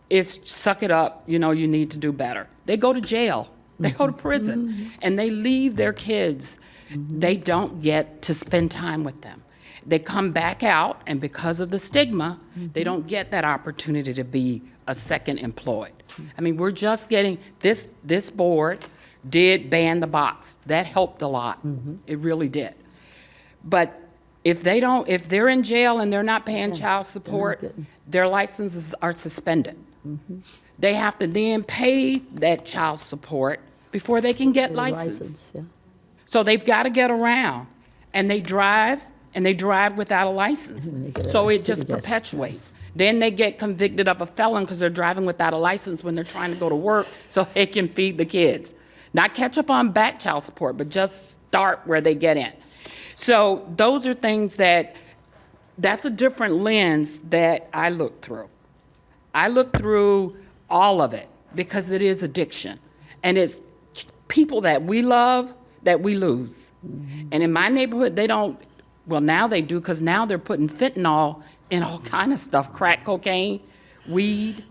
O: it's suck it up, you need to do better. They go to jail, they go to prison, and they leave their kids. They don't get to spend time with them. They come back out, and because of the stigma, they don't get that opportunity to be a second employed. We're just getting, this board did ban the box. That helped a lot. It really did. But if they're in jail and they're not paying child support, their licenses are suspended. They have to then pay that child support before they can get licensed. So they've got to get around, and they drive without a license. So it just perpetuates. Then they get convicted of a felon because they're driving without a license when they're trying to go to work so they can feed the kids. Not catch up on back child support, but just start where they get in. So those are things that's a different lens that I look through. I look through all of it because it is addiction. And it's people that we love that we lose. And in my neighborhood, now they do, because now they're putting fentanyl in all kind of stuff, crack cocaine, weed.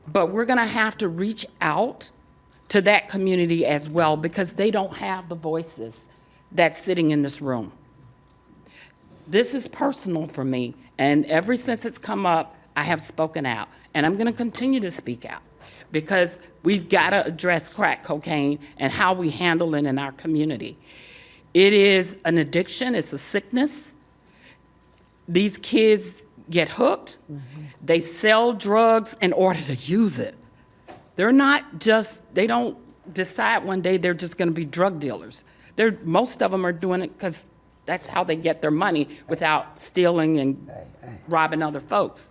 O: But we're gonna have to reach out to that community as well, because they don't have the voices that's sitting in this room. This is personal for me, and ever since it's come up, I have spoken out, and I'm gonna continue to speak out, because we've gotta address crack cocaine and how we handle it in our community. It is an addiction, it's a sickness. These kids get hooked, they sell drugs in order to use it. They don't decide one day they're just gonna be drug dealers. Most of them are doing it because that's how they get their money without stealing and robbing other folks.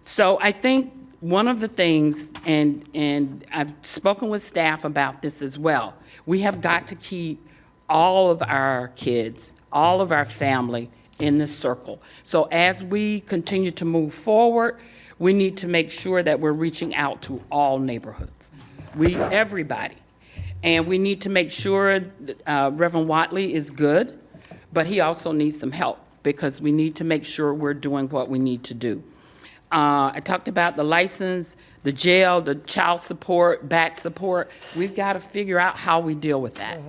O: So I think one of the things, and I've spoken with staff about this as well, we have got to keep all of our kids, all of our family in this circle. So as we continue to move forward, we need to make sure that we're reaching out to all neighborhoods, everybody. And we need to make sure Reverend Watley is good, but he also needs some help because we need to make sure we're doing what we need to do. I talked about the license, the jail, the child support, back support. We've got to figure out how we deal with that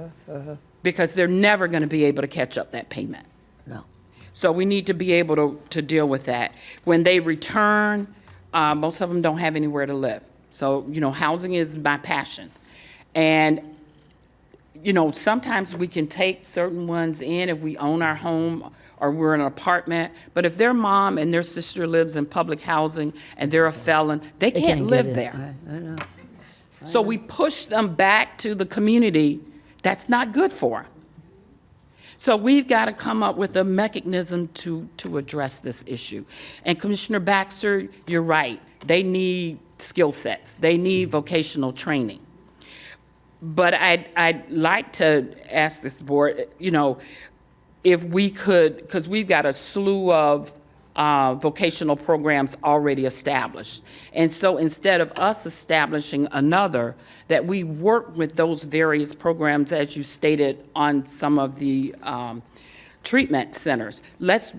O: because they're never going to be able to catch up that payment.
A: No.
O: So we need to be able to deal with that. When they return, most of them don't have anywhere to live. So, housing is my passion. And, sometimes we can take certain ones in if we own our home or we're in an apartment. But if their mom and their sister lives in public housing and they're a felon, they can't live there.
A: I know.
O: So we push them back to the community. That's not good for them. So we've got to come up with a mechanism to address this issue. And Commissioner Baxter, you're right. They need skill sets. They need vocational training. But I'd like to ask this board, if we could, because we've got a slew of vocational programs already established. And so instead of us establishing another, that we work with those various programs, as you stated, on some of the treatment centers. Let's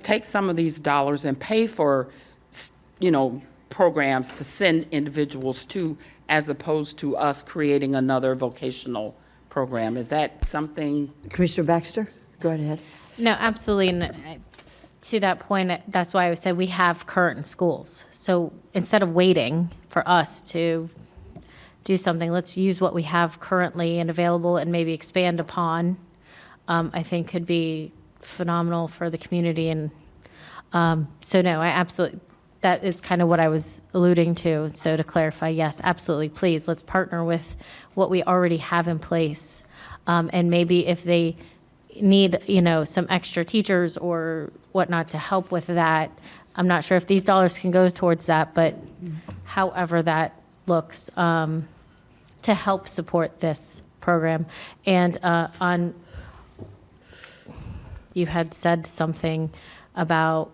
O: take some of these dollars and pay for, programs to send individuals to, as opposed to us creating another vocational program. Is that something?
A: Commissioner Baxter, go right ahead.
I: No, absolutely. And to that point, that's why I said we have current schools. So instead of waiting for us to do something, let's use what we have currently and available and maybe expand upon. I think could be phenomenal for the community. And so no, I absolutely, that is kind of what I was alluding to. So to clarify, yes, absolutely, please, let's partner with what we already have in place. And maybe if they need, some extra teachers or whatnot to help with that, I'm not sure if these dollars can go towards that, but however that looks, to help support this program. And you had said something about,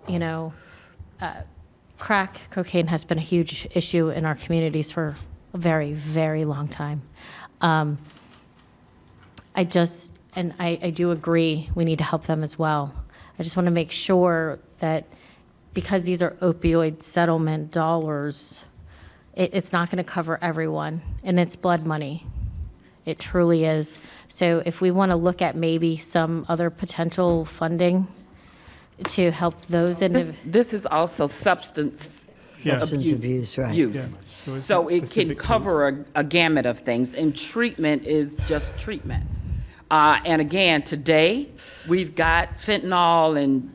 I: crack cocaine has been a huge issue in our communities for a very, very long time. I do agree we need to help them as well. I just want to make sure that because these are opioid settlement dollars, it's not going to cover everyone, and it's blood money. It truly is. So if we want to look at maybe some other potential funding to help those
O: This is also substance
A: abuse, right.
O: use.
N: Yeah.
O: So it can cover a gamut of things, and treatment is just treatment. And again, today, we've got fentanyl and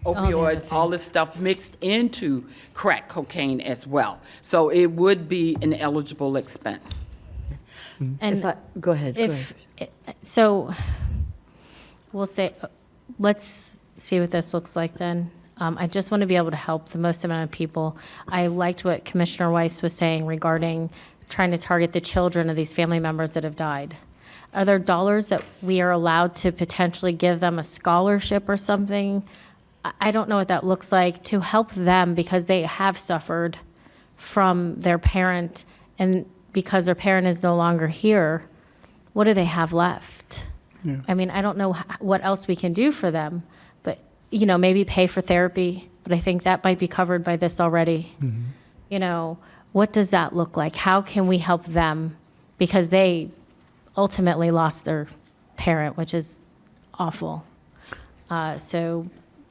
O: opioids, all this stuff mixed into crack cocaine as well. So it would be an eligible expense.
I: And
A: go ahead.
I: So we'll say, let's see what this looks like then. I just want to be able to help the most amount of people. I liked what Commissioner Weiss was saying regarding trying to target the children of these family members that have died. Are there dollars that we are allowed to potentially give them a scholarship or something? I don't know what that looks like to help them because they have suffered from their parent, and because their parent is no longer here, what do they have left?
N: Yeah.
I: I mean, I don't know what else we can do for them, but, maybe pay for therapy, but I think that might be covered by this already.
N: Mm-hmm.
I: What does that look like? How can we help them? Because they ultimately lost their parent, which is awful. So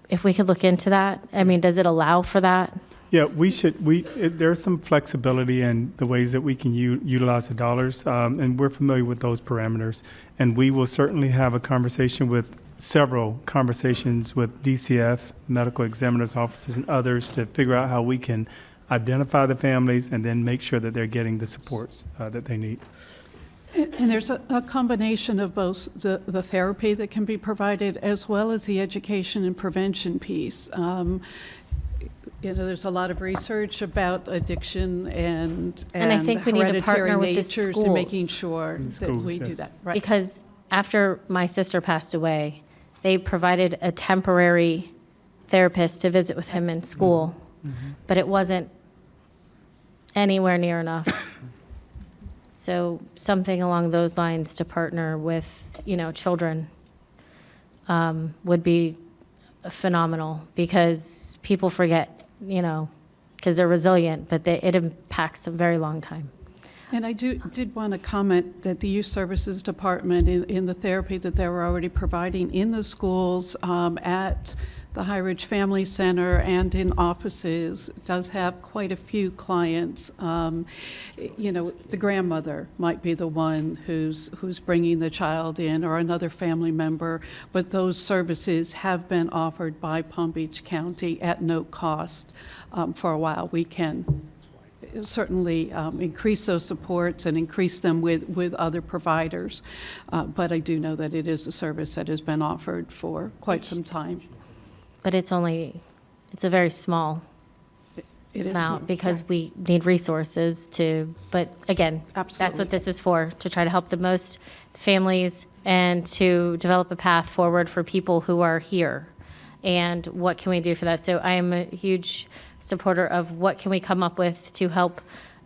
I: if we could look into that, does it allow for that?
N: Yeah, there's some flexibility in the ways that we can utilize the dollars, and we're familiar with those parameters. And we will certainly have several conversations with DCF, medical examiners' offices, and others to figure out how we can identify the families and then make sure that they're getting the supports that they need.
M: And there's a combination of both the therapy that can be provided as well as the education and prevention piece. There's a lot of research about addiction and
I: I think we need to partner with the
M: natures
I: schools.
M: and making sure that we do that. Right.
I: Because after my sister passed away, they provided a temporary therapist to visit with him in school, but it wasn't anywhere near enough. So something along those lines to partner with, children would be phenomenal, because people forget, because they're resilient, but it impacts a very long time.
M: And I did want to comment that the Youth Services Department, in the therapy that they were already providing in the schools, at the High Ridge Family Center and in offices, does have quite a few clients. The grandmother might be the one who's bringing the child in, or another family member, but those services have been offered by Palm Beach County at no cost for a while. We can certainly increase those supports and increase them with other providers. But I do know that it is a service that has been offered for quite some time.
I: But it's a very small amount, because we need resources but again, that's what this is for, to try to help the most families and to develop a path forward for people who are here. And what can we do for that? So I am a huge supporter of what can we come up with to help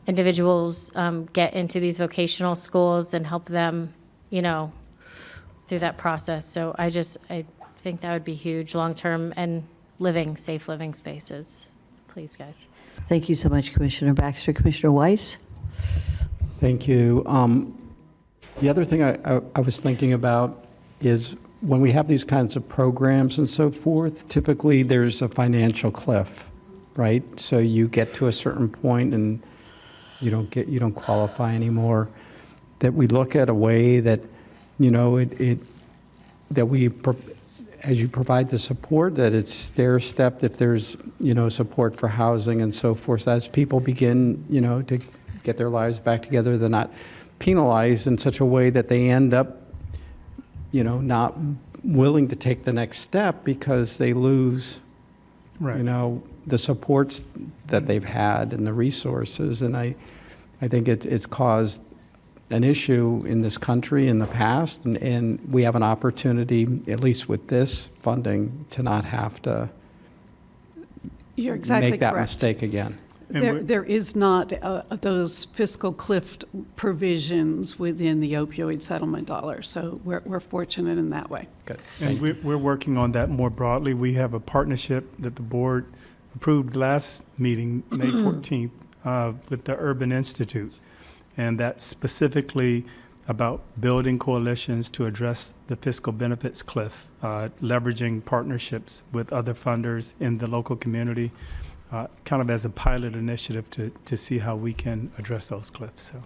I: individuals get into these vocational schools and help them, through that process. So I think that would be huge long-term, and safe living spaces. Please, guys.
A: Thank you so much, Commissioner Baxter. Commissioner Weiss?
J: Thank you. The other thing I was thinking about is when we have these kinds of programs and so forth, typically there's a financial cliff, right? So you get to a certain point and you don't qualify anymore. That we look at a way that, as you provide the support, that it's stair-stepped if there's, support for housing and so forth. So as people begin, to get their lives back together, they're not penalized in such a way that they end up, not willing to take the next step because they lose, the supports that they've had and the resources. And I think it's caused an issue in this country in the past, and we have an opportunity, at least with this funding, to not have to
M: You're exactly
J: make that
M: correct.
J: mistake again.
M: There is not those fiscal cliff provisions within the opioid settlement dollar, so we're fortunate in that way.
J: Good.
N: And we're working on that more broadly. We have a partnership that the board approved last meeting, May 14th, with the Urban Institute. And that's specifically about building coalitions to address the fiscal benefits cliff, leveraging partnerships with other funders in the local community, kind of as a pilot initiative to see how we can address those cliffs. So.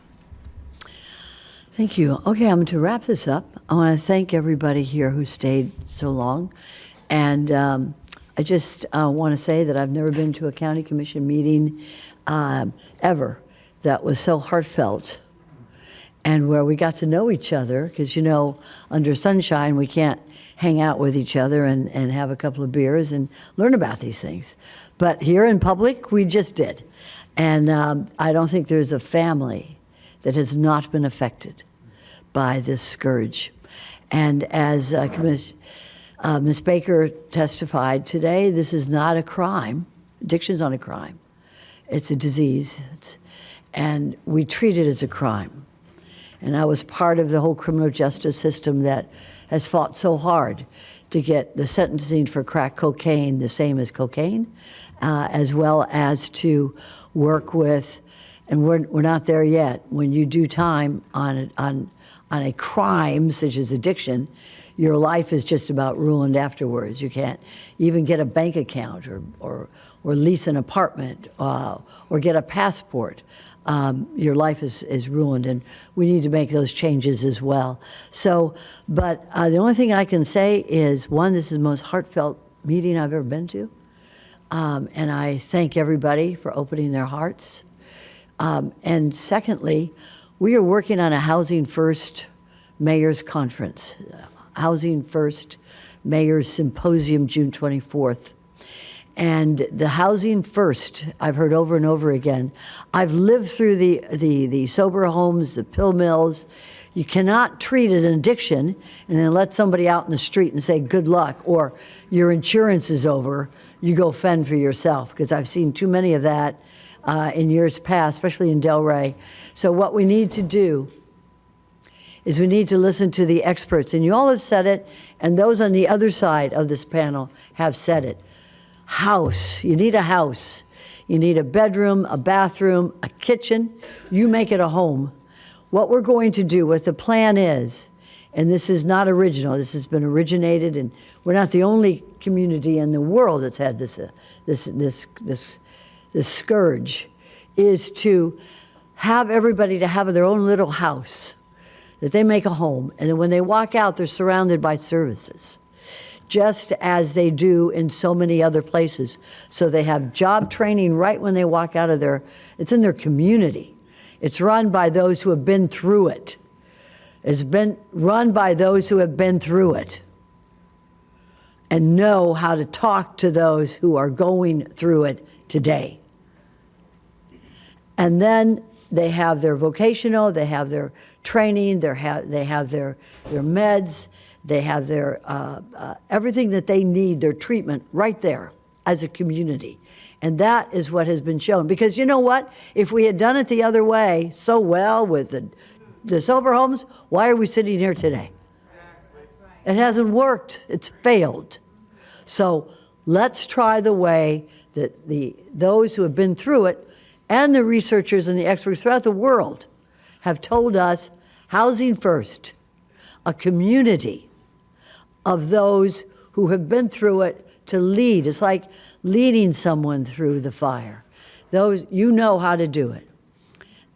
A: Thank you. Okay, I'm to wrap this up. I want to thank everybody here who stayed so long. And I just want to say that I've never been to a county commission meeting ever that was so heartfelt, and where we got to know each other, because under sunshine we can't hang out with each other and have a couple of beers and learn about these things. But here in public, we just did. And I don't think there's a family that has not been affected by this scourge. And as Ms. Baker testified today, this is not a crime. Addiction's not a crime. It's a disease. And we treat it as a crime. And I was part of the whole criminal justice system that has fought so hard to get the sentencing for crack cocaine the same as cocaine, as well as to work with, and we're not there yet, when you do time on a crime such as addiction, your life is just about ruined afterwards. You can't even get a bank account or lease an apartment or get a passport. Your life is ruined, and we need to make those changes as well. So, but the only thing I can say is, one, this is the most heartfelt meeting I've ever been to. And I thank everybody for opening their hearts. And secondly, we are working on a Housing First Mayor's Conference, Housing First Mayor's Symposium, June 24th. And the housing first, I've heard over and over again. I've lived through the sober homes, the pill mills. You cannot treat an addiction and then let somebody out in the street and say, good luck, or your insurance is over, you go fend for yourself, because I've seen too many of that in years past, especially in Delray. So what we need to do is we need to listen to the experts, and you all have said it, and those on the other side of this panel have said it. House, you need a house. You need a bedroom, a bathroom, a kitchen. You make it a home. What we're going to do, what the plan is, and this is not original, this has been originated, and we're not the only community in the world that's had this scourge, is to have everybody to have their own little house, that they make a home, and then when they walk out, they're surrounded by services, just as they do in so many other places. So they have job training right when they walk out of it's in their community. It's run by those who have been through it. It's been run by those who have been through it and know how to talk to those who are going through it today. And then they have their vocational, they have their training, they have their meds, they have their everything that they need, their treatment right there as a community. And that is what has been shown. Because you know what? If we had done it the other way so well with the sober homes, why are we sitting here today? It hasn't worked. It's failed. So let's try the way that those who have been through it and the researchers and the experts throughout the world have told us, housing first, a community of those who have been through it to lead. It's like leading someone through the fire. Those, you know how to do it.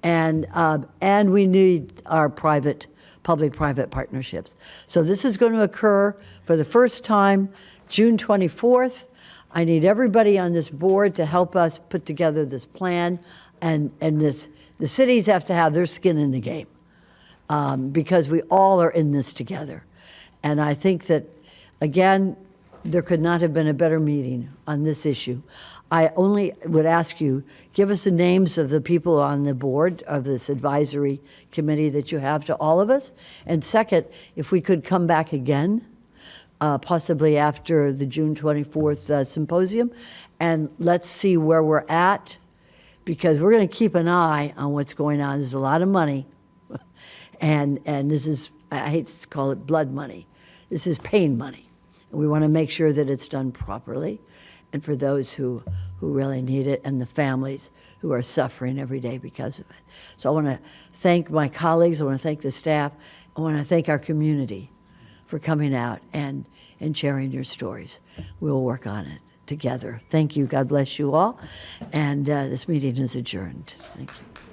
A: And we need our public-private partnerships. So this is going to occur for the first time, June 24th. I need everybody on this board to help us put together this plan, and the cities have to have their skin in the game, because we all are in this together. And I think that, again, there could not have been a better meeting on this issue. I only would ask you, give us the names of the people on the board of this advisory committee that you have to all of us. And second, if we could come back again, possibly after the June 24th symposium, and let's see where we're at, because we're going to keep an eye on what's going on. There's a lot of money, and this is, I hate to call it blood money. This is pain money. We want to make sure that it's done properly, and for those who really need it, and the families who are suffering every day because of it. So I want to thank my colleagues, I want to thank the staff, I want to thank our community for coming out and sharing your stories. We'll work on it together. Thank you, God bless you all, and this meeting is adjourned. Thank you.